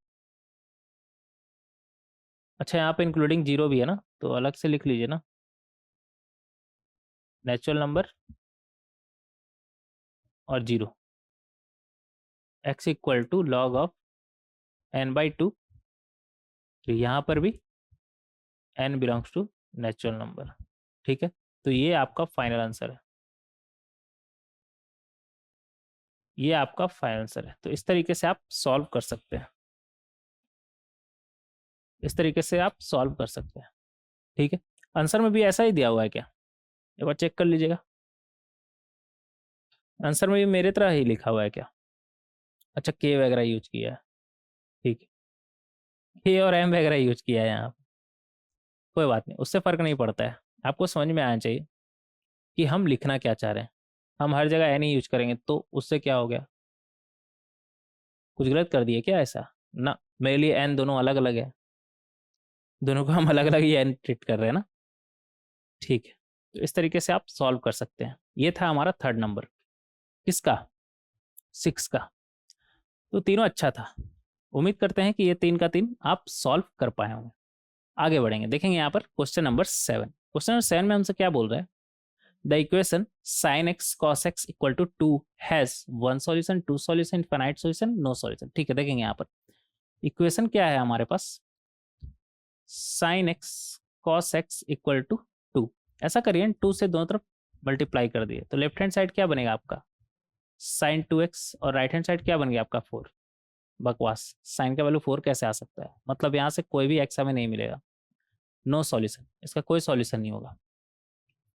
अच्छा यहाँ पे इंक्लूडिंग 0 भी है ना, तो अलग से लिख लीजिए ना, नेचुरल नंबर और 0, x equal to log of n by 2, तो यहाँ पर भी n belongs to natural number. ठीक है, तो ये आपका फाइनल आंसर है, ये आपका फाइनल आंसर है। तो इस तरीके से आप सॉल्व कर सकते हैं, इस तरीके से आप सॉल्व कर सकते हैं। ठीक है, आंसर में भी ऐसा ही दिया हुआ है क्या, एक बार चेक कर लीजिएगा, आंसर में भी मेरे तरह ही लिखा हुआ है क्या, अच्छा के वगैरह यूज किया है, ठीक है, के और एम वगैरह यूज किया है यहाँ, कोई बात नहीं, उससे फर्क नहीं पड़ता है, आपको समझ में आना चाहिए कि हम लिखना क्या चाह रहे हैं। हम हर जगह एन ही यूज करेंगे तो उससे क्या हो गया, कुछ गलत कर दिए क्या ऐसा, ना, मेरे लिए एन दोनों अलग अलग है, दोनों को हम अलग अलग ही एन ट्रीट कर रहे हैं ना। ठीक है, तो इस तरीके से आप सॉल्व कर सकते हैं। ये था हमारा थर्ड नंबर, किसका, 6 का। तो तीनों अच्छा था, उम्मीद करते हैं कि ये 3 का 3 आप सॉल्व कर पाए होंगे। आगे बढ़ेंगे, देखेंगे यहाँ पर क्वेश्चन नंबर 7। क्वेश्चन नंबर 7 में हमसे क्या बोल रहे हैं, the equation sin x cos x equal to 2 has 1 solution, 2 solution, infinite solution, no solution. ठीक है, देखेंगे यहाँ पर इक्वेशन क्या है हमारे पास, sin x cos x equal to 2, ऐसा करिए 2 से दोनों तरफ मल्टीप्लाई कर दिए, तो लेफ्ट हैंड साइड क्या बनेगा आपका साइन 2x और राइट हैंड साइड क्या बन गया आपका 4। बकवास, साइन का वैल्यू 4 कैसे आ सकता है, मतलब यहाँ से कोई भी x हमें नहीं मिलेगा, नो सॉल्यूशन, इसका कोई सॉल्यूशन नहीं होगा।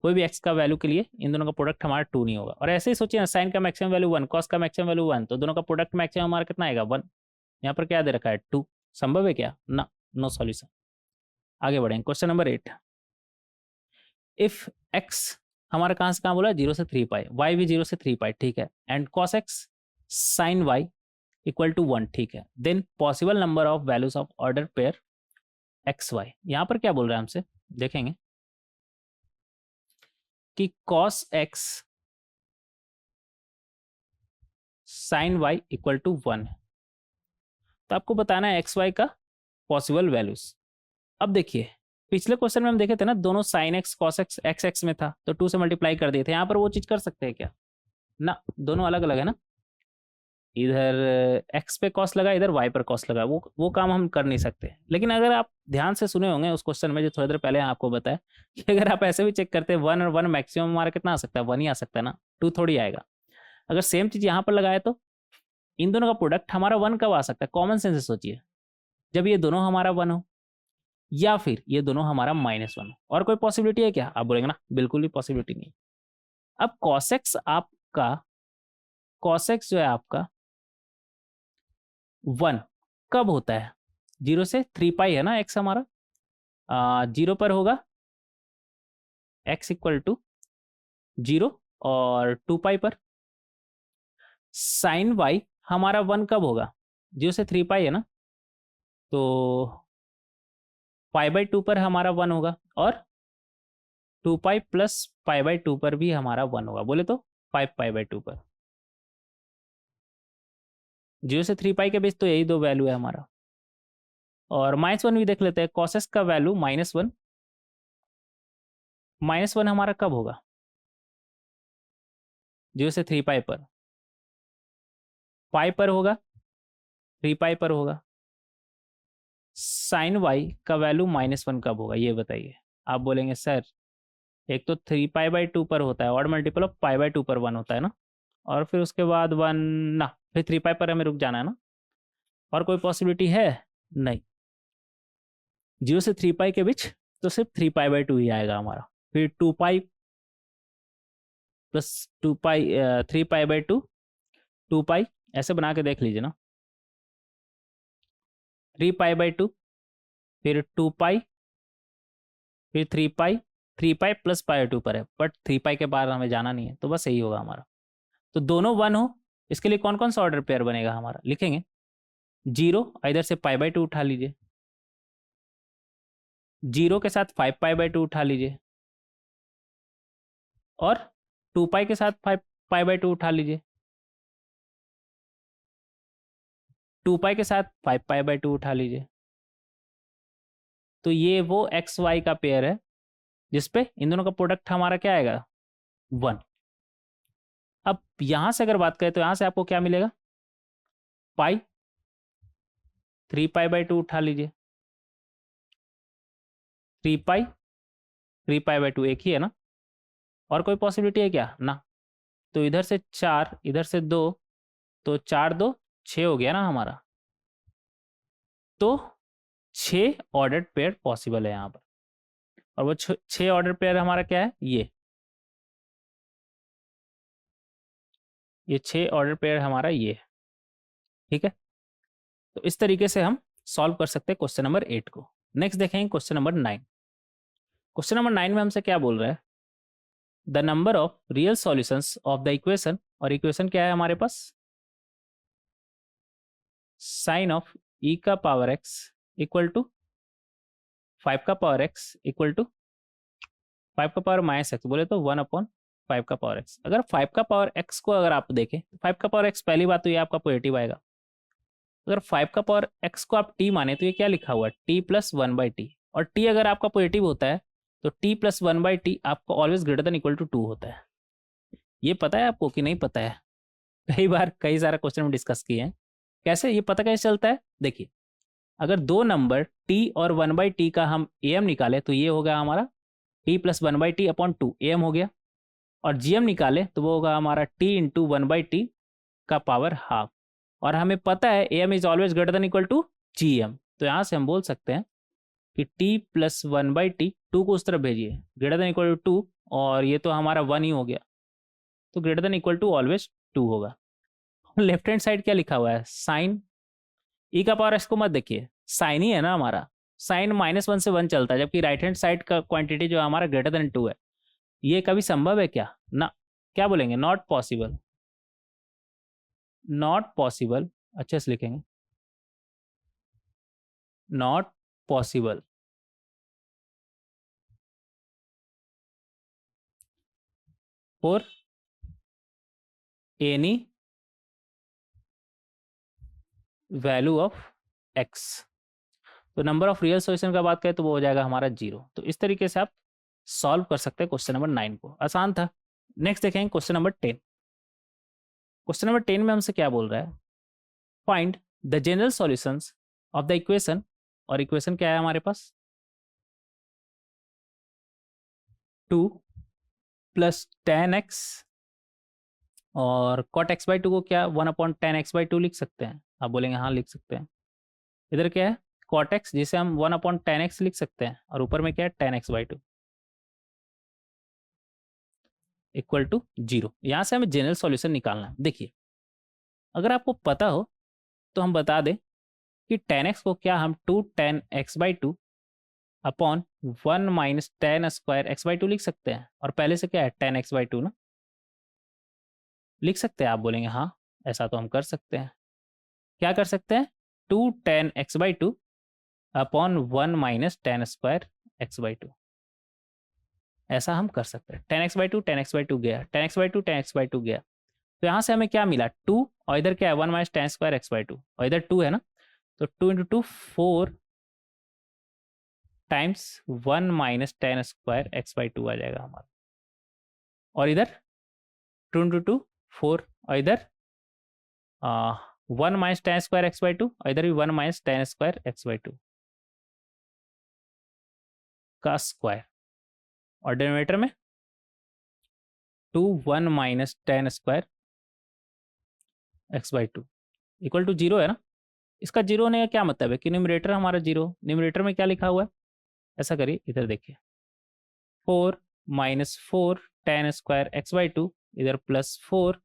कोई भी x का वैल्यू के लिए इन दोनों का प्रोडक्ट हमारा 2 नहीं होगा। और ऐसे ही सोचिए ना, साइन का मैक्सिमम वैल्यू 1, कॉस का मैक्सिमम वैल्यू 1, तो दोनों का प्रोडक्ट मैक्सिमम हमारा कितना आएगा 1। यहाँ पर क्या दे रखा है 2, संभव है क्या ना, नो सॉल्यूशन। आगे बढ़ेंगे, क्वेश्चन नंबर 8। इफ x हमारा कहाँ से कहाँ बोला 0 से 3 पाई, y भी 0 से 3 पाई, ठीक है, and cos x sin y equal to 1, ठीक है, then possible number of values of order pair x y. यहाँ पर क्या बोल रहा है हमसे, देखेंगे कि cos x sin y equal to 1 है, तो आपको बताना है एक्स वाई का पॉसिबल वैल्यूज। अब देखिए पिछले क्वेश्चन में हम देखे थे ना, दोनों sin x cos x x x में था, तो 2 से मल्टीप्लाई कर दिए थे। यहाँ पर वो चीज कर सकते हैं क्या ना, दोनों अलग अलग है ना, इधर x पे कॉस लगा, इधर y पर कॉस लगा, वो काम हम कर नहीं सकते। लेकिन अगर आप ध्यान से सुने होंगे उस क्वेश्चन में जो थोड़ी देर पहले आपको बताया कि अगर आप ऐसे भी चेक करते हैं 1 और 1 मैक्सिमम हमारा कितना आ सकता है 1 ही आ सकता है ना, 2 थोड़ी आएगा। अगर सेम चीज यहाँ पर लगाए तो इन दोनों का प्रोडक्ट हमारा 1 कब आ सकता है, कॉमन सेंस से सोचिए, जब ये दोनों हमारा 1 हो या फिर ये दोनों हमारा -1 हो। और कोई पॉसिबिलिटी है क्या, आप बोलेंगे ना बिल्कुल भी पॉसिबिलिटी नहीं। अब cos x आपका, cos x जो है आपका 1 कब होता है, 0 से 3 पाई है ना x हमारा, 0 पर होगा x इक्वल टू 0 और 2 पाई पर। साइन y हमारा 1 कब होगा, 0 से 3 पाई है ना, तो पाई बाई 2 पर हमारा 1 होगा, और 2 पाई प्लस पाई बाई 2 पर भी हमारा 1 होगा, बोले तो 5 पाई बाई 2 पर। 0 से 3 पाई के बीच तो यही दो वैल्यू है हमारा। और -1 भी देख लेते हैं, cos x का वैल्यू -1, -1 हमारा कब होगा 0 से 3 पाई पर, पाई पर होगा 3 पाई पर होगा। साइन y का वैल्यू -1 कब होगा ये बताइए। आप बोलेंगे सर एक तो 3 पाई बाई 2 पर होता है, और मल्टीपल ऑफ पाई बाई 2 पर 1 होता है ना, और फिर उसके बाद 1 ना, फिर 3 पाई पर हमें रुक जाना है ना, और कोई पॉसिबिलिटी है नहीं। 0 से 3 पाई के बीच तो सिर्फ 3 पाई बाई 2 ही आएगा हमारा, फिर 2 pi plus 2 pi 3 pi by 2, 2 पाई, ऐसे बना के देख लीजिए ना, 3 पाई बाई 2, फिर 2 पाई, फिर 3 पाई, 3 पाई प्लस पाई 2 पर है, बट 3 पाई के बाहर हमें जाना नहीं है, तो बस यही होगा हमारा। तो दोनों 1 हो, इसके लिए कौन कौन सा ऑर्डर पेयर बनेगा हमारा, लिखेंगे 0, इधर से पाई बाई 2 उठा लीजिए, 0 के साथ 5 पाई बाई 2 उठा लीजिए, और 2 पाई के साथ 5 पाई बाई 2 उठा लीजिए, 2 पाई के साथ 5 पाई बाई 2 उठा लीजिए। तो ये वो एक्स वाई का पेयर है जिसपे इन दोनों का प्रोडक्ट हमारा क्या आएगा 1। अब यहां से अगर बात करें तो यहां से आपको क्या मिलेगा, पाई, 3 पाई बाई 2 उठा लीजिए, 3 पाई, 3 पाई बाई 2 एक ही है ना, और कोई पॉसिबिलिटी है क्या ना, तो इधर से 4 इधर से 2, तो 4 2 6 हो गया ना हमारा, तो 6 ऑर्डर्ड पेयर पॉसिबल है यहाँ पर। और वो 6 ऑर्डर पेयर हमारा क्या है, ये 6 ऑर्डर पेयर हमारा ये है, ठीक है। तो इस तरीके से हम सॉल्व कर सकते हैं क्वेश्चन नंबर 8 को। नेक्स्ट देखेंगे क्वेश्चन नंबर 9। क्वेश्चन नंबर 9 में हमसे क्या बोल रहा है, the number of real solutions of the equation, और इक्वेशन क्या है हमारे पास, साइन ऑफ ई का पावर एक्स इक्वल टू 5 का पावर एक्स इक्वल टू 5 का पावर -x, बोले तो 1/5 का पावर x। अगर 5 का पावर x को अगर आप देखें, 5 का पावर x पहली बात तो ये आपका पॉजिटिव आएगा। अगर 5 का पावर x को आप t माने तो ये क्या लिखा हुआ है, t प्लस 1/t, और t अगर आपका पॉजिटिव होता है तो t प्लस 1/t आपको always greater than equal to 2 होता है। ये पता है आपको कि नहीं पता है, कई बार कई सारा क्वेश्चन में डिस्कस किए हैं। कैसे ये पता कैसे चलता है, देखिए अगर दो नंबर t और 1/t का हम am निकाले तो ये हो गया हमारा t plus 1/t upon 2 am हो गया, और जीएम निकाले तो वो होगा हमारा टी इंटू 1/t का पावर हाफ। और हमें पता है AM is always greater than equal to GM, तो यहाँ से हम बोल सकते हैं कि टी प्लस 1/t, टू को उस तरफ भेजिए, ग्रेटर देन इक्वल टू 2, और ये तो हमारा 1 ही हो गया, तो greater than equal to always 2 होगा। लेफ्ट हैंड साइड क्या लिखा हुआ है, साइन ई का पावर एक्स को मत देखिए, साइन ही है ना हमारा, साइन -1 से 1 चलता है, जबकि राइट हैंड साइड का क्वांटिटी जो है हमारा ग्रेटर देन 2 है। ये कभी संभव है क्या ना, क्या बोलेंगे, नॉट पॉसिबल, नॉट पॉसिबल, अच्छे से लिखेंगे, not possible. For any value of x, तो नंबर ऑफ रियल सॉल्यूशन का बात करें तो वो हो जाएगा हमारा 0। तो इस तरीके से आप सॉल्व कर सकते हैं क्वेश्चन नंबर 9 को, आसान था। नेक्स्ट देखेंगे क्वेश्चन नंबर 10। क्वेश्चन नंबर 10 में हमसे क्या बोल रहा है, find the general solutions of the equation, और इक्वेशन क्या है हमारे पास, 2 प्लस 10x, और cot x/2 को क्या 1/10x/2 लिख सकते हैं, आप बोलेंगे हाँ लिख सकते हैं। इधर क्या है cot x, जिसे हम 1/10x लिख सकते हैं, और ऊपर में क्या है 10x/2 इक्वल टू 0। यहाँ से हमें जनरल सॉल्यूशन निकालना है। देखिए अगर आपको पता हो तो हम बता दें कि 10x को क्या हम 2 10x/2 अपॉन 1 माइनस 10² x/2 लिख सकते हैं, और पहले से क्या है 10x/2 ना, लिख सकते हैं, आप बोलेंगे हाँ ऐसा तो हम कर सकते हैं। क्या कर सकते हैं, 2 10x/2 अपॉन 1 माइनस 10² x/2, ऐसा हम कर सकते हैं। 10x/2 10x/2 गया, 10x/2 10x/2 गया, तो यहाँ से हमें क्या मिला 2, और इधर क्या है 1 माइनस 10² x/2, और इधर 2 है ना, तो 2 इंटू 2 4 टाइम्स 1 माइनस 10² x/2 आ जाएगा हमारा, और इधर 2 इंटू 2 4, और इधर 1 माइनस 10² x/2, और इधर भी 1 माइनस 10² x/2 का स्क्वायर, और डिनोमिनेटर में 2 1 माइनस 10² x/2 इक्वल टू 0 है ना। इसका 0 होने का क्या मतलब है कि न्यूमरेटर हमारा 0, न्यूमरेटर में क्या लिखा हुआ है, ऐसा करिए इधर देखिए 4 माइनस 4 10² x/2, इधर प्लस 4,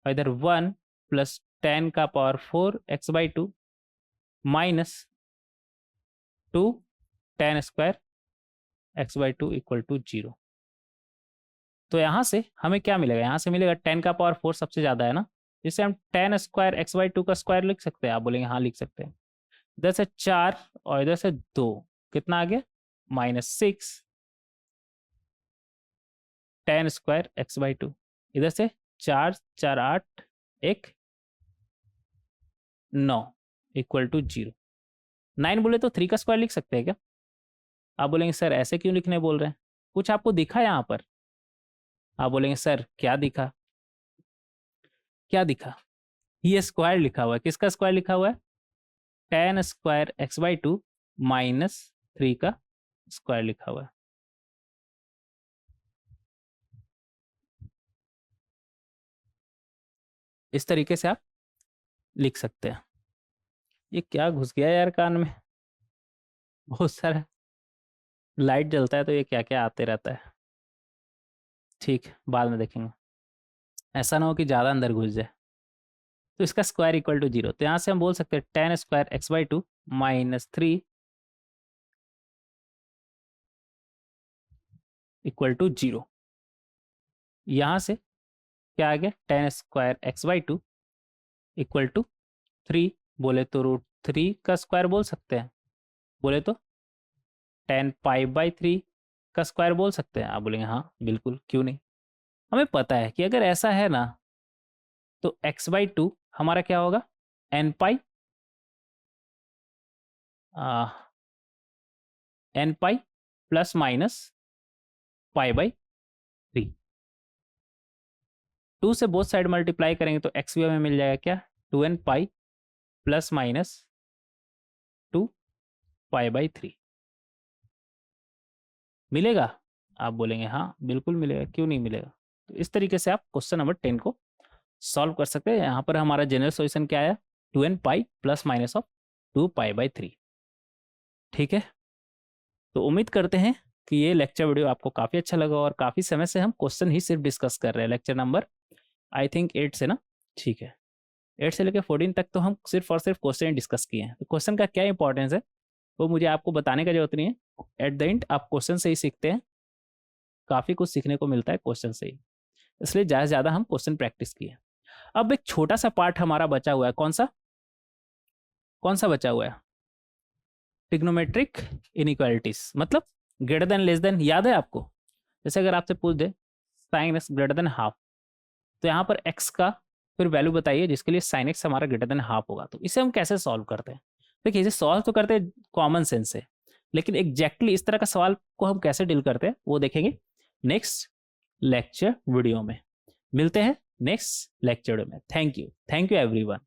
और इधर 1 प्लस 10 का power 4 x/2 minus 2 10² x/2 equal to 0। तो यहाँ से हमें क्या मिलेगा, यहाँ से मिलेगा 10 का पावर 4 सबसे ज़्यादा है ना, जिससे हम 10² x/2 का स्क्वायर लिख सकते हैं, आप बोलेंगे हाँ लिख सकते हैं। इधर से 4 और इधर से 2, कितना आ गया -6 10² x/2, इधर से 4 4 8 1 9 इक्वल टू 0। 9 बोले तो 3 का स्क्वायर लिख सकते हैं क्या, आप बोलेंगे सर ऐसे क्यों लिखने बोल रहे हैं, कुछ आपको दिखा यहाँ पर, आप बोलेंगे सर क्या दिखा, क्या दिखा, ये स्क्वायर लिखा हुआ है, किसका स्क्वायर लिखा हुआ है 10² x/2 माइनस 3 का स्क्वायर लिखा हुआ है। इस तरीके से आप लिख सकते हैं। ये क्या घुस गया यार कान में, बहुत सारा लाइट जलता है तो ये क्या क्या आते रहता है। ठीक बाद में देखेंगे, ऐसा ना हो कि ज़्यादा अंदर घुस जाए। तो इसका स्क्वायर इक्वल टू 0, तो यहाँ से हम बोल सकते हैं 10² x/2 माइनस 3 इक्वल टू 0। यहाँ से क्या आ गया 10² x/2 इक्वल टू 3, बोले तो √3 का स्क्वायर बोल सकते हैं, बोले तो 10π/3 का स्क्वायर बोल सकते हैं, आप बोलेंगे हाँ बिल्कुल क्यों नहीं। हमें पता है कि अगर ऐसा है ना तो x/2 हमारा क्या होगा nπ nπ प्लस माइनस π/3। 2 से बोथ साइड मल्टीप्लाई करेंगे तो x भी हमें मिल जाएगा क्या 2nπ प्लस माइनस 2π/3 मिलेगा, आप बोलेंगे हाँ बिल्कुल मिलेगा क्यों नहीं मिलेगा। तो इस तरीके से आप क्वेश्चन नंबर 10 को सॉल्व कर सकते हैं। यहाँ पर हमारा जनरल सॉल्यूशन क्या आया, 2n pi plus minus of 2 pi by 3। ठीक है, तो उम्मीद करते हैं कि ये लेक्चर वीडियो आपको काफ़ी अच्छा लगा और काफ़ी समय से हम क्वेश्चन ही सिर्फ डिस्कस कर रहे हैं। लेक्चर नंबर आई थिंक 8 से ना, ठीक है, 8 से लेकर 14 तक तो हम सिर्फ और सिर्फ क्वेश्चन ही डिस्कस किए हैं। तो क्वेश्चन का क्या इंपॉर्टेंस है वो मुझे आपको बताने का जरूरत नहीं है, एट द एंड आप क्वेश्चन से ही सीखते हैं, काफ़ी कुछ सीखने को मिलता है क्वेश्चन से ही, इसलिए ज़्यादा से ज़्यादा हम क्वेश्चन प्रैक्टिस किए। अब एक छोटा सा पार्ट हमारा बचा हुआ है, कौन सा बचा हुआ है, ट्रिग्नोमेट्रिक इनइक्वालिटीज, मतलब ग्रेटर देन लेस देन, याद है आपको? जैसे अगर आपसे पूछ दे sine x greater than half, तो यहाँ पर एक्स का फिर वैल्यू बताइए जिसके लिए साइन एक्स हमारा ग्रेटर देन हाफ होगा। तो इसे हम कैसे सॉल्व करते हैं? देखिए, इसे सॉल्व तो करते हैं कॉमन सेंस से, लेकिन एग्जैक्टली इस तरह का सवाल को हम कैसे डील करते हैं वो देखेंगे नेक्स्ट लेक्चर वीडियो में। मिलते हैं नेक्स्ट लेक्चर में। Thank you everyone.